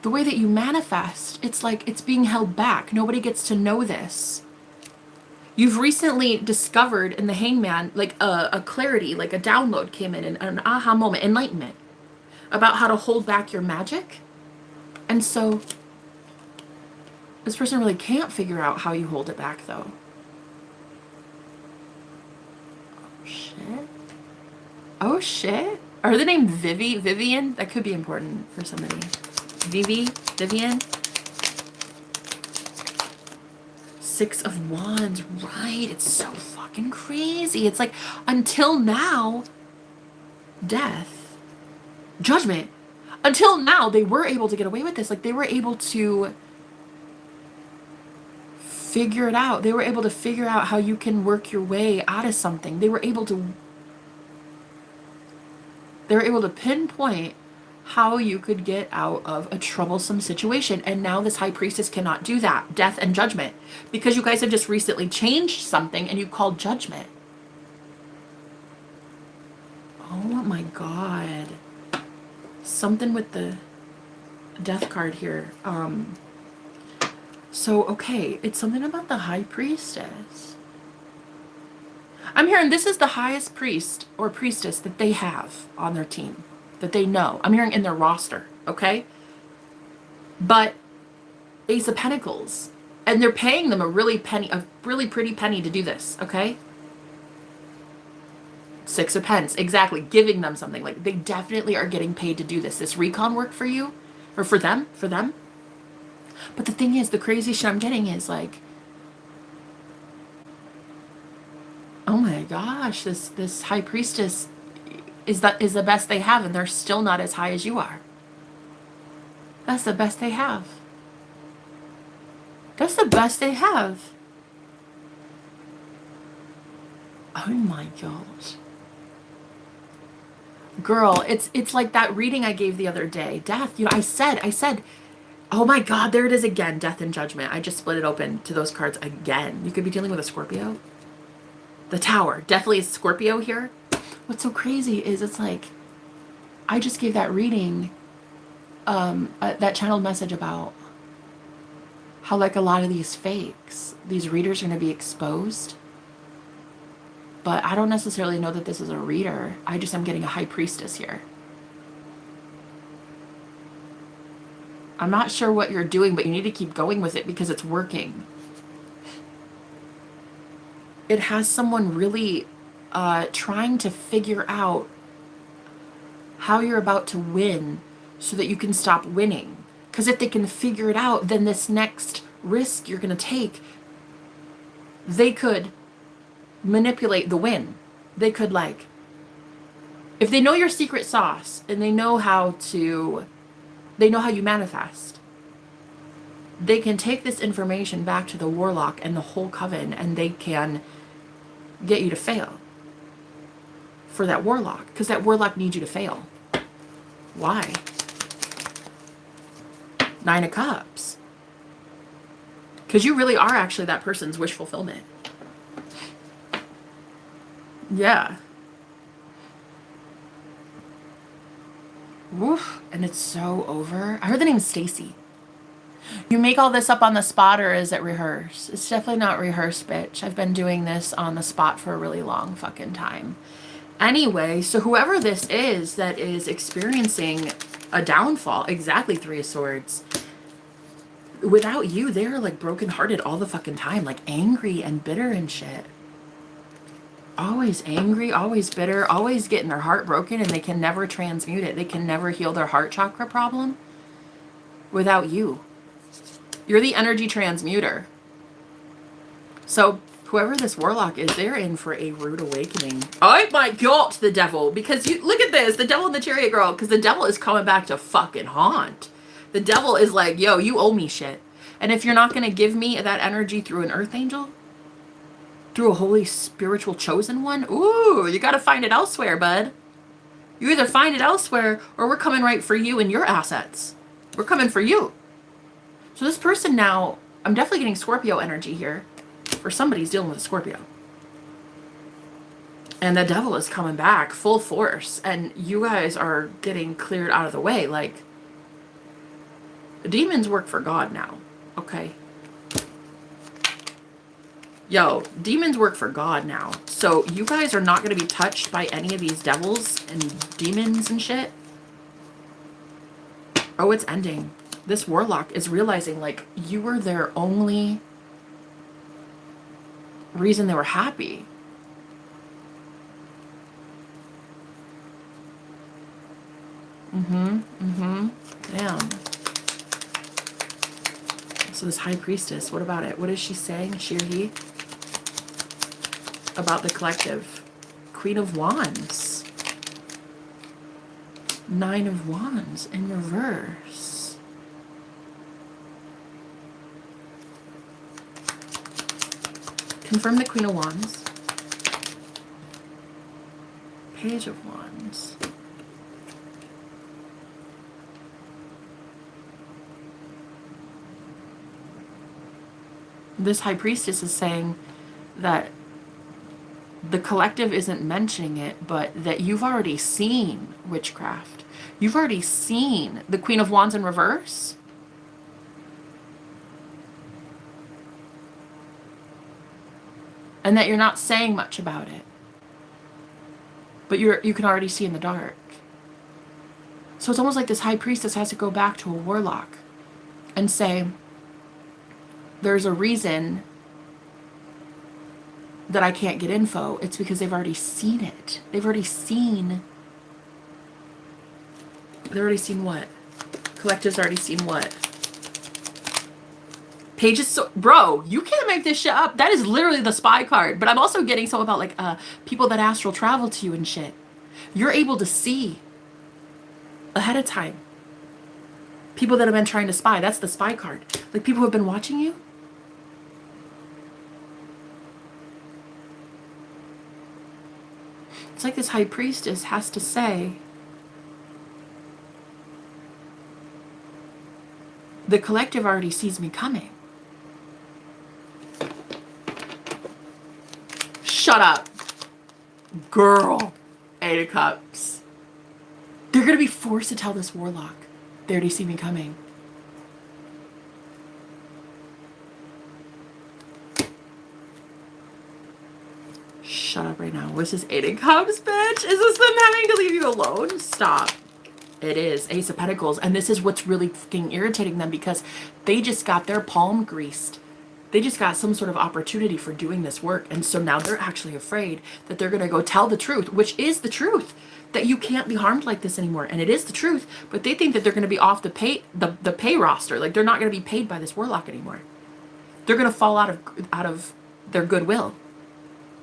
The way that you manifest, it's like it's being held back. Nobody gets to know this. You've recently discovered in the Hangman, like a clarity, like a download came in, an aha moment, enlightenment about how to hold back your magic. And so this person really can't figure out how you hold it back, though. Oh, shit. Oh, shit. Are the name Vivian? That could be important for somebody. Vivian. Six of Wands, right? It's so fucking crazy. It's like, until now, death, judgment. Until now, they were able to get away with this. Like, they were able to figure it out. They were able to figure out how you can work your way out of something. They were able to pinpoint how you could get out of a troublesome situation. And now this High Priestess cannot do that. Death and judgment. Because you guys have just recently changed something and you called judgment. Oh my God. Something with the death card here. So, okay. It's something about the High Priestess. I'm hearing this is the highest priest or priestess that they have on their team. That they know. I'm hearing in their roster, okay? But Ace of Pentacles. And they're paying them a really pretty penny to do this, okay? Six of Pence, exactly. Giving them something. Like, they definitely are getting paid to do this. This recon work for you. Or for them. But the thing is, the crazy shit I'm getting is like, oh my gosh, this High Priestess is the best they have, and they're still not as high as you are. That's the best they have. That's the best they have. Oh my God. Girl, it's like that reading I gave the other day. Death, you know, I said, oh my God, there it is again. Death and judgment. I just split it open to those cards again. You could be dealing with a Scorpio. The Tower, definitely a Scorpio here. What's so crazy is it's like, I just gave that reading, that channeled message about how like a lot of these fakes, these readers are going to be exposed. But I don't necessarily know that this is a reader. I'm getting a High Priestess here. I'm not sure what you're doing, but you need to keep going with it because it's working. It has someone really trying to figure out how you're about to win so that you can stop winning. Because if they can figure it out, then this next risk you're going to take, they could manipulate the win. They could, like, if they know your secret sauce and they know how you manifest, they can take this information back to the Warlock and the whole coven, and they can get you to fail for that Warlock, because that Warlock needs you to fail. Why? Nine of Cups. Because you really are actually that person's wish fulfillment. Yeah. Woof. And it's so over. I heard the name Stacy. You make all this up on the spot, or is it rehearsed? It's definitely not rehearsed, bitch. I've been doing this on the spot for a really long fucking time. Anyway, so whoever this is that is experiencing a downfall, exactly, Three of Swords. Without you, they're like brokenhearted all the fucking time, like angry and bitter and shit. Always angry, always bitter, always getting their heart broken, and they can never transmute it. They can never heal their heart chakra problem without you. You're the energy transmuter. So whoever this Warlock is, they're in for a rude awakening. Oh my God, the devil. Because you look at this, the devil and the chariot girl, because the devil is coming back to fucking haunt. The devil is like, yo, you owe me shit. And if you're not going to give me that energy through an earth angel, through a holy spiritual chosen one, ooh, you got to find it elsewhere, bud. You either find it elsewhere or we're coming right for you and your assets. We're coming for you. So this person now, I'm definitely getting Scorpio energy here. For somebody's dealing with a Scorpio. And the devil is coming back full force. And you guys are getting cleared out of the way. Like, demons work for God now. Okay? Yo, demons work for God now. So you guys are not going to be touched by any of these devils and demons and shit. Oh, it's ending. This warlock is realizing, like, you were their only reason they were happy. Damn. So this high priestess, what about it? What is she saying, she or he? About the collective. Queen of Wands. 9 of Wands in reverse. Confirm the Queen of Wands. Page of Wands. This high priestess is saying that the collective isn't mentioning it, but that you've already seen witchcraft. You've already seen the Queen of Wands in reverse. And that you're not saying much about it. But you can already see in the dark. So it's almost like this high priestess has to go back to a warlock and say, there's a reason that I can't get info. It's because they've already seen it. They've already seen what? Collective's already seen what? Pages, so, bro, you can't make this shit up. That is literally the spy card. But I'm also getting some about, like, people that astral travel to you and shit. You're able to see ahead of time. People that have been trying to spy. That's the spy card. Like, people who have been watching you. It's like this high priestess has to say, the collective already sees me coming. Shut up. Girl. 8 of Cups. They're going to be forced to tell this warlock. They already see me coming. Shut up right now. What's this 8 of Cups, bitch? Is this them having to leave you alone? Stop. It is. Ace of Pentacles. And this is what's really fucking irritating them, because they just got their palm greased. They just got some sort of opportunity for doing this work. And so now they're actually afraid that they're going to go tell the truth, which is the truth, that you can't be harmed like this anymore. And it is the truth, but they think that they're going to be off the pay roster. Like, they're not going to be paid by this warlock anymore. They're going to fall out of their goodwill.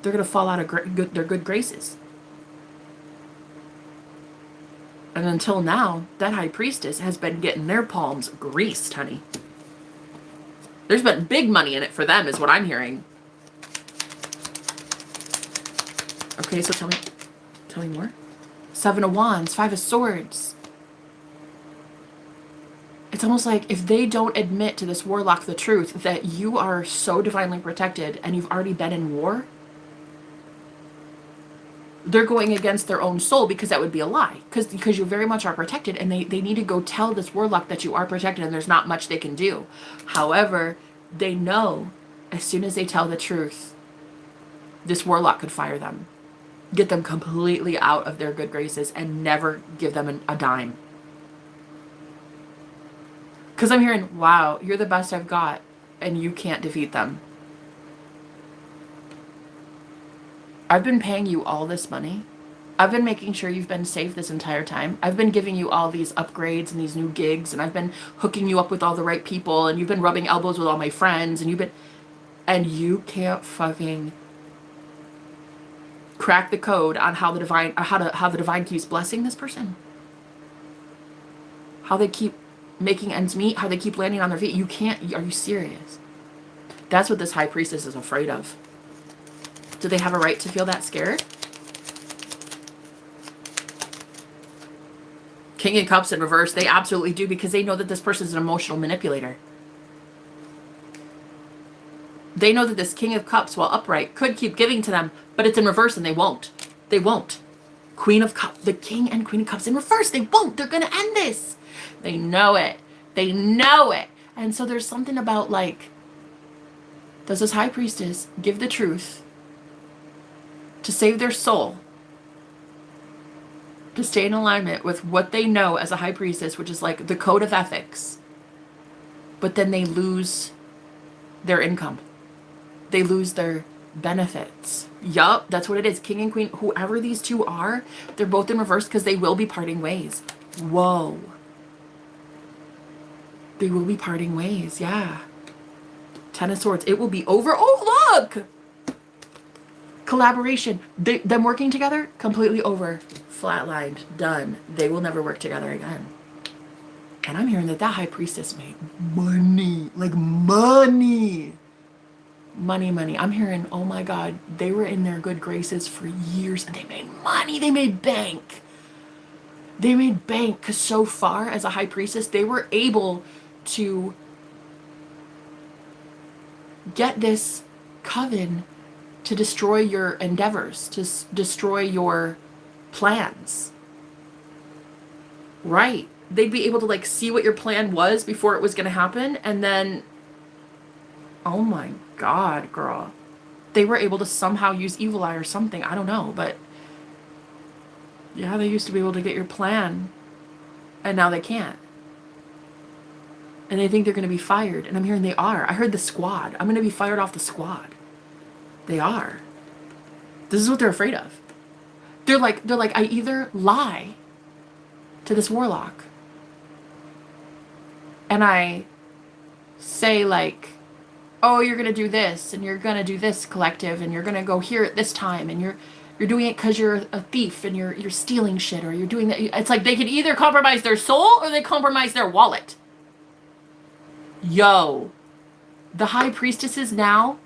They're going to fall out of their good graces. And until now, that high priestess has been getting their palms greased, honey. There's been big money in it for them, is what I'm hearing. Okay, so tell me more. 7 of Wands, 5 of Swords. It's almost like if they don't admit to this warlock the truth that you are so divinely protected and you've already been in war, they're going against their own soul, because that would be a lie. Because you very much are protected, and they need to go tell this warlock that you are protected and there's not much they can do. However, they know as soon as they tell the truth, this warlock could fire them. Get them completely out of their good graces and never give them a dime. Because I'm hearing, wow, you're the best I've got and you can't defeat them. I've been paying you all this money. I've been making sure you've been safe this entire time. I've been giving you all these upgrades and these new gigs, and I've been hooking you up with all the right people, and you've been rubbing elbows with all my friends, and you can't fucking crack the code on how the divine keeps blessing this person. How they keep making ends meet, how they keep landing on their feet. You can't, are you serious? That's what this high priestess is afraid of. Do they have a right to feel that scared? King of Cups in reverse, they absolutely do, because they know that this person is an emotional manipulator. They know that this King of Cups, while upright, could keep giving to them, but it's in reverse and they won't. They won't. Queen of Cups, the King and Queen of Cups in reverse, they won't. They're going to end this. They know it. They know it. And so there's something about, like, does this High Priestess give the truth to save their soul, to stay in alignment with what they know as a High Priestess, which is like the code of ethics, but then they lose their income. They lose their benefits. Yup, that's what it is. King and Queen, whoever these two are, they're both in reverse because they will be parting ways. Whoa. They will be parting ways, yeah. Ten of Swords, it will be over. Oh, look! Collaboration. Them working together, completely over. Flatlined. Done. They will never work together again. And I'm hearing that High Priestess made money. Like money. Money. I'm hearing, oh my God, they were in their good graces for years and they made money. They made bank. They made bank because so far as a High Priestess, they were able to get this coven to destroy your endeavors, to destroy your plans. Right. They'd be able to, like, see what your plan was before it was going to happen, and then, oh my God, girl. They were able to somehow use evil eye or something. I don't know, but yeah, they used to be able to get your plan, and now they can't. And they think they're going to be fired, and I'm hearing they are. I heard the squad. I'm going to be fired off the squad. They are. This is what they're afraid of. They're like, I either lie to this warlock and I say, like, oh, you're going to do this and you're going to do this, collective, and you're going to go here at this time, and you're doing it because you're a thief and you're stealing shit, or you're doing that. It's like they can either compromise their soul or they compromise their wallet. Yo, the High Priestesses now,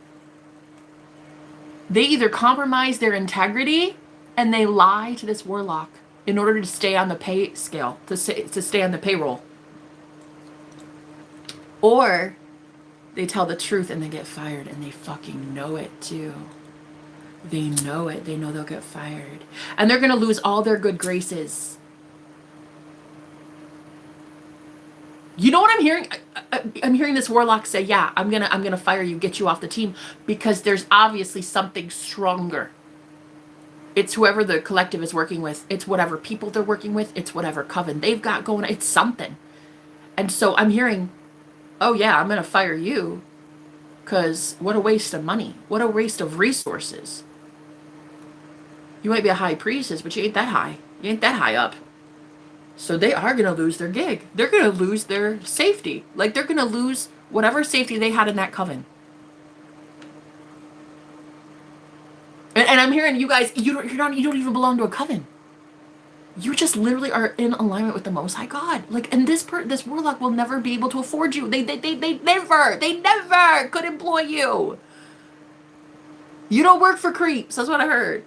they either compromise their integrity and they lie to this warlock in order to stay on the pay scale, to stay on the payroll. Or they tell the truth and they get fired, and they fucking know it too. They know it. They know they'll get fired. And they're going to lose all their good graces. You know what I'm hearing? I'm hearing this warlock say, yeah, I'm gonna fire you, get you off the team, because there's obviously something stronger. It's whoever the collective is working with. It's whatever people they're working with. It's whatever coven they've got going. It's something. And so I'm hearing, oh yeah, I'm gonna fire you, because what a waste of money. What a waste of resources. You might be a High Priestess, but you ain't that high. You ain't that high up. So they are going to lose their gig. They're going to lose their safety. Like, they're going to lose whatever safety they had in that coven. And I'm hearing you guys, you don't even belong to a coven. You just literally are in alignment with the Most High God. Like, and this warlock will never be able to afford you. They never could employ you. You don't work for creeps. That's what I heard.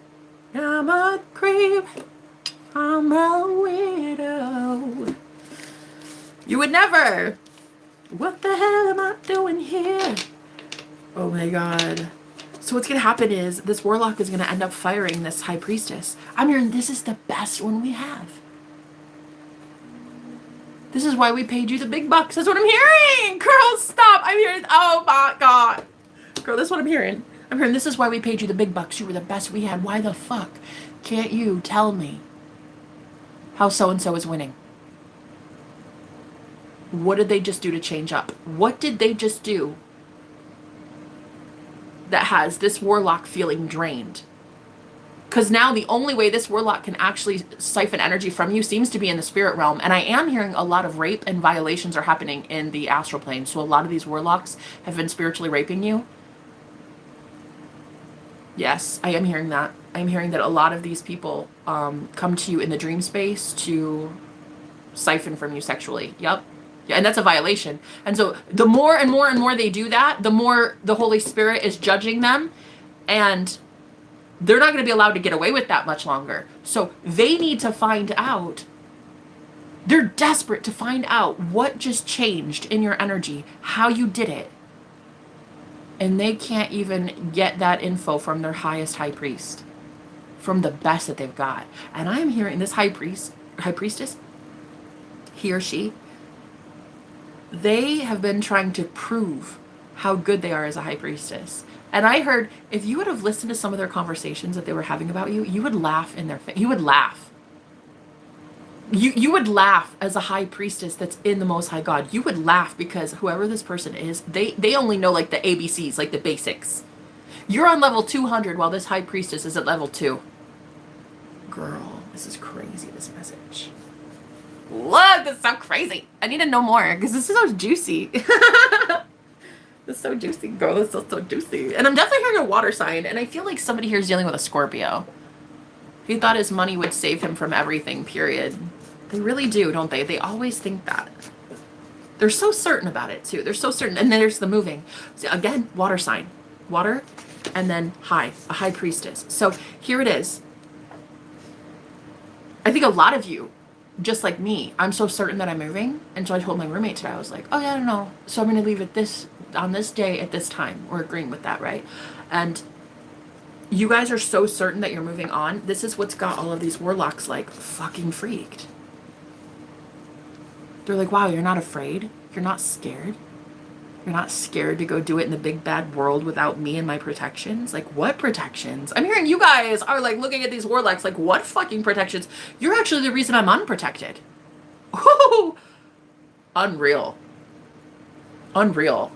I'm a creep. I'm a widow. You would never. What the hell am I doing here? Oh my God. So what's going to happen is this warlock is going to end up firing this High Priestess. I'm hearing this is the best one we have. This is why we paid you the big bucks. That's what I'm hearing. Girl, stop. I'm hearing, oh my God. Girl, that's what I'm hearing. I'm hearing this is why we paid you the big bucks. You were the best we had. Why the fuck can't you tell me how so-and-so is winning? What did they just do to change up? What did they just do that has this warlock feeling drained? Because now the only way this warlock can actually siphon energy from you seems to be in the spirit realm. And I am hearing a lot of rape and violations are happening in the astral plane. So a lot of these warlocks have been spiritually raping you. Yes, I am hearing that. I'm hearing that a lot of these people come to you in the dream space to siphon from you sexually. Yep. Yeah, and that's a violation. And so the more and more and more they do that, the more the Holy Spirit is judging them, and they're not going to be allowed to get away with that much longer. So they need to find out They're desperate to find out what just changed in your energy, how you did it. And they can't even get that info from their highest high priest, from the best that they've got. And I'm hearing this high priestess, he or she, they have been trying to prove how good they are as a high priestess. And I heard, if you would have listened to some of their conversations that they were having about you, you would laugh in their face. You would laugh. You would laugh as a high priestess that's in the Most High God. You would laugh because whoever this person is, they only know like the ABCs, like the basics. You're on level 200 while this high priestess is at level 2. Girl, this is crazy, this message. Look, this is so crazy. I need to know more because this is so juicy. This is so juicy, girl. This is so juicy. And I'm definitely hearing a water sign, and I feel like somebody here is dealing with a Scorpio. He thought his money would save him from everything, period. They really do, don't they? They always think that. They're so certain about it, too. They're so certain. And then there's the moving. So again, water sign. Water, and then a high priestess. So here it is. I think a lot of you, just like me, I'm so certain that I'm moving. And so I told my roommate today, I was like, oh, yeah, I don't know. So I'm going to leave it on this day at this time. We're agreeing with that, right? And you guys are so certain that you're moving on. This is what's got all of these warlocks like fucking freaked. They're like, wow, you're not afraid? You're not scared? You're not scared to go do it in the big bad world without me and my protections? Like, what protections? I'm hearing you guys are like looking at these warlocks like, what fucking protections? You're actually the reason I'm unprotected. Ooh, unreal. Unreal.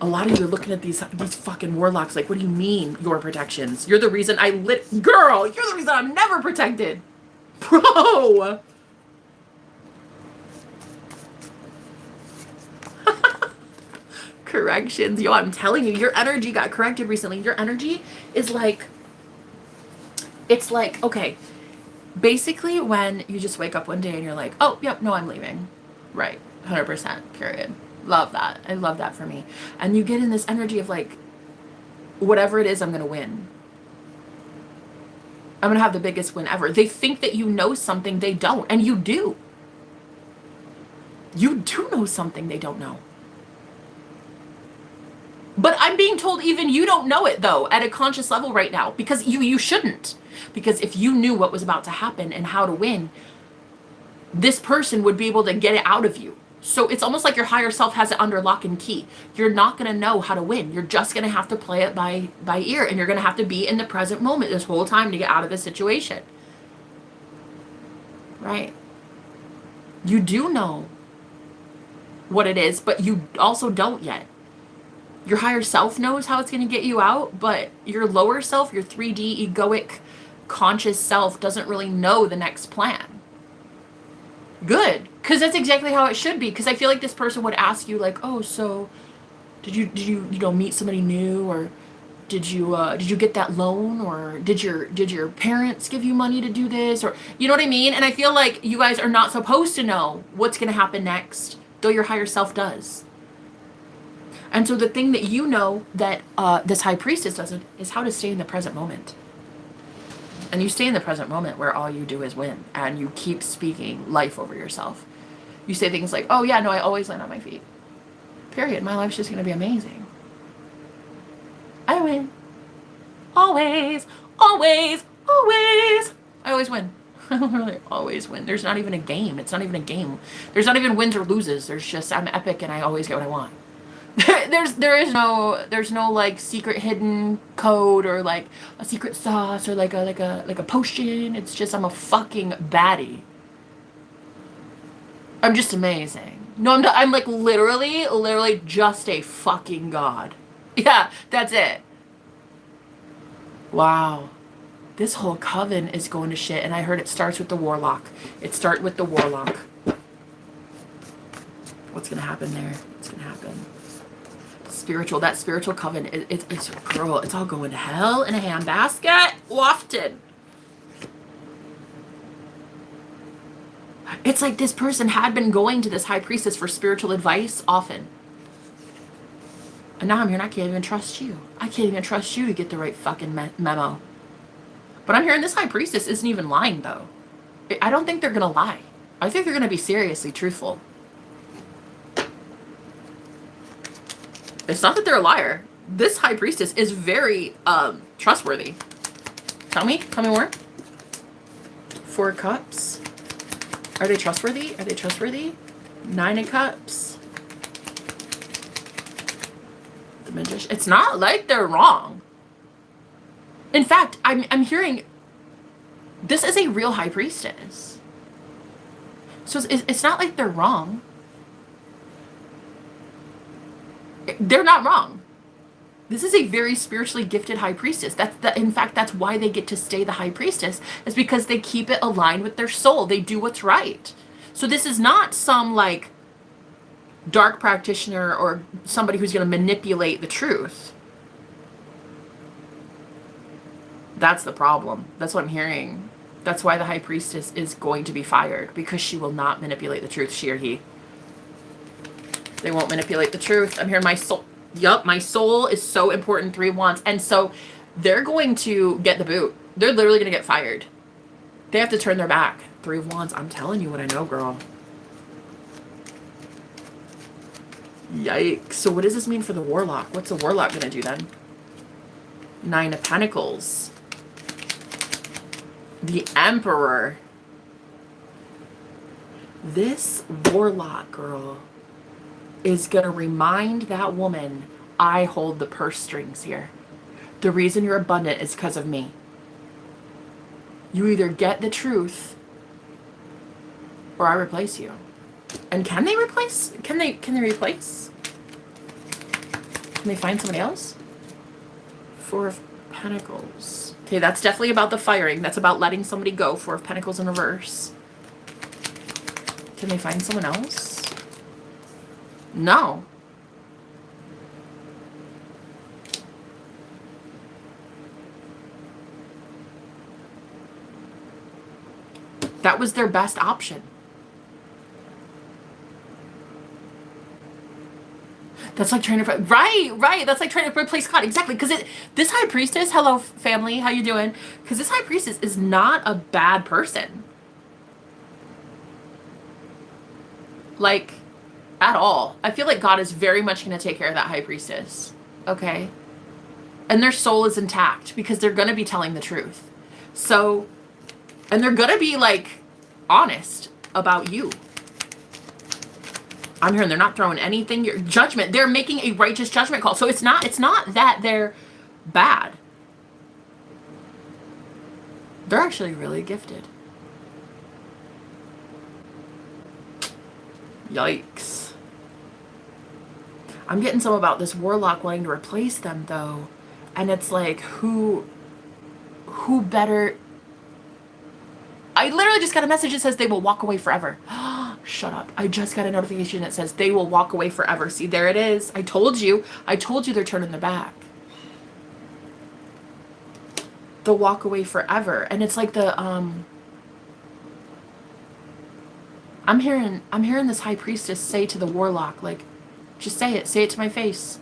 A lot of you are looking at these fucking warlocks like, what do you mean your protections? You're the reason girl, you're the reason I'm never protected. Bro. Corrections. Yo, I'm telling you, your energy got corrected recently. Your energy is like, it's like, okay, basically when you just wake up one day and you're like, oh, yep, no, I'm leaving. Right. 100%, period. Love that. I love that for me. And you get in this energy of like, whatever it is, I'm going to win. I'm going to have the biggest win ever. They think that you know something they don't, and you do. You do know something they don't know. But I'm being told even you don't know it, though, at a conscious level right now, because you shouldn't. Because if you knew what was about to happen and how to win, this person would be able to get it out of you. So it's almost like your higher self has it under lock and key. You're not going to know how to win. You're just going to have to play it by ear, and you're going to have to be in the present moment this whole time to get out of the situation. Right? You do know what it is, but you also don't yet. Your higher self knows how it's going to get you out, but your lower self, your 3D egoic conscious self doesn't really know the next plan. Good, because that's exactly how it should be. Because I feel like this person would ask you like, oh, so did you meet somebody new, or did you get that loan, or did your parents give you money to do this, or you know what I mean? And I feel like you guys are not supposed to know what's going to happen next, though your higher self does. And so the thing that you know that this high priestess doesn't is how to stay in the present moment. And you stay in the present moment where all you do is win, and you keep speaking life over yourself. You say things like, oh yeah, no, I always land on my feet. Period. My life's just going to be amazing. I win. Always, always, always. I always win. I literally always win. There's not even a game. It's not even a game. There's not even wins or loses. There's just, I'm epic and I always get what I want. There's no like secret hidden code or like a secret sauce or like a potion. It's just I'm a fucking baddie. I'm just amazing. No, I'm like literally just a fucking god. Yeah, that's it. Wow. This whole coven is going to shit, and I heard it starts with the warlock. It starts with the warlock. What's gonna happen there? What's gonna happen? That spiritual coven, it's girl, it's all going to hell in a handbasket, wafted. It's like this person had been going to this high priestess for spiritual advice often. And now I'm here and I can't even trust you. I can't even trust you to get the right fucking memo. But I'm hearing this high priestess isn't even lying, though. I don't think they're going to lie. I think they're going to be seriously truthful. It's not that they're a liar. This high priestess is very trustworthy. Tell me more. 4 cups. Are they trustworthy? Are they trustworthy? 9 of cups. The magician. It's not like they're wrong. In fact, I'm hearing this is a real high priestess. So it's not like they're wrong. They're not wrong. This is a very spiritually gifted high priestess. In fact, that's why they get to stay the high priestess, is because they keep it aligned with their soul. They do what's right. So this is not some like dark practitioner or somebody who's going to manipulate the truth. That's the problem. That's what I'm hearing. That's why the high priestess is going to be fired, because she will not manipulate the truth, she or he. They won't manipulate the truth. I'm hearing my soul. Yup, my soul is so important. 3 of Wands. And so they're going to get the boot. They're literally going to get fired. They have to turn their back. 3 of Wands. I'm telling you what I know, girl. Yikes. So what does this mean for the Warlock? What's the Warlock going to do then? 9 of Pentacles. The Emperor. This Warlock, girl, is going to remind that woman, I hold the purse strings here. The reason you're abundant is because of me. You either get the truth or I replace you. And can they replace? Can they replace? Can they find somebody else? 4 of Pentacles. Okay, that's definitely about the firing. That's about letting somebody go. 4 of Pentacles in reverse. Can they find someone else? No. That was their best option. That's like trying to, right. That's like trying to replace God. Exactly. Because this high priestess, hello family, how you doing? Because this high priestess is not a bad person. Like, at all. I feel like God is very much going to take care of that high priestess. Okay? And their soul is intact because they're going to be telling the truth. So, and they're going to be like honest about you. I'm hearing they're not throwing anything. Your judgment. They're making a righteous judgment call. So it's not that they're bad. They're actually really gifted. Yikes. I'm getting some about this Warlock wanting to replace them though. And it's like, who better? I literally just got a message that says they will walk away forever. Shut up. I just got a notification that says they will walk away forever. See, there it is. I told you they're turning their back. They'll walk away forever. And it's like the, I'm hearing this high priestess say to the Warlock, like, just say it to my face.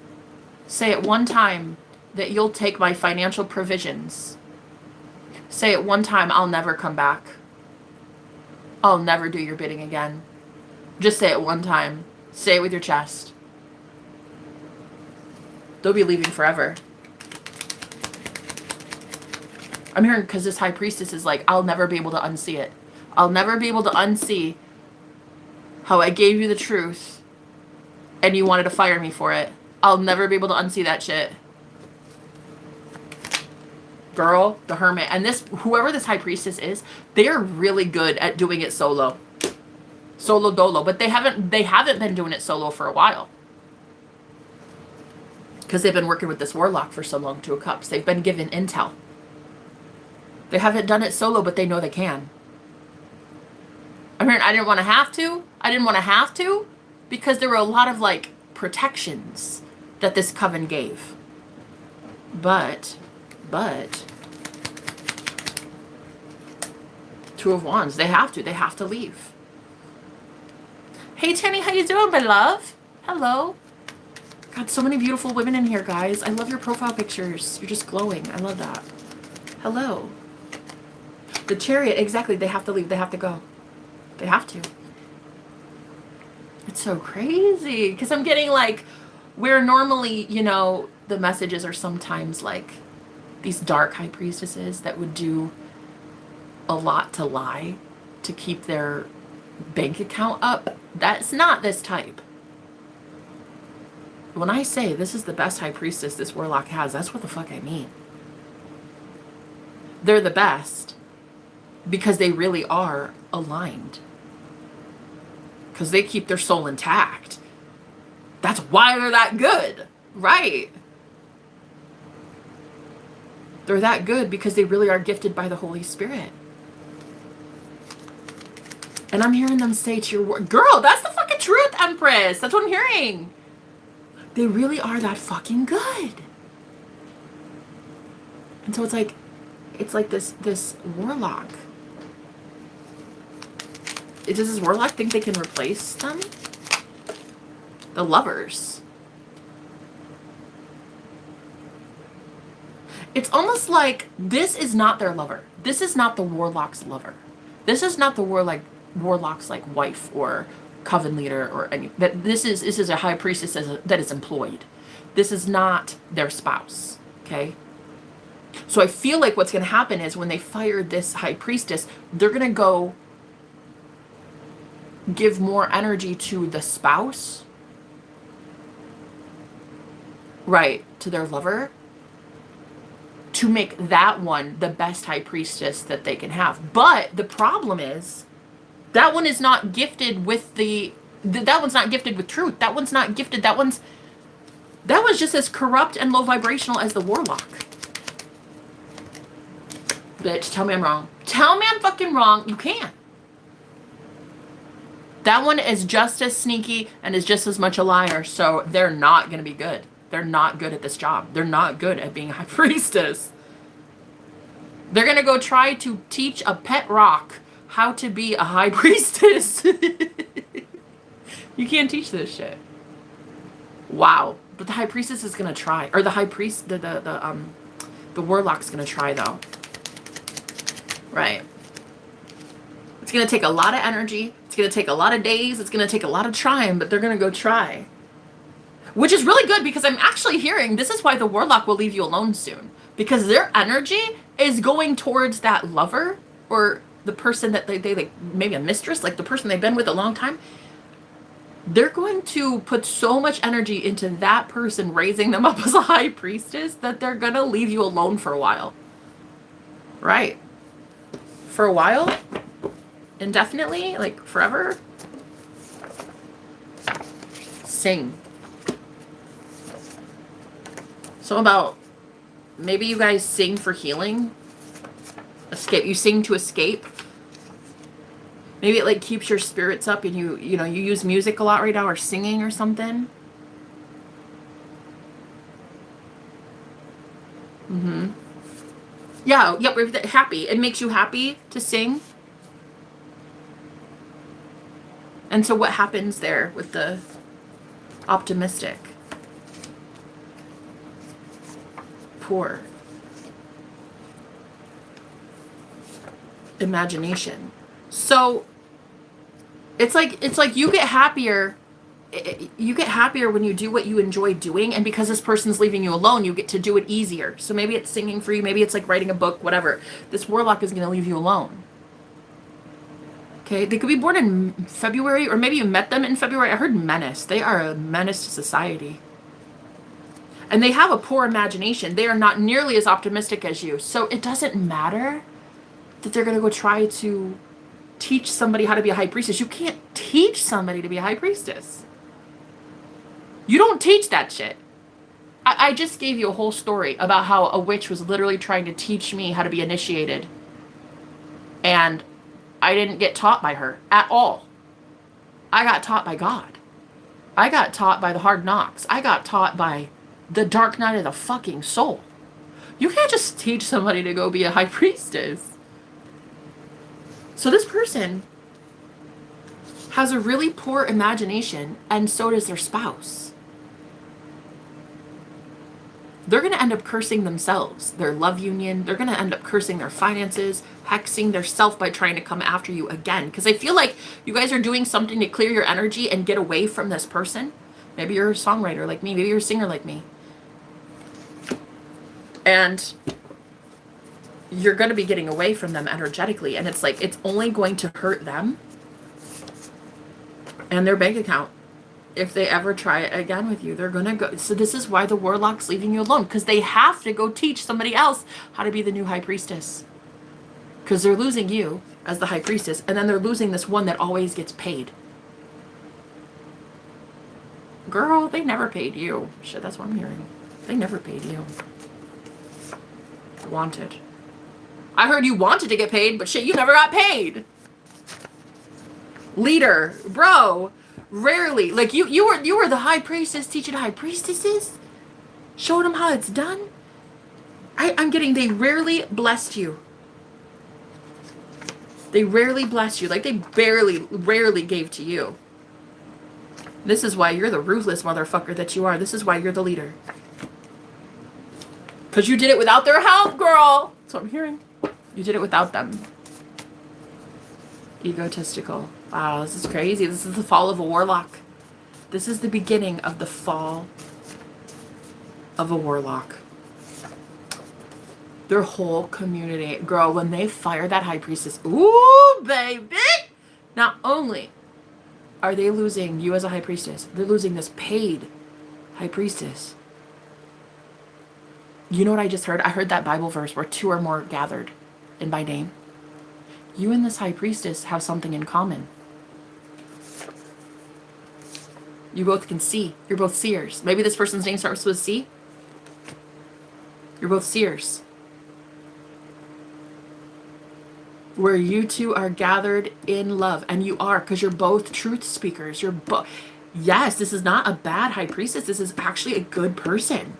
Say it one time that you'll take my financial provisions. Say it one time, I'll never come back. I'll never do your bidding again. Just say it one time. Say it with your chest. They'll be leaving forever. I'm hearing because this high priestess is like, I'll never be able to unsee it. I'll never be able to unsee how I gave you the truth and you wanted to fire me for it. I'll never be able to unsee that shit. Girl, the Hermit. And this, whoever this high priestess is, they are really good at doing it solo. Solo dolo. But they haven't been doing it solo for a while. Because they've been working with this Warlock for so long, 2 of Cups. They've been given intel. They haven't done it solo, but they know they can. I mean, I didn't want to have to. Because there were a lot of, like, protections that this coven gave. But 2 of Wands, they have to leave. Hey Tanny, how you doing, my love? Hello. God, so many beautiful women in here, guys. I love your profile pictures. You're just glowing. I love that. Hello. The Chariot, exactly. They have to leave. They have to go. They have to. It's so crazy because I'm getting like, where normally, you know, the messages are sometimes like these dark high priestesses that would do a lot to lie to keep their bank account up. That's not this type. When I say this is the best high priestess this warlock has, that's what the fuck I mean. They're the best because they really are aligned. Because they keep their soul intact. That's why they're that good, right? They're that good because they really are gifted by the Holy Spirit. And I'm hearing them say to your word, girl, that's the fucking truth, Empress. That's what I'm hearing. They really are that fucking good. And so it's like this warlock. Does this warlock think they can replace them? The lovers. It's almost like this is not their lover. This is not the warlock's lover. This is not the warlock's like wife or coven leader or any. That this is a high priestess that is employed. This is not their spouse. Okay. So I feel like what's going to happen is when they fire this high priestess, they're going to go give more energy to the spouse, right, to their lover, to make that one the best high priestess that they can have. But the problem is that one is not gifted with that one's not gifted with truth. That one's not gifted. That one's just as corrupt and low vibrational as the warlock. Bitch, tell me I'm wrong. Tell me I'm fucking wrong. You can't. That one is just as sneaky and is just as much a liar, so they're not going to be good. They're not good at this job. They're not good at being a high priestess. They're going to go try to teach a pet rock how to be a high priestess. You can't teach this shit. Wow. But the high priestess is going to try. Or the high priest, the warlock's going to try, though. Right. It's going to take a lot of energy. It's going to take a lot of days. It's going to take a lot of trying, but they're going to go try. Which is really good because I'm actually hearing this is why the warlock will leave you alone soon. Because their energy is going towards that lover or the person that they like, maybe a mistress, like the person they've been with a long time. They're going to put so much energy into that person raising them up as a high priestess that they're going to leave you alone for a while. Right. For a while. Indefinitely, like forever. Sing. So about maybe you guys sing for healing. Escape. You sing to escape. Maybe it like keeps your spirits up and you use music a lot right now or singing or something. Mm-hmm. Yeah, yep, we're happy. It makes you happy to sing. And so what happens there with the optimistic? Poor. Imagination. So it's like you get happier. You get happier when you do what you enjoy doing, and because this person's leaving you alone, you get to do it easier. So maybe it's singing for you, maybe it's like writing a book, whatever. This warlock is going to leave you alone. Okay, they could be born in February, or maybe you met them in February. I heard menace. They are a menace to society. And they have a poor imagination. They are not nearly as optimistic as you. So it doesn't matter that they're going to go try to teach somebody how to be a high priestess. You can't teach somebody to be a high priestess. You don't teach that shit. I just gave you a whole story about how a witch was literally trying to teach me how to be initiated. And I didn't get taught by her at all. I got taught by God. I got taught by the hard knocks. I got taught by the dark night of the fucking soul. You can't just teach somebody to go be a high priestess. So this person has a really poor imagination, and so does their spouse. they're going to end up cursing themselves, their love union. They're going to end up cursing their finances, hexing their self by trying to come after you again. Because I feel like you guys are doing something to clear your energy and get away from this person. Maybe you're a songwriter like me. Maybe you're a singer like me. And you're going to be getting away from them energetically. And it's like, it's only going to hurt them and their bank account. If they ever try it again with you, they're going to go. So this is why the warlock's leaving you alone. Because they have to go teach somebody else how to be the new high priestess. Because they're losing you as the high priestess. And then they're losing this one that always gets paid. Girl, they never paid you. Shit, that's what I'm hearing. They never paid you. Wanted. I heard you wanted to get paid, but shit, you never got paid. Leader, bro. Rarely, like you were the high priestess teaching high priestesses, showing them how it's done. I'm getting, they rarely blessed you. They rarely blessed you, like they rarely gave to you. This is why you're the ruthless motherfucker that you are. This is why you're the leader. Because you did it without their help, girl. That's what I'm hearing. You did it without them. Egotistical. Wow, this is crazy. This is the fall of a warlock. This is the beginning of the fall of a warlock. Their whole community, girl, when they fire that high priestess, ooh, baby! Not only are they losing you as a high priestess, they're losing this paid high priestess. You know what I just heard? I heard that Bible verse where 2 or more gathered in my name. You and this high priestess have something in common. You both can see. You're both seers. Maybe this person's name starts with C. You're both seers. Where you two are gathered in love. And you are, because you're both truth speakers. You're both. Yes, this is not a bad high priestess. This is actually a good person.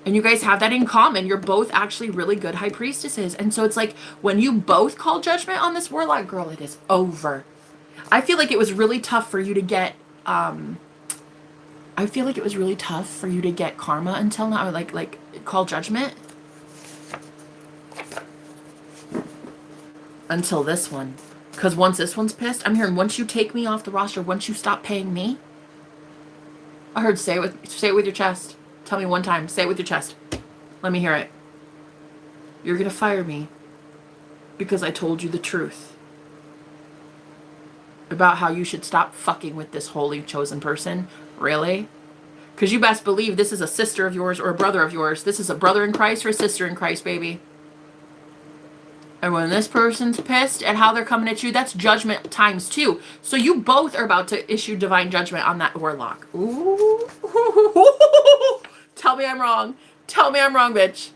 And you guys have that in common. You're both actually really good high priestesses. And so it's like, when you both call judgment on this warlock, girl, it is over. I feel like it was really tough for you to get, I feel like it was really tough for you to get karma until now, like call judgment. Until this one. Because once this one's pissed, I'm hearing, once you take me off the roster, once you stop paying me. I heard, say it with your chest. Tell me one time. Say it with your chest. Let me hear it. You're going to fire me because I told you the truth about how you should stop fucking with this holy chosen person. Really? Because you best believe this is a sister of yours or a brother of yours. This is a brother in Christ or a sister in Christ, baby. And when this person's pissed at how they're coming at you, that's judgment times 2. So you both are about to issue divine judgment on that warlock. Ooh. Tell me I'm wrong. Tell me I'm wrong, bitch.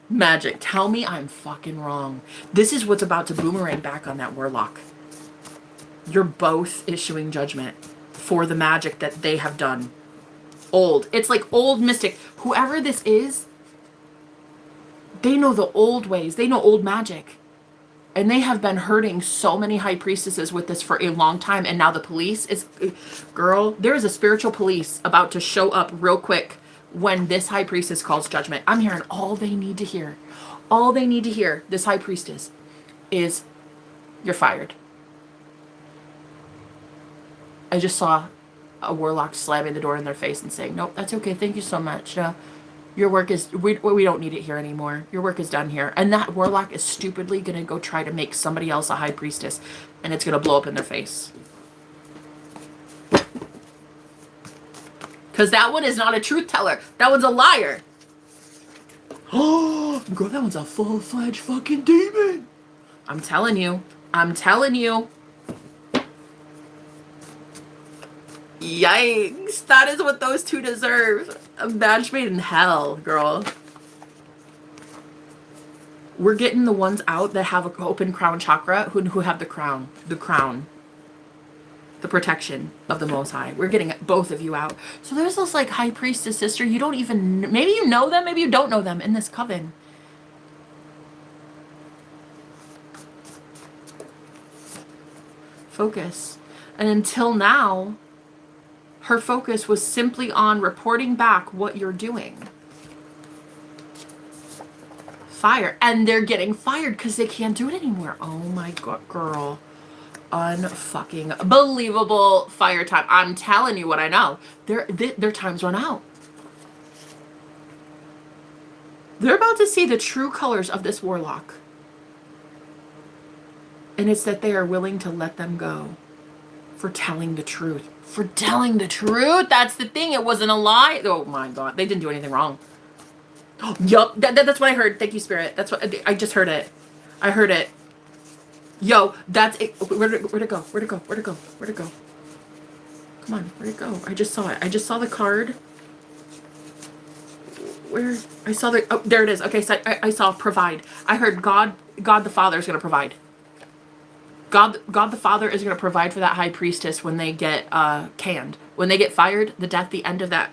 Magic. Tell me I'm fucking wrong. This is what's about to boomerang back on that warlock. You're both issuing judgment for the magic that they have done. Old. It's like old mystic. Whoever this is, they know the old ways. They know old magic. And they have been hurting so many high priestesses with this for a long time. And now the police is... Girl, there is a spiritual police about to show up real quick when this high priestess calls judgment. I'm hearing all they need to hear. All they need to hear, this high priestess, is you're fired. I just saw a warlock slamming the door in their face and saying, nope, that's okay. Thank you so much. Your work is, we don't need it here anymore. Your work is done here. And that warlock is stupidly going to go try to make somebody else a high priestess. And it's going to blow up in their face. Because that one is not a truth teller. That one's a liar. Oh, girl, that one's a full-fledged fucking demon. I'm telling you. I'm telling you. Yikes. That is what those two deserve. A match made in hell, girl. We're getting the ones out that have an open crown chakra who have the crown. The crown. The protection of the Most High. We're getting both of you out. So there's this like high priestess sister. You don't even, maybe you know them, maybe you don't know them in this coven. Focus. And until now, Her focus was simply on reporting back what you're doing. Fire. And they're getting fired because they can't do it anymore. Oh my God, girl. Unfucking believable fire time. I'm telling you what I know. Their time's run out. They're about to see the true colors of this warlock. And it's that they are willing to let them go for telling the truth. For telling the truth. That's the thing. It wasn't a lie. Oh my God. They didn't do anything wrong. Oh, yup. That's what I heard. Thank you, Spirit. That's what I just heard it. I heard it. Yo, that's it. Where'd it go? Where'd it go? Where'd it go? Where'd it go? Come on. Where'd it go? I just saw it. I just saw the card. Where? I saw the... Oh, there it is. Okay, so I saw provide. I heard God the Father is going to provide. God the Father is going to provide for that high priestess when they get canned. When they get fired, the end of that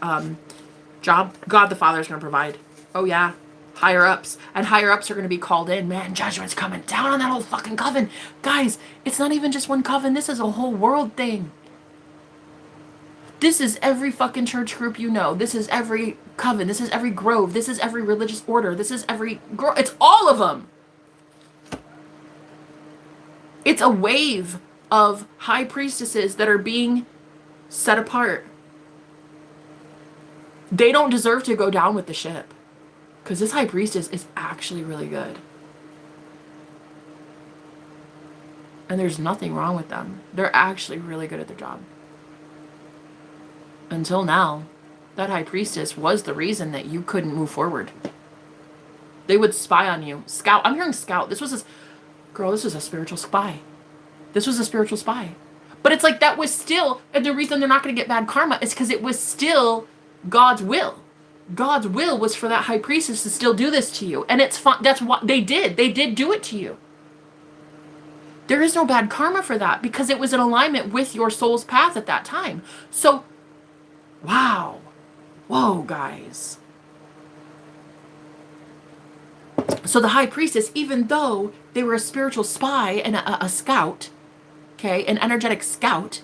job, God the Father is going to provide. Oh, yeah. Higher ups. And higher ups are going to be called in. Man, judgment's coming down on that whole fucking coven. Guys, it's not even just one coven. This is a whole world thing. This is every fucking church group you know. This is every coven. This is every grove. This is every religious order. This is every... It's all of them. It's a wave of high priestesses that are being set apart. They don't deserve to go down with the ship. Because this high priestess is actually really good. And there's nothing wrong with them. They're actually really good at their job. Until now, that high priestess was the reason that you couldn't move forward. They would spy on you. Scout. I'm hearing scout. This was a... Girl, this was a spiritual spy. This was a spiritual spy. But it's like that was still... And the reason they're not going to get bad karma is because it was still God's will. God's will was for that high priestess to still do this to you. And it's fun. That's what they did. They did do it to you. There is no bad karma for that because it was in alignment with your soul's path at that time. So, wow. Whoa, guys. So the high priestess, even though they were a spiritual spy and a scout, okay, an energetic scout,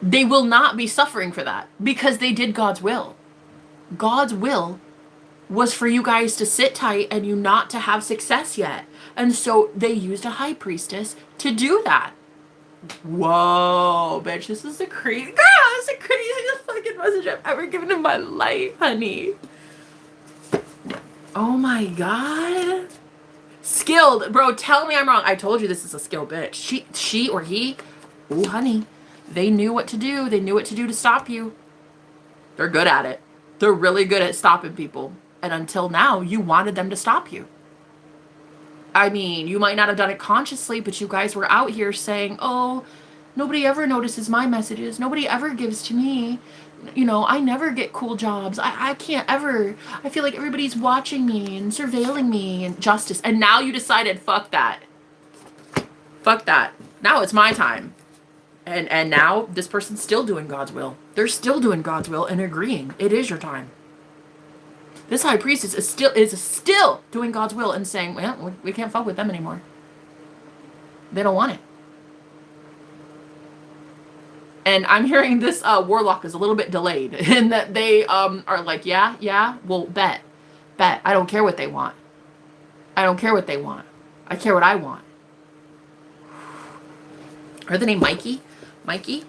they will not be suffering for that because they did God's will. God's will was for you guys to sit tight and you not to have success yet. And so they used a high priestess to do that. Whoa, bitch, this is the crazy... Girl, this is the craziest fucking message I've ever given in my life, honey. Oh my God. Skilled. Bro, tell me I'm wrong. I told you this is a skilled bitch. She or he... Ooh, honey. They knew what to do. They knew what to do to stop you. They're good at it. They're really good at stopping people. And until now, you wanted them to stop you. I mean, you might not have done it consciously, but you guys were out here saying, oh, nobody ever notices my messages. Nobody ever gives to me. You know, I never get cool jobs. I can't ever. I feel like everybody's watching me and surveilling me and justice. And now you decided, fuck that. Fuck that. Now it's my time. And now this person's still doing God's will. They're still doing God's will and agreeing. It is your time. This high priestess is still doing God's will and saying, well, we can't fuck with them anymore. They don't want it. And I'm hearing this warlock is a little bit delayed in that they are like, yeah, well, bet. I don't care what they want. I don't care what they want. I care what I want. Are they named Mikey? Mikey?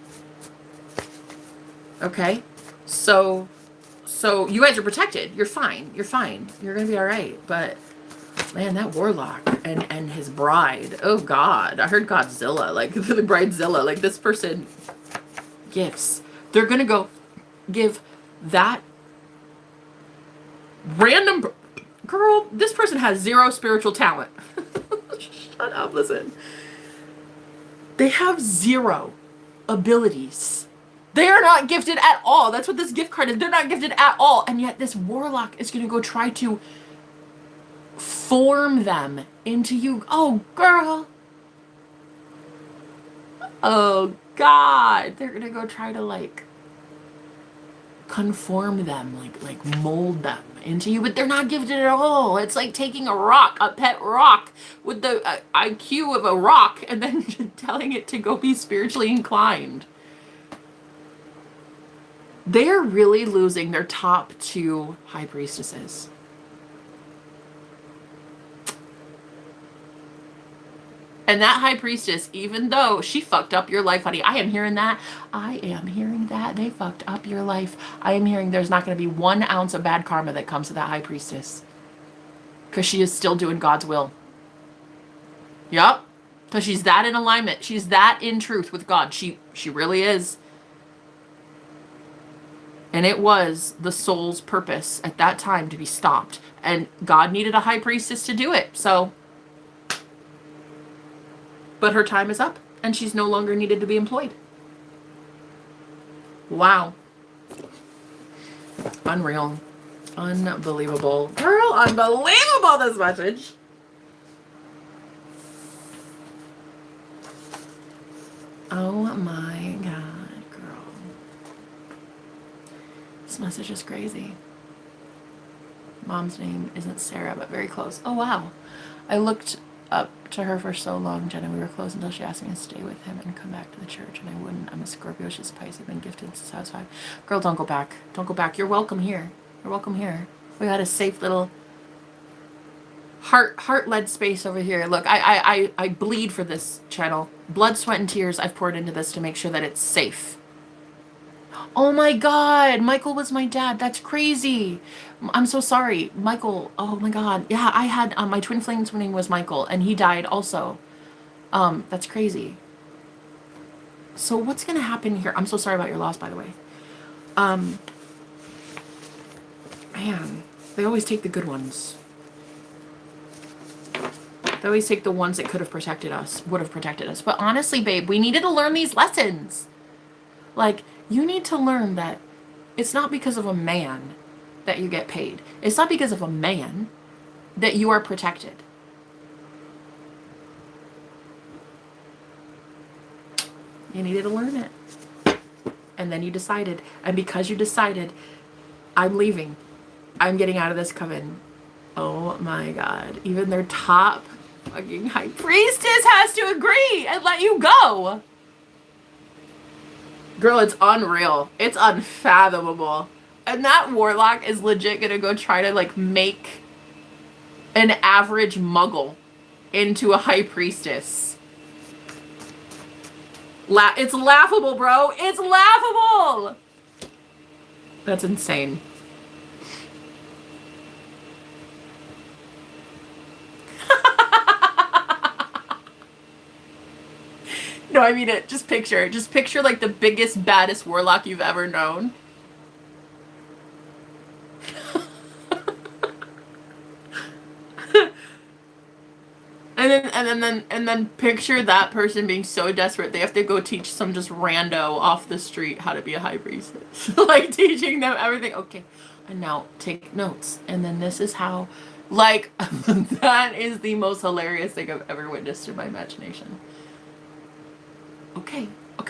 Okay. So you guys are protected. You're fine. You're fine. You're going to be all right. But, man, that warlock and his bride. Oh, God. I heard Godzilla. Like, the bridezilla. Like, this person... Gifts. They're going to go give that random... Girl, this person has zero spiritual talent. Shut up. Listen. They have zero abilities. They are not gifted at all. That's what this gift card is. They're not gifted at all. And yet this warlock is going to go try to form them into you. Oh, girl. Oh, God. They're going to go try to, like, conform them, like mold them into you. But they're not gifted at all. It's like taking a rock, a pet rock, with the IQ of a rock, and then telling it to go be spiritually inclined. They are really losing their top 2 high priestesses. And that high priestess, even though she fucked up your life, honey, I am hearing that. I am hearing that. They fucked up your life. I am hearing there's not going to be 1 ounce of bad karma that comes to that high priestess. Because she is still doing God's will. Yup. Because she's that in alignment. She's that in truth with God. She really is. And it was the soul's purpose at that time to be stopped. And God needed a high priestess to do it. So, but her time is up. And she's no longer needed to be employed. Wow. Unreal. Unbelievable. Girl, unbelievable, this message. Oh my God, girl. This message is crazy. Mom's name isn't Sarah, but very close. Oh, wow. I looked up to her for so long, Jenna. We were close until she asked me to stay with him and come back to the church, and I wouldn't. I'm a Scorpio. She's a Pisces. I've been gifted since I was 5. Girl, don't go back. Don't go back. You're welcome here. You're welcome here. We had a safe little heart-led space over here. Look, I bleed for this channel. Blood, sweat, and tears I've poured into this to make sure that it's safe. Oh my God, Michael was my dad. That's crazy. I'm so sorry. Michael, oh my God. Yeah, I had, my twin flame's name was Michael, and he died also. That's crazy. So what's going to happen here? I'm so sorry about your loss, by the way. Man, they always take the good ones. They always take the ones that could have protected us, would have protected us. But honestly, babe, we needed to learn these lessons. Like, you need to learn that it's not because of a man that you get paid. It's not because of a man that you are protected. You needed to learn it. And then you decided. And because you decided, I'm leaving. I'm getting out of this coven. Oh my God. Even their top fucking high priestess has to agree and let you go. Girl, it's unreal. It's unfathomable. And that warlock is legit gonna go try to like make an average muggle into a high priestess. It's laughable, bro. It's laughable. That's insane. No, I mean it. Just picture like the biggest, baddest warlock you've ever known. and then picture that person being so desperate they have to go teach some just rando off the street how to be a high priestess. Like teaching them everything. Okay, and now take notes. And then this is how, like, that is the most hilarious thing I've ever witnessed in my imagination. Okay,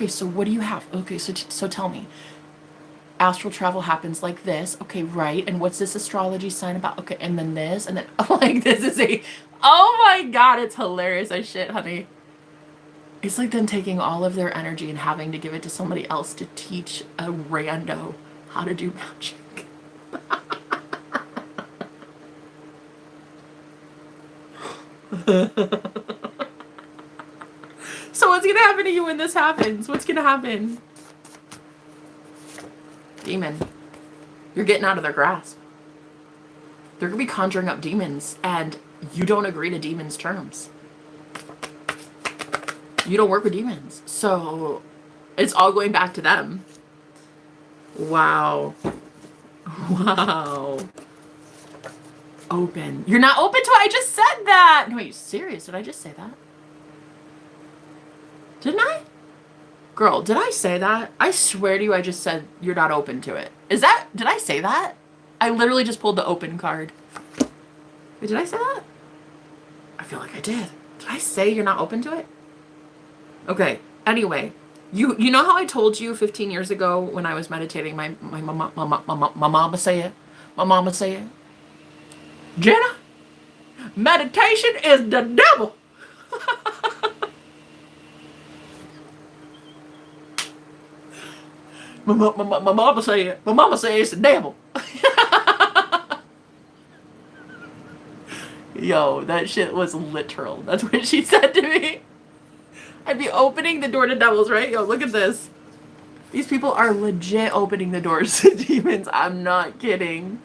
so what do you have? Okay, so tell me. Astral travel happens like this. Okay, right. And what's this astrology sign about? Okay, and then this, and then, like, this is oh my God, it's hilarious as shit, honey. It's like them taking all of their energy and having to give it to somebody else to teach a rando how to do magic. So what's gonna happen to you when this happens? What's gonna happen? Demon. You're getting out of their grasp. They're gonna be conjuring up demons, and you don't agree to demons' terms. You don't work with demons. So it's all going back to them. Wow. Wow. Open. You're not open to it? I just said that. No, are you serious? Did I just say that? Didn't I? Girl, did I say that? I swear to you, I just said you're not open to it. Did I say that? I literally just pulled the open card. Wait, did I say that? I feel like I did. Did I say you're not open to it? Okay, anyway. You know how I told you 15 years ago when I was meditating, my mama said, Jenna, meditation is the devil. My mama say it's the devil. Yo, that shit was literal. That's what she said to me. I'd be opening the door to devils, right? Yo, look at this. These people are legit opening the doors to demons. I'm not kidding.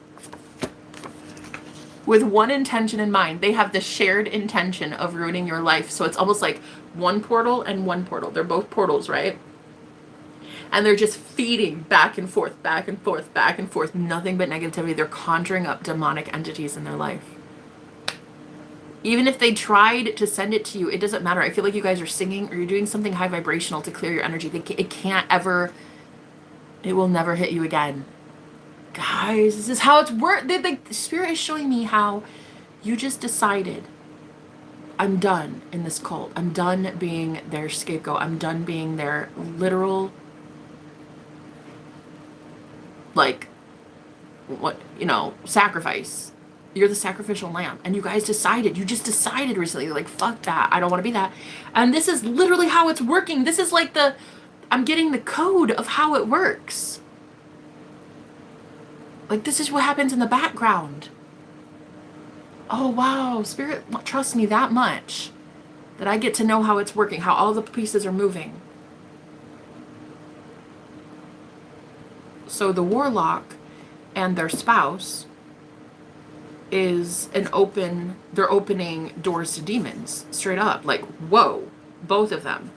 With one intention in mind. They have the shared intention of ruining your life. So it's almost like one portal and one portal. They're both portals, right? And they're just feeding back and forth, back and forth, back and forth. Nothing but negativity. They're conjuring up demonic entities in their life. Even if they tried to send it to you, it doesn't matter. I feel like you guys are singing or you're doing something high vibrational to clear your energy. It can't ever, it will never hit you again. Guys, this is how it's worked. The Spirit is showing me how you just decided, I'm done in this cult. I'm done being their scapegoat. I'm done being their literal, like, what, you know, sacrifice. You're the sacrificial lamb. And you guys decided, you just decided recently, like, fuck that. I don't want to be that. And this is literally how it's working. This is like I'm getting the code of how it works. Like, this is what happens in the background. Oh, wow. Spirit trusts me that much that I get to know how it's working, how all the pieces are moving. So the warlock and their spouse is they're opening doors to demons, straight up. Like, whoa, both of them.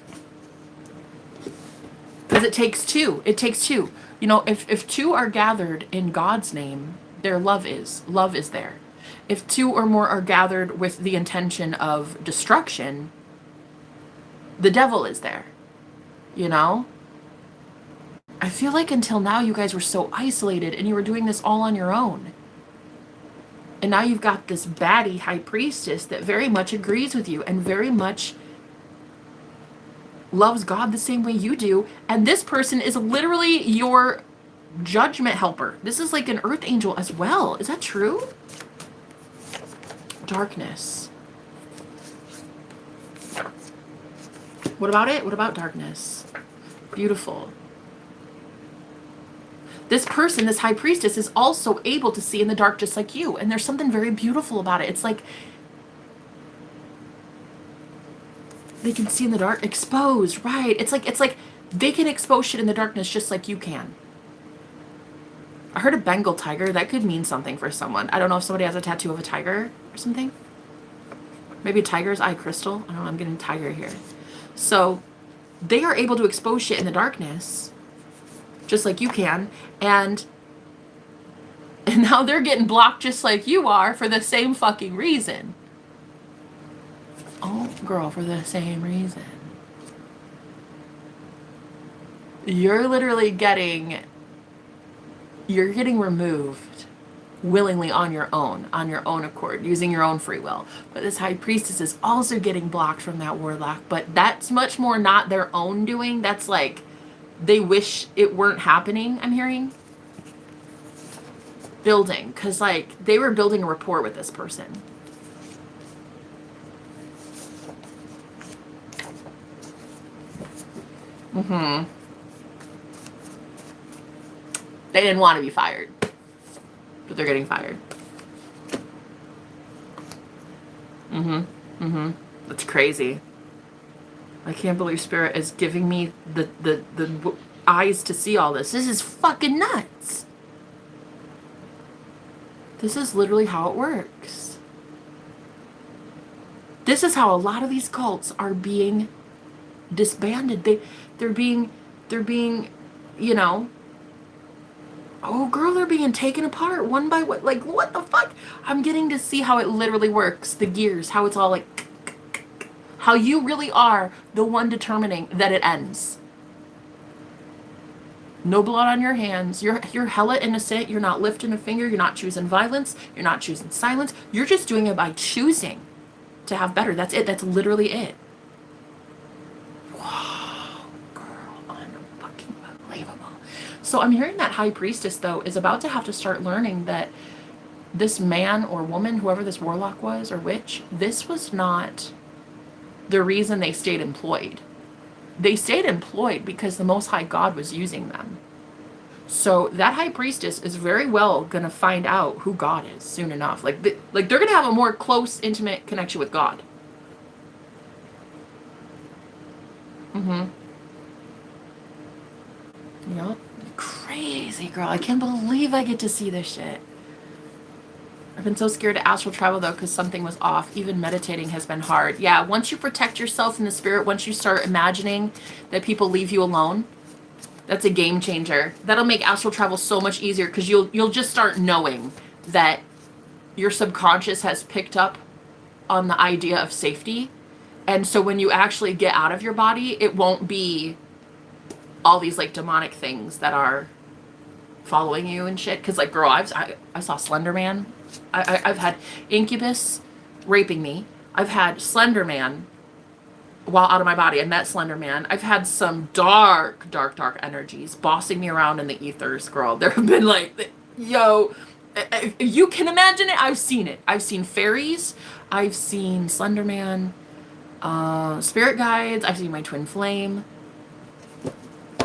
Because it takes two. It takes two. You know, if two are gathered in God's name, their love is there. If two or more are gathered with the intention of destruction, the devil is there. You know? I feel like until now you guys were so isolated and you were doing this all on your own. And now you've got this baddie high priestess that very much agrees with you and very much loves God the same way you do. And this person is literally your judgment helper. This is like an earth angel as well. Is that true? Darkness. What about it? What about darkness? Beautiful. This person, this high priestess, is also able to see in the dark just like you. And there's something very beautiful about it. It's like they can see in the dark, exposed, right? It's like they can expose shit in the darkness just like you can. I heard a Bengal tiger. That could mean something for someone. I don't know if somebody has a tattoo of a tiger or something. Maybe a tiger's eye crystal. I don't know. I'm getting tiger here. So they are able to expose shit in the darkness just like you can. And now they're getting blocked just like you are for the same fucking reason. Oh, girl, for the same reason. You're literally getting removed willingly on your own accord, using your own free will. But this high priestess is also getting blocked from that warlock. But that's much more not their own doing. That's like they wish it weren't happening, I'm hearing. Building, because like they were building a rapport with this person. Mm-hmm. They didn't want to be fired, but they're getting fired. Mm-hmm. Mm-hmm. That's crazy. I can't believe Spirit is giving me the eyes to see all this. This is fucking nuts. This is literally how it works. This is how a lot of these cults are being disbanded. They're being, you know, oh girl, they're being taken apart one by one. Like, what the fuck? I'm getting to see how it literally works. The gears, how it's all like, how you really are the one determining that it ends. No blood on your hands. You're hella innocent. You're not lifting a finger. You're not choosing violence. You're not choosing silence. You're just doing it by choosing to have better. That's it. That's literally it. Wow, girl, unfucking unbelievable. So I'm hearing that high priestess, though, is about to have to start learning that this man or woman, whoever this warlock was or witch, this was not the reason they stayed employed. They stayed employed because the Most High God was using them. So that high priestess is very well gonna find out who God is soon enough. Like they're gonna have a more close, intimate connection with God. Mm-hmm. Yup. Crazy, girl. I can't believe I get to see this shit. I've been so scared to astral travel though because something was off. Even meditating has been hard. Yeah, once you protect yourself in the spirit, once you start imagining that people leave you alone, that's a game changer. That'll make astral travel so much easier because you'll just start knowing that your subconscious has picked up on the idea of safety. And so when you actually get out of your body, it won't be all these like demonic things that are following you and shit. Because like, girl, I saw Slender Man. I've had Incubus raping me. I've had Slender Man while out of my body. I met Slender Man. I've had some dark energies bossing me around in the ethers, girl. There have been like, yo, if you can imagine it, I've seen it. I've seen fairies. I've seen Slender Man, spirit guides. I've seen my twin flame.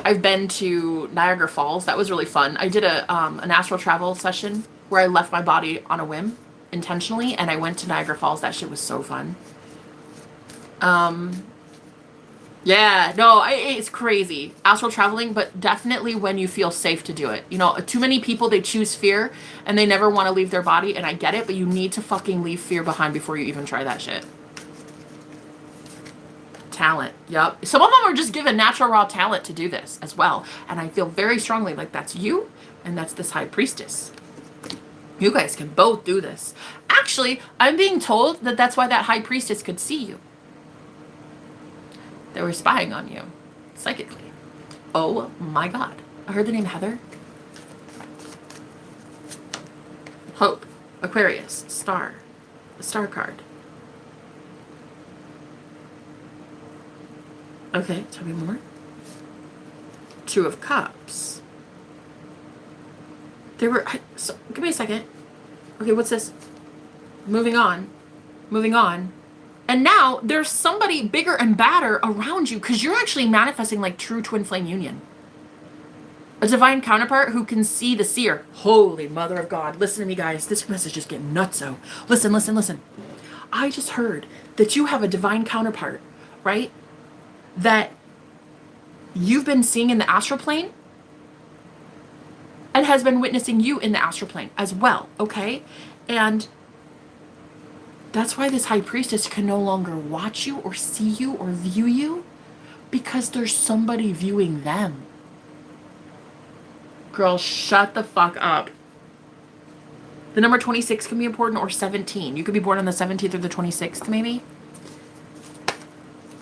I've been to Niagara Falls. That was really fun. I did an astral travel session where I left my body on a whim intentionally, and I went to Niagara Falls. That shit was so fun. Yeah, no, it's crazy. Astral traveling, but definitely when you feel safe to do it. You know, too many people, they choose fear and they never want to leave their body, and I get it, but you need to fucking leave fear behind before you even try that shit. Talent, yep. Some of them are just given natural raw talent to do this as well, and I feel very strongly like that's you and that's this high priestess. You guys can both do this. Actually, I'm being told that that's why that high priestess could see you. They were spying on you, psychically. Oh my God. I heard the name Heather. Hope, Aquarius, Star, the Star card. Okay, tell me more. Two of Cups. There were, so, give me a second. Okay, what's this? Moving on. Moving on. And now there's somebody bigger and badder around you because you're actually manifesting like true twin flame union. A divine counterpart who can see the seer. Holy mother of God. Listen to me, guys. This message is getting nutso. Listen, listen, listen. I just heard that you have a divine counterpart, right? That you've been seeing in the astral plane and has been witnessing you in the astral plane as well, okay? And that's why this high priestess can no longer watch you or see you or view you, because there's somebody viewing them. Girl, shut the fuck up. The number 26 can be important, or 17. You could be born on the 17th or the 26th, maybe.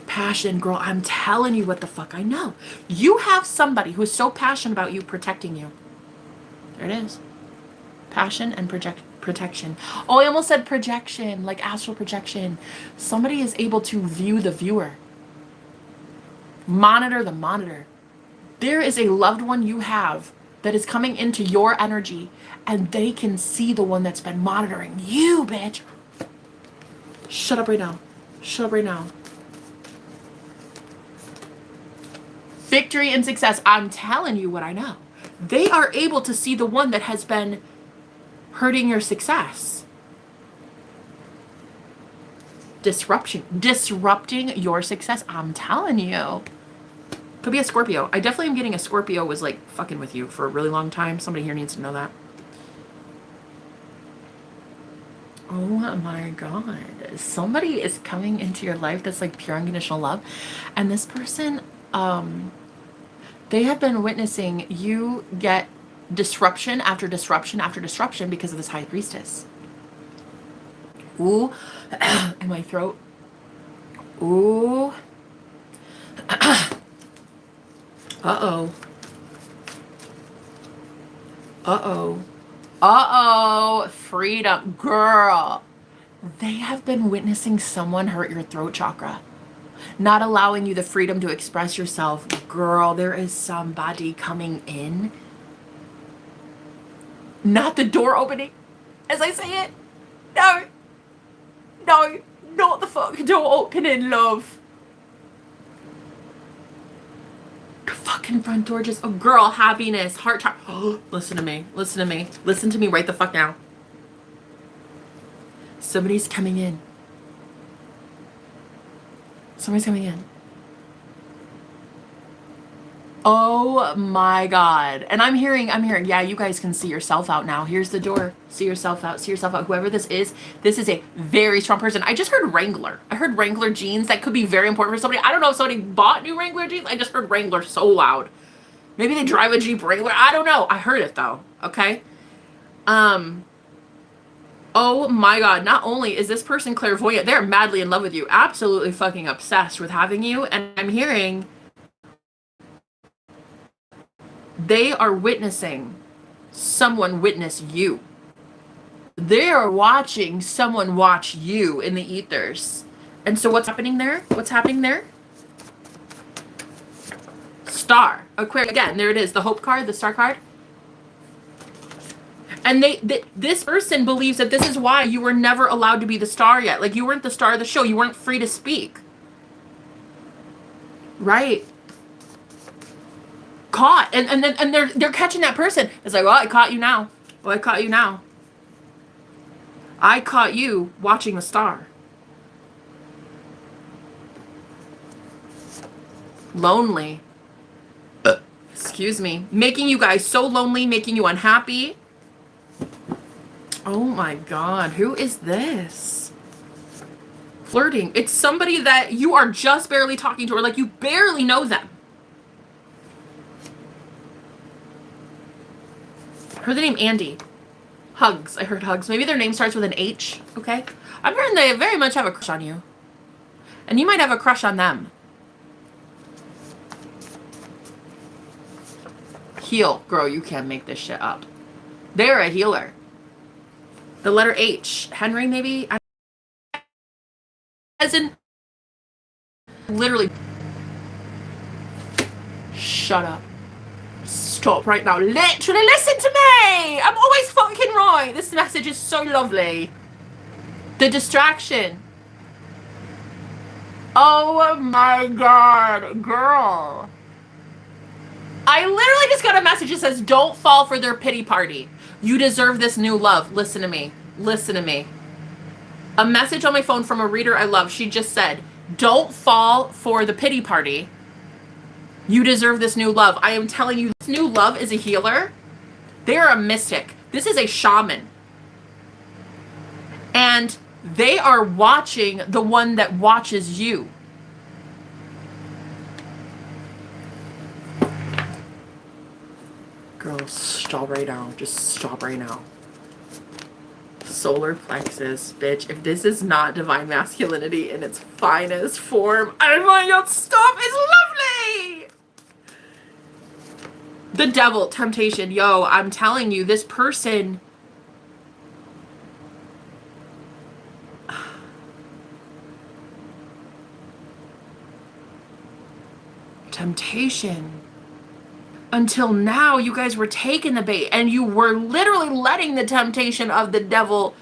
Passion, girl, I'm telling you what the fuck I know. You have somebody who is so passionate about you protecting you. There it is. Passion and protection. Oh, I almost said projection, like astral projection. Somebody is able to view the viewer. Monitor the monitor. There is a loved one you have that is coming into your energy, and they can see the one that's been monitoring you, bitch. Shut up right now. Shut up right now. Victory and success. I'm telling you what I know. They are able to see the one that has been hurting your success. Disrupting your success. I'm telling you. Could be a Scorpio. I definitely am getting a Scorpio was like fucking with you for a really long time. Somebody here needs to know that. Oh my God. Somebody is coming into your life that's like pure unconditional love. And this person, they have been witnessing you get disruption after disruption after disruption because of this high priestess. Ooh, in my throat. Ooh. Uh-oh. Uh-oh. Uh-oh. Freedom. Girl. They have been witnessing someone hurt your throat chakra. Not allowing you the freedom to express yourself. Girl, there is somebody coming in. Not the door opening as I say it. No. No. Not the fucking door opening, love. Fucking front door just, oh girl, happiness, heart. Oh, listen to me. Listen to me. Listen to me right the fuck now. Somebody's coming in. Somebody's coming in. Oh my God. And I'm hearing, yeah, you guys can see yourself out now. Here's the door. See yourself out, see yourself out. Whoever this is a very strong person. I just heard Wrangler. I heard Wrangler jeans. That could be very important for somebody. I don't know if somebody bought new Wrangler jeans. I just heard Wrangler so loud. Maybe they drive a Jeep Wrangler. I don't know. I heard it though. Okay. Oh my God. Not only is this person clairvoyant, they're madly in love with you. Absolutely fucking obsessed with having you. And I'm hearing they are witnessing someone witness you. They are watching someone watch you in the ethers. And so what's happening there? What's happening there? Star. Aquarius. Again, there it is. The hope card, the star card. And this person believes that this is why you were never allowed to be the star yet. Like you weren't the star of the show. You weren't free to speak. Right. Caught. And they're catching that person. It's like, well, I caught you now. Oh, I caught you now. I caught you watching the star. Lonely. Excuse me. Making you guys so lonely, making you unhappy. Oh my God. Who is this? Flirting. It's somebody that you are just barely talking to, or like you barely know them. I heard the name Andy. Hugs. I heard hugs. Maybe their name starts with an H. Okay. I'm hearing they very much have a crush on you. And you might have a crush on them. Heal. Girl, you can't make this shit up. They're a healer. The letter H. Henry, maybe? As in... Literally... Shut up. Stop right now. Literally listen to me! I'm always fucking right. This message is so lovely. The distraction. Oh my God, girl. I literally just got a message that says, don't fall for their pity party. You deserve this new love. Listen to me. Listen to me. A message on my phone from a reader I love. She just said, don't fall for the pity party. You deserve this new love. I am telling you, this new love is a healer. They are a mystic. This is a shaman. And they are watching the one that watches you. Girl, stop right now. Just stop right now. Solar plexus, bitch. If this is not divine masculinity in its finest form, oh my God, stop. It's lovely. The devil, temptation. Yo, I'm telling you, this person... Temptation. Until now, you guys were taking the bait, and you were literally letting the temptation of the devil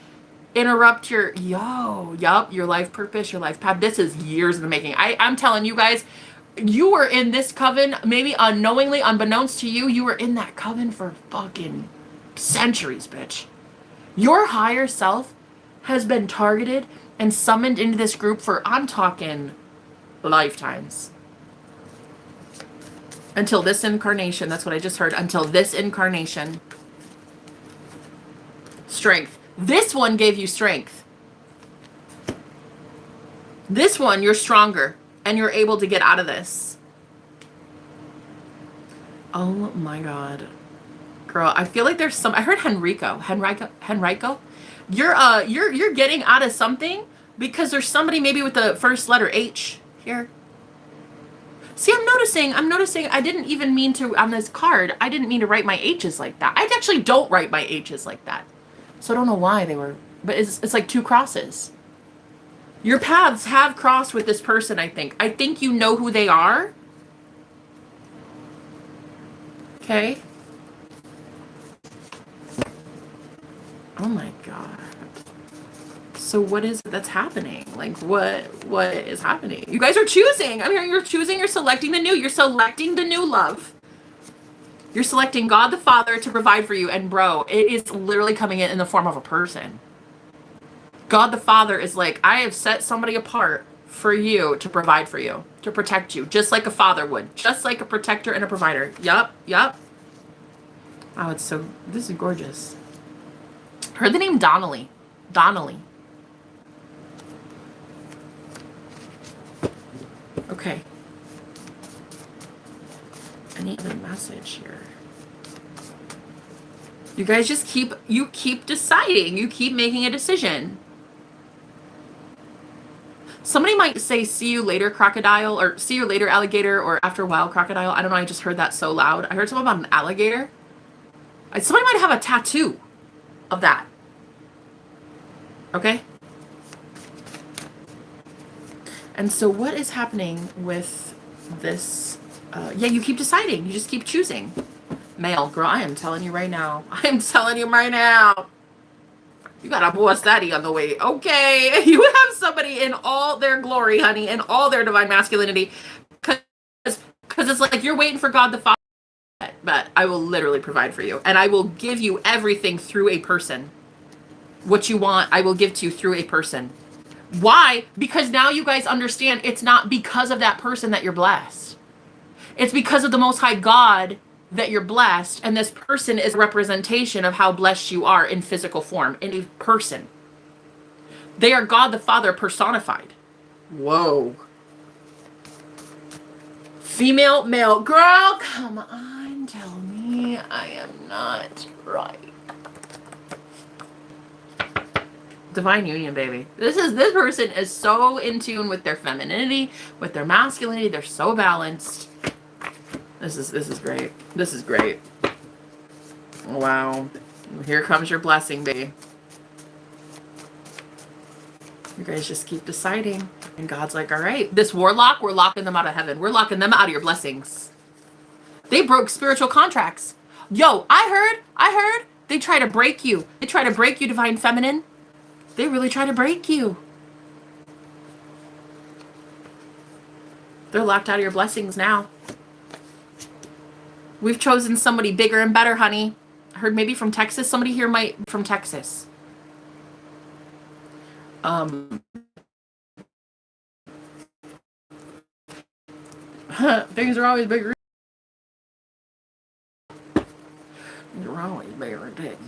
interrupt your, your life purpose, your life path. This is years in the making. I'm telling you guys, you were in this coven, maybe unknowingly, unbeknownst to you, you were in that coven for fucking centuries, bitch. Your higher self has been targeted and summoned into this group for, I'm talking, lifetimes. Until this incarnation. That's what I just heard. Until this incarnation. Strength. This one gave you strength. This one, you're stronger. And you're able to get out of this. Oh my God. Girl, I feel like there's some... I heard Henrico. You're getting out of something because there's somebody maybe with the first letter H here. See, I'm noticing I didn't even mean to, on this card, I didn't mean to write my H's like that. I actually don't write my H's like that. So I don't know why they were, but it's like two crosses. Your paths have crossed with this person, I think. I think you know who they are. Okay. Oh my God. So what is it that's happening? Like what is happening? You guys are choosing. I'm hearing you're choosing, you're selecting the new. You're selecting the new love. You're selecting God the Father to provide for you. And bro, it is literally coming in the form of a person. God the Father is like, I have set somebody apart for you to provide for you, to protect you, just like a father would, just like a protector and a provider. Yup. Oh, it's so, this is gorgeous. Heard the name Donnelly. Okay. Any other message here? You guys just keep deciding. You keep making a decision. Somebody might say, see you later, crocodile, or see you later, alligator, or after a while, crocodile. I don't know. I just heard that so loud. I heard something about an alligator. Somebody might have a tattoo of that. Okay? And so what is happening with this? Yeah, you keep deciding. You just keep choosing. Male, girl, I am telling you right now. You got a boss daddy on the way. Okay. You have somebody in all their glory, honey, in all their divine masculinity. Because it's like you're waiting for God the Father. But I will literally provide for you. And I will give you everything through a person. What you want, I will give to you through a person. Why? Because now you guys understand it's not because of that person that you're blessed. It's because of the Most High God that you're blessed, and this person is a representation of how blessed you are in physical form, in a person. They are God the Father personified. Whoa. Female, male. Girl, come on, tell me I am not right. Divine union, baby. This person is so in tune with their femininity, with their masculinity. They're so balanced. This is great. This is great. Wow. Here comes your blessing, baby. You guys just keep deciding. And God's like, all right, this warlock, we're locking them out of heaven. We're locking them out of your blessings. They broke spiritual contracts. Yo, I heard they try to break you. They try to break you, divine feminine. They really try to break you. They're locked out of your blessings now. We've chosen somebody bigger and better, honey. I heard maybe from Texas. Somebody here might be from Texas. Things are always bigger. They're always bigger in Texas.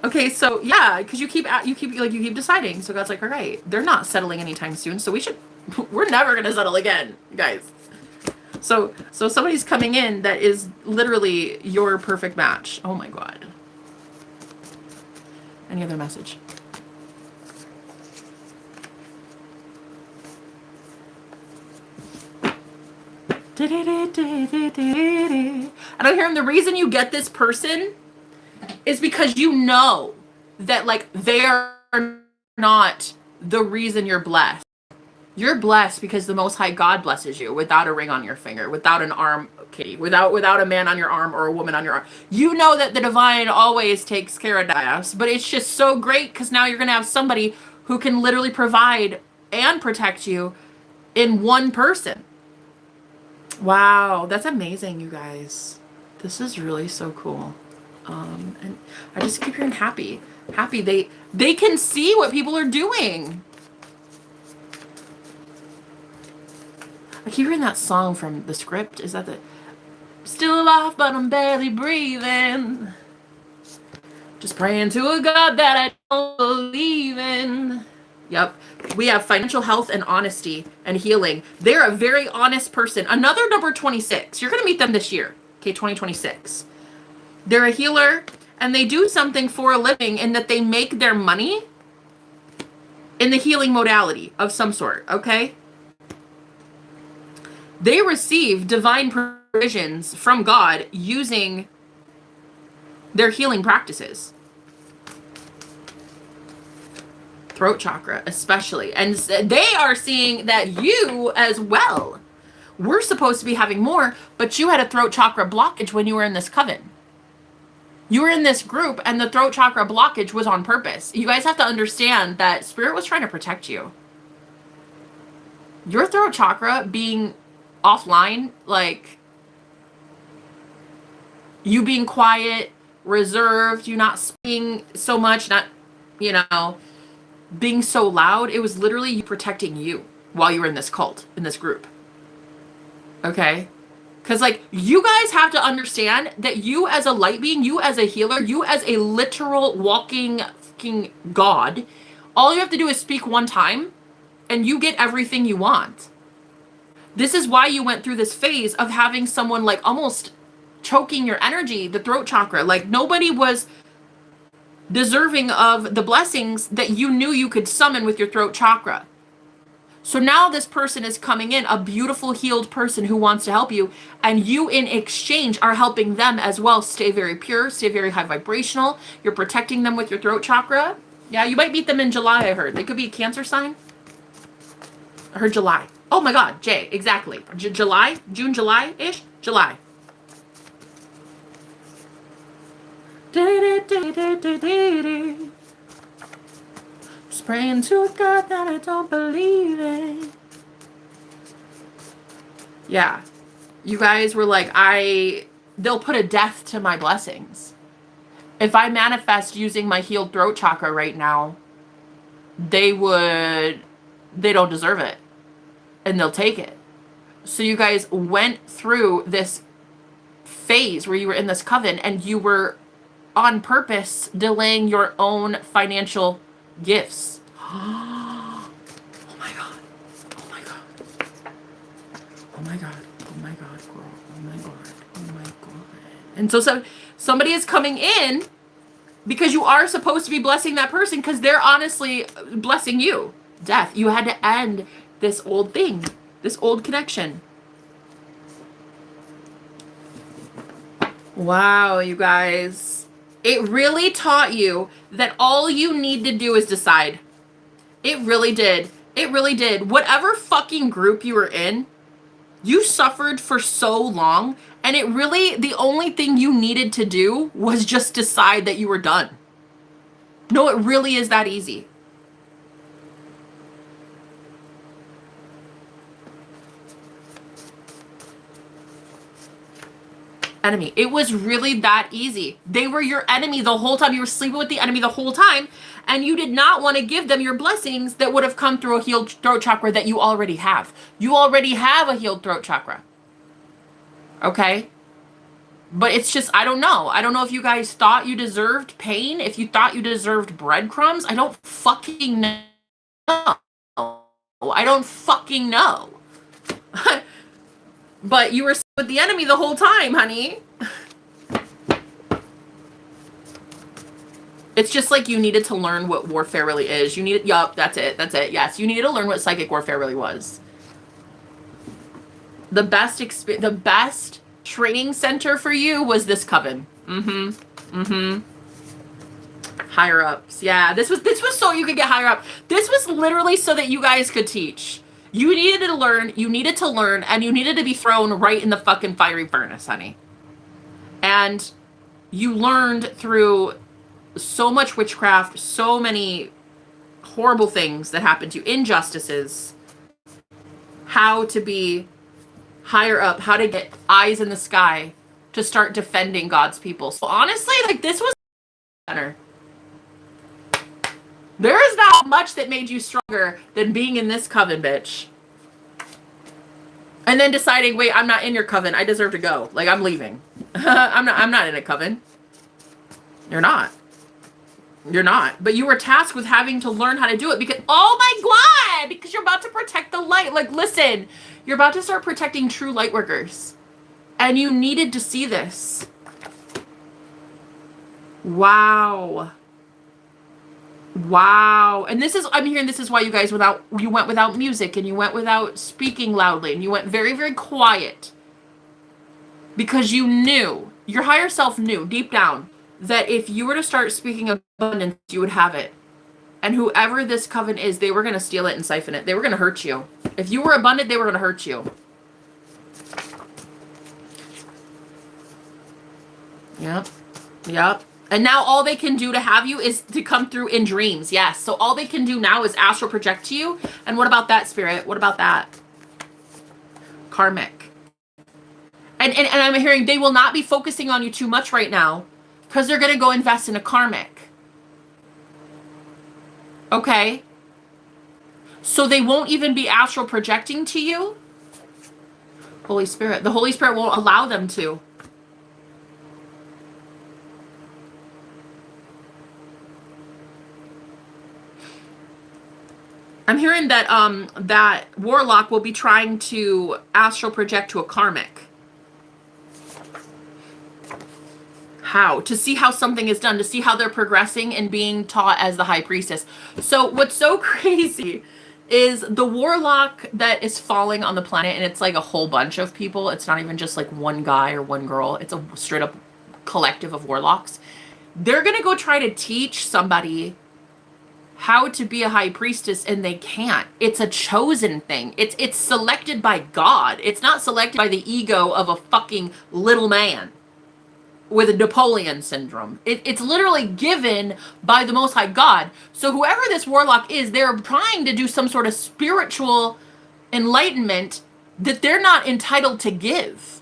Okay, so yeah, because you keep deciding. So God's like, all right, they're not settling anytime soon. So we're never gonna settle again, guys. So somebody's coming in that is literally your perfect match. Oh my God. Any other message? I don't hear him. The reason you get this person is because you know that like they are not the reason you're blessed. You're blessed because the Most High God blesses you without a ring on your finger, without an arm, kitty, without a man on your arm or a woman on your arm. You know that the divine always takes care of us, but it's just so great because now you're going to have somebody who can literally provide and protect you in one person. Wow, that's amazing, you guys. This is really so cool. And I just keep hearing happy. They can see what people are doing. I keep hearing that song from the script. Is that the still alive but I'm barely breathing? Just praying to a God that I don't believe in. Yep. We have financial health and honesty and healing. They're a very honest person. Another number 26. You're going to meet them this year. Okay, 2026. They're a healer, and they do something for a living in that they make their money in the healing modality of some sort, okay? They receive divine provisions from God using their healing practices. Throat chakra, especially. And they are seeing that you as well. We're supposed to be having more, but you had a throat chakra blockage when you were in this coven. You were in this group and the throat chakra blockage was on purpose. You guys have to understand that spirit was trying to protect you. Your throat chakra being offline, like you being quiet, reserved, you not speaking so much, not, you know, being so loud, it was literally you protecting you while you were in this cult, in this group. Okay? Because, like, you guys have to understand that you as a light being, you as a healer, you as a literal walking fucking God, all you have to do is speak one time and you get everything you want. This is why you went through this phase of having someone, like, almost choking your energy, the throat chakra. Like, nobody was deserving of the blessings that you knew you could summon with your throat chakra. So now this person is coming in, a beautiful healed person who wants to help you, and you in exchange are helping them as well stay very pure, stay very high vibrational. You're protecting them with your throat chakra. Yeah, you might meet them in July, I heard. They could be a Cancer sign. I heard July. Oh my God, Jay, exactly. July? June, July-ish? July. Praying to God that I don't believe it. Yeah. You guys were like, they'll put a death to my blessings. If I manifest using my healed throat chakra right now, they don't deserve it. And they'll take it. So you guys went through this phase where you were in this coven and you were on purpose delaying your own financial gifts. Oh my God. Oh my God. Oh my God. Oh my God, girl. Oh my God. Oh my God. And so somebody is coming in because you are supposed to be blessing that person because they're honestly blessing you. Death. You had to end this old thing, this old connection. Wow, you guys. It really taught you that all you need to do is decide. It really did. It really did. Whatever fucking group you were in, you suffered for so long, and it really, the only thing you needed to do was just decide that you were done. No, it really is that easy. Enemy. It was really that easy. They were your enemy the whole time. You were sleeping with the enemy the whole time, and you did not want to give them your blessings that would have come through a healed throat chakra that you already have. You already have a healed throat chakra. Okay? But it's just, I don't know. I don't know if you guys thought you deserved pain, if you thought you deserved breadcrumbs. I don't fucking know. I don't fucking know. But you were with the enemy the whole time, honey. It's just like you needed to learn what warfare really is. You needed, yup, that's it. Yes, you needed to learn what psychic warfare really was. The best training center for you was this coven. Higher ups. Yeah, this was so you could get higher up. This was literally so that you guys could teach. You needed to learn, and you needed to be thrown right in the fucking fiery furnace, honey. And you learned through so much witchcraft, so many horrible things that happened to you, injustices, how to be higher up, how to get eyes in the sky to start defending God's people. So honestly, like, this was better. There is not much that made you stronger than being in this coven, bitch. And then deciding, wait, I'm not in your coven. I deserve to go. Like, I'm leaving. I'm not in a coven. You're not. You're not. But you were tasked with having to learn how to do it because, oh my God, because you're about to protect the light. Like, listen, you're about to start protecting true light workers. And you needed to see this. Wow. Wow. And this is, I'm hearing this is why you guys you went without music and you went without speaking loudly and you went very, very quiet. Because you knew, your higher self knew deep down that if you were to start speaking abundance, you would have it. And whoever this coven is, they were going to steal it and siphon it. They were going to hurt you. If you were abundant, they were going to hurt you. Yep. Yep. And now all they can do to have you is to come through in dreams. Yes. So all they can do now is astral project to you. And what about that, Spirit? What about that? Karmic. And I'm hearing they will not be focusing on you too much right now because they're going to go invest in a karmic. Okay? So they won't even be astral projecting to you. Holy Spirit. The Holy Spirit won't allow them to. I'm hearing that that warlock will be trying to astral project to a karmic. How? To see how something is done, to see how they're progressing and being taught as the high priestess. So what's so crazy is the warlock that is falling on the planet, and it's like a whole bunch of people. It's not even just like one guy or one girl. It's a straight up collective of warlocks. They're going to go try to teach somebody how to be a high priestess, and they can't. It's a chosen thing. It's selected by God. It's not selected by the ego of a fucking little man with a Napoleon syndrome. It's literally given by the Most High God. So whoever this warlock is, they're trying to do some sort of spiritual enlightenment that they're not entitled to give.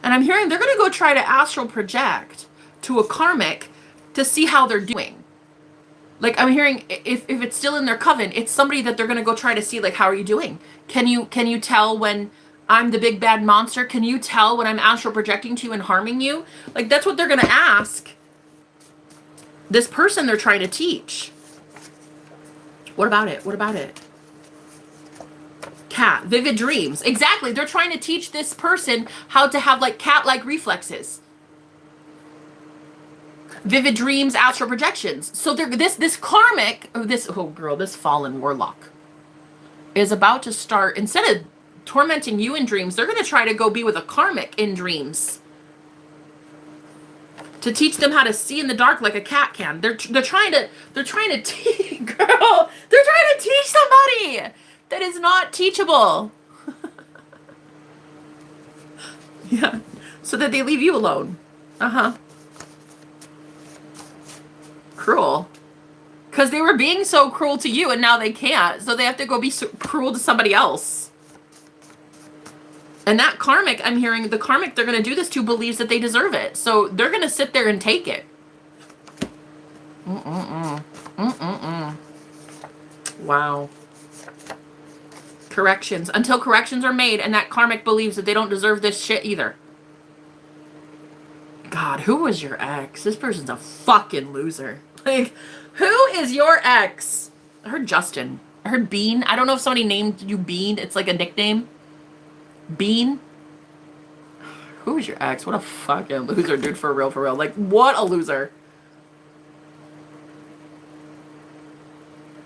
And I'm hearing they're going to go try to astral project to a karmic to see how they're doing. Like, I'm hearing if it's still in their coven, it's somebody that they're going to go try to see, like, how are you doing? Can you tell when I'm the big bad monster? Can you tell when I'm astral projecting to you and harming you? Like, that's what they're going to ask this person they're trying to teach. What about it? What about it? Cat. Vivid dreams. Exactly. They're trying to teach this person how to have, like, cat-like reflexes. Vivid dreams, astral projections. So they're this karmic, this fallen warlock is about to start, instead of tormenting you in dreams, they're going to try to go be with a karmic in dreams to teach them how to see in the dark like a cat can. They're trying to teach, girl. They're trying to teach somebody that is not teachable. Yeah, so that they leave you alone. Cruel. Because they were being so cruel to you and now they can't. So they have to go be so cruel to somebody else. And that karmic, I'm hearing, the karmic they're going to do this to believes that they deserve it. So they're going to sit there and take it. Wow. Corrections. Until corrections are made and that karmic believes that they don't deserve this shit either. God, who was your ex? This person's a fucking loser. Like, who is your ex? I heard Justin. I heard Bean. I don't know if somebody named you Bean. It's like a nickname. Bean. Who is your ex? What a fucking loser, dude. For real, for real. Like, what a loser.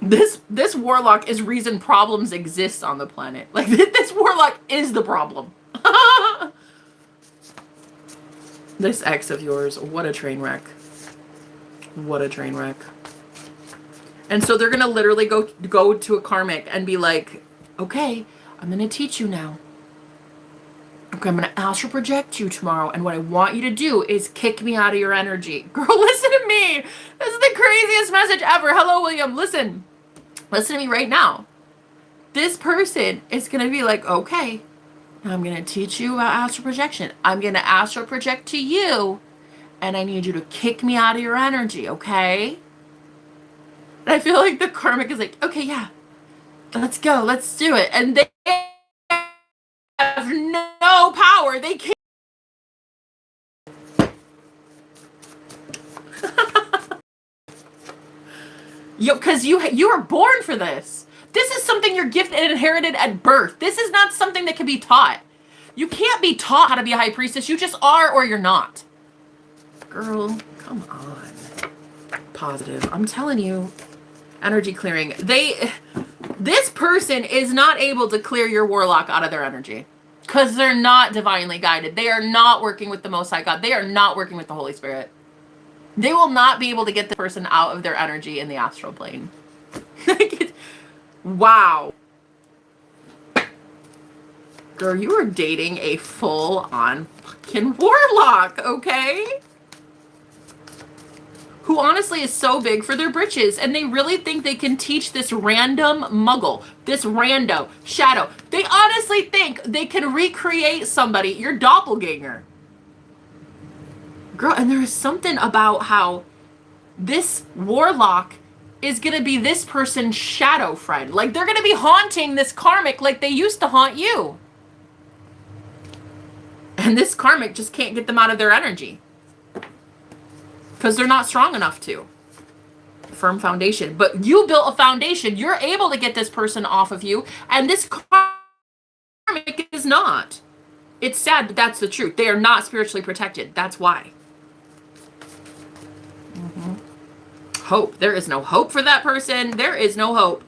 This warlock is reason problems exist on the planet. Like, this warlock is the problem. This ex of yours, what a train wreck. What a train wreck. And so they're going to literally go to a karmic and be like, okay, I'm going to teach you now. Okay, I'm going to astral project you tomorrow. And what I want you to do is kick me out of your energy. Girl, listen to me. This is the craziest message ever. Hello, William. Listen. Listen to me right now. This person is going to be like, okay, I'm going to teach you about astral projection. I'm going to astral project to you. And I need you to kick me out of your energy, okay? And I feel like the karmic is like, okay, yeah, let's go, let's do it. And they have no power. They can't. Because you were born for this. This is something you're gifted and inherited at birth. This is not something that can be taught. You can't be taught how to be a high priestess. You just are or you're not. Girl, come on. Positive. I'm telling you. Energy clearing. This person is not able to clear your warlock out of their energy. Because they're not divinely guided. They are not working with the Most High God. They are not working with the Holy Spirit. They will not be able to get the person out of their energy in the astral plane. Wow. Girl, you are dating a full-on fucking warlock, okay? Who honestly is so big for their britches, and they really think they can teach this random muggle, this rando, shadow. They honestly think they can recreate somebody, your doppelganger. Girl, and there is something about how this warlock is gonna be this person's shadow friend. Like, they're gonna be haunting this karmic like they used to haunt you. And this karmic just can't get them out of their energy. Because they're not strong enough to. Firm foundation. But you built a foundation. You're able to get this person off of you. And this karmic is not. It's sad, but that's the truth. They are not spiritually protected. That's why. Hope. There is no hope for that person. There is no hope.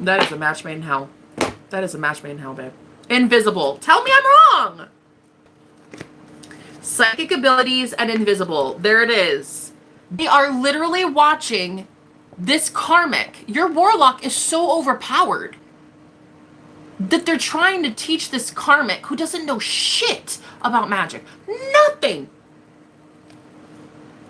That is a match made in hell. That is a match made in hell, babe. Invisible. Tell me I'm wrong. Psychic abilities and invisible. There it is. They are literally watching this karmic. Your warlock is so overpowered that they're trying to teach this karmic who doesn't know shit about magic. Nothing.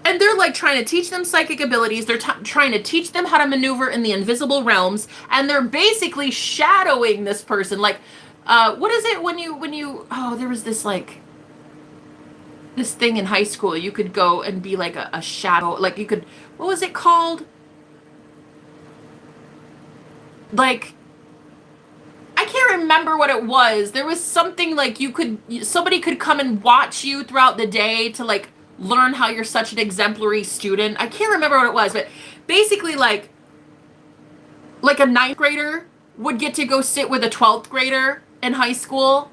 And they're like trying to teach them psychic abilities. They're trying to teach them how to maneuver in the invisible realms. And they're basically shadowing this person. Like, what is it when you, oh, there was this like, this thing in high school. You could go and be like a shadow. Like you could, what was it called? Like, I can't remember what it was. There was something like somebody could come and watch you throughout the day to like learn how you're such an exemplary student. I can't remember what it was, but basically like a 9th grader would get to go sit with a 12th grader in high school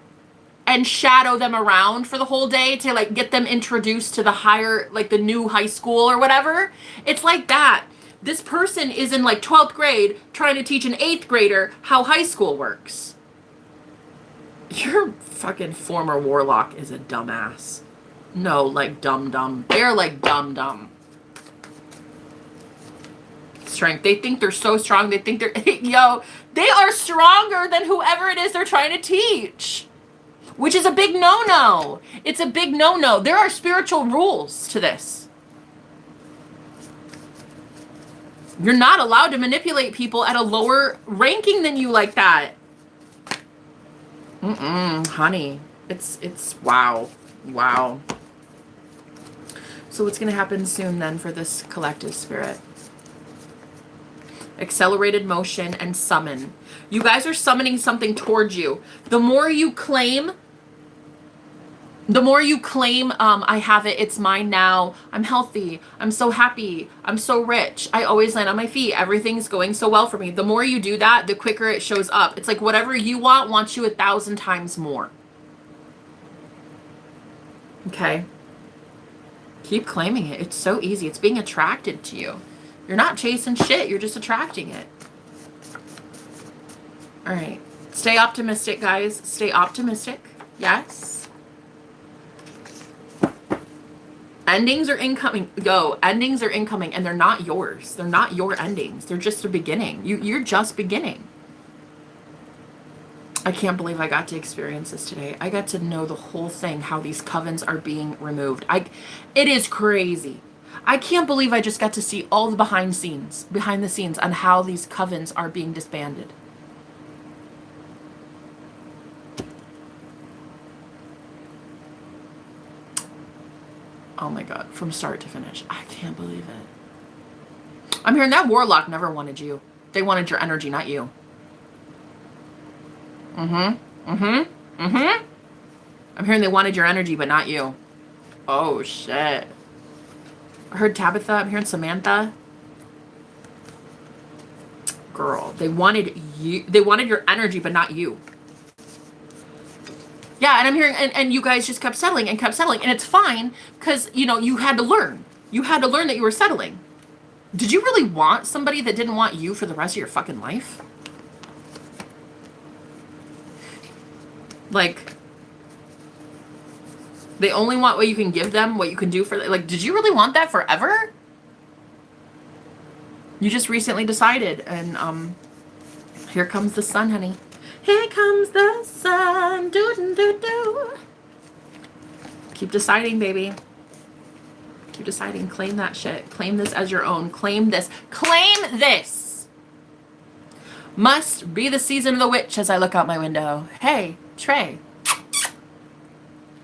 and shadow them around for the whole day to like get them introduced to the higher, like the new high school or whatever. It's like that. This person is in like 12th grade trying to teach an 8th grader how high school works. Your fucking former warlock is a dumbass. No, like dumb. They're like dumb. Strength. They think they're so strong. They think they're, yo, they are stronger than whoever it is they're trying to teach. Which is a big no-no. It's a big no-no. There are spiritual rules to this. You're not allowed to manipulate people at a lower ranking than you like that. Honey. It's wow. Wow. So what's going to happen soon then for this collective spirit? Accelerated motion and summon. You guys are summoning something towards you. The more you claim, I have it, it's mine now, I'm healthy, I'm so happy, I'm so rich, I always land on my feet, everything's going so well for me. The more you do that, the quicker it shows up. It's like whatever you want wants you 1,000 times more. Okay? Keep claiming it. It's so easy. It's being attracted to you. You're not chasing shit, you're just attracting it. All right. Stay optimistic, guys. Stay optimistic. Yes. Endings are incoming. Go. Endings are incoming, and they're not yours. They're not your endings. They're just a beginning. You're just beginning. I can't believe I got to experience this today. I got to know the whole thing, how these covens are being removed. It is crazy. I can't believe I just got to see all the behind the scenes on how these covens are being disbanded. Oh my God, from start to finish. I can't believe it. I'm hearing that warlock never wanted you. They wanted your energy, not you. I'm hearing they wanted your energy, but not you. Oh shit. I heard Tabitha. I'm hearing Samantha. Girl, they wanted you. They wanted your energy, but not you. Yeah, and I'm hearing, and you guys just kept settling, and it's fine, because, you know, you had to learn. You had to learn that you were settling. Did you really want somebody that didn't want you for the rest of your fucking life? Like, they only want what you can give them, what you can do for them. Like, did you really want that forever? You just recently decided, and here comes the sun, honey. Here comes the sun. Do do do do. Keep deciding, baby. Keep deciding. Claim that shit. Claim this as your own. Claim this. Claim this. Must be the season of the witch as I look out my window. Hey, Trey.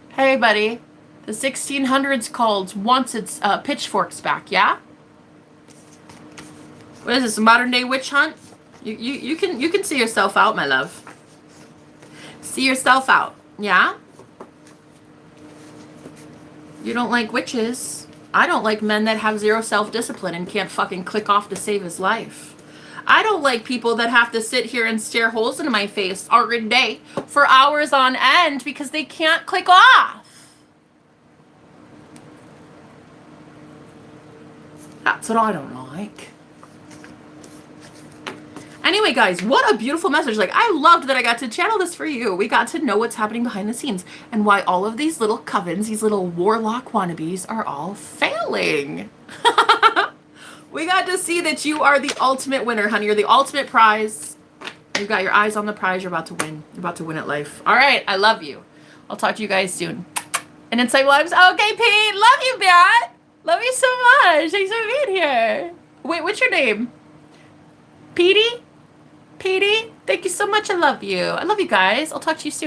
Hey, buddy. The 1600s called wants its pitchforks back, yeah? What is this, a modern day witch hunt? You can see yourself out, my love. See yourself out, yeah? You don't like witches. I don't like men that have zero self-discipline and can't fucking click off to save his life. I don't like people that have to sit here and stare holes into my face all day for hours on end because they can't click off. That's what I don't like. Anyway, guys, what a beautiful message. Like, I loved that I got to channel this for you. We got to know what's happening behind the scenes and why all of these little covens, these little warlock wannabes are all failing. We got to see that you are the ultimate winner, honey. You're the ultimate prize. You've got your eyes on the prize. You're about to win. You're about to win at life. All right. I love you. I'll talk to you guys soon. And Insight Lives. Okay, Pete. Love you, man. Love you so much. Thanks for being here. Wait, what's your name? Petey? Petey? Thank you so much. I love you. I love you guys. I'll talk to you soon.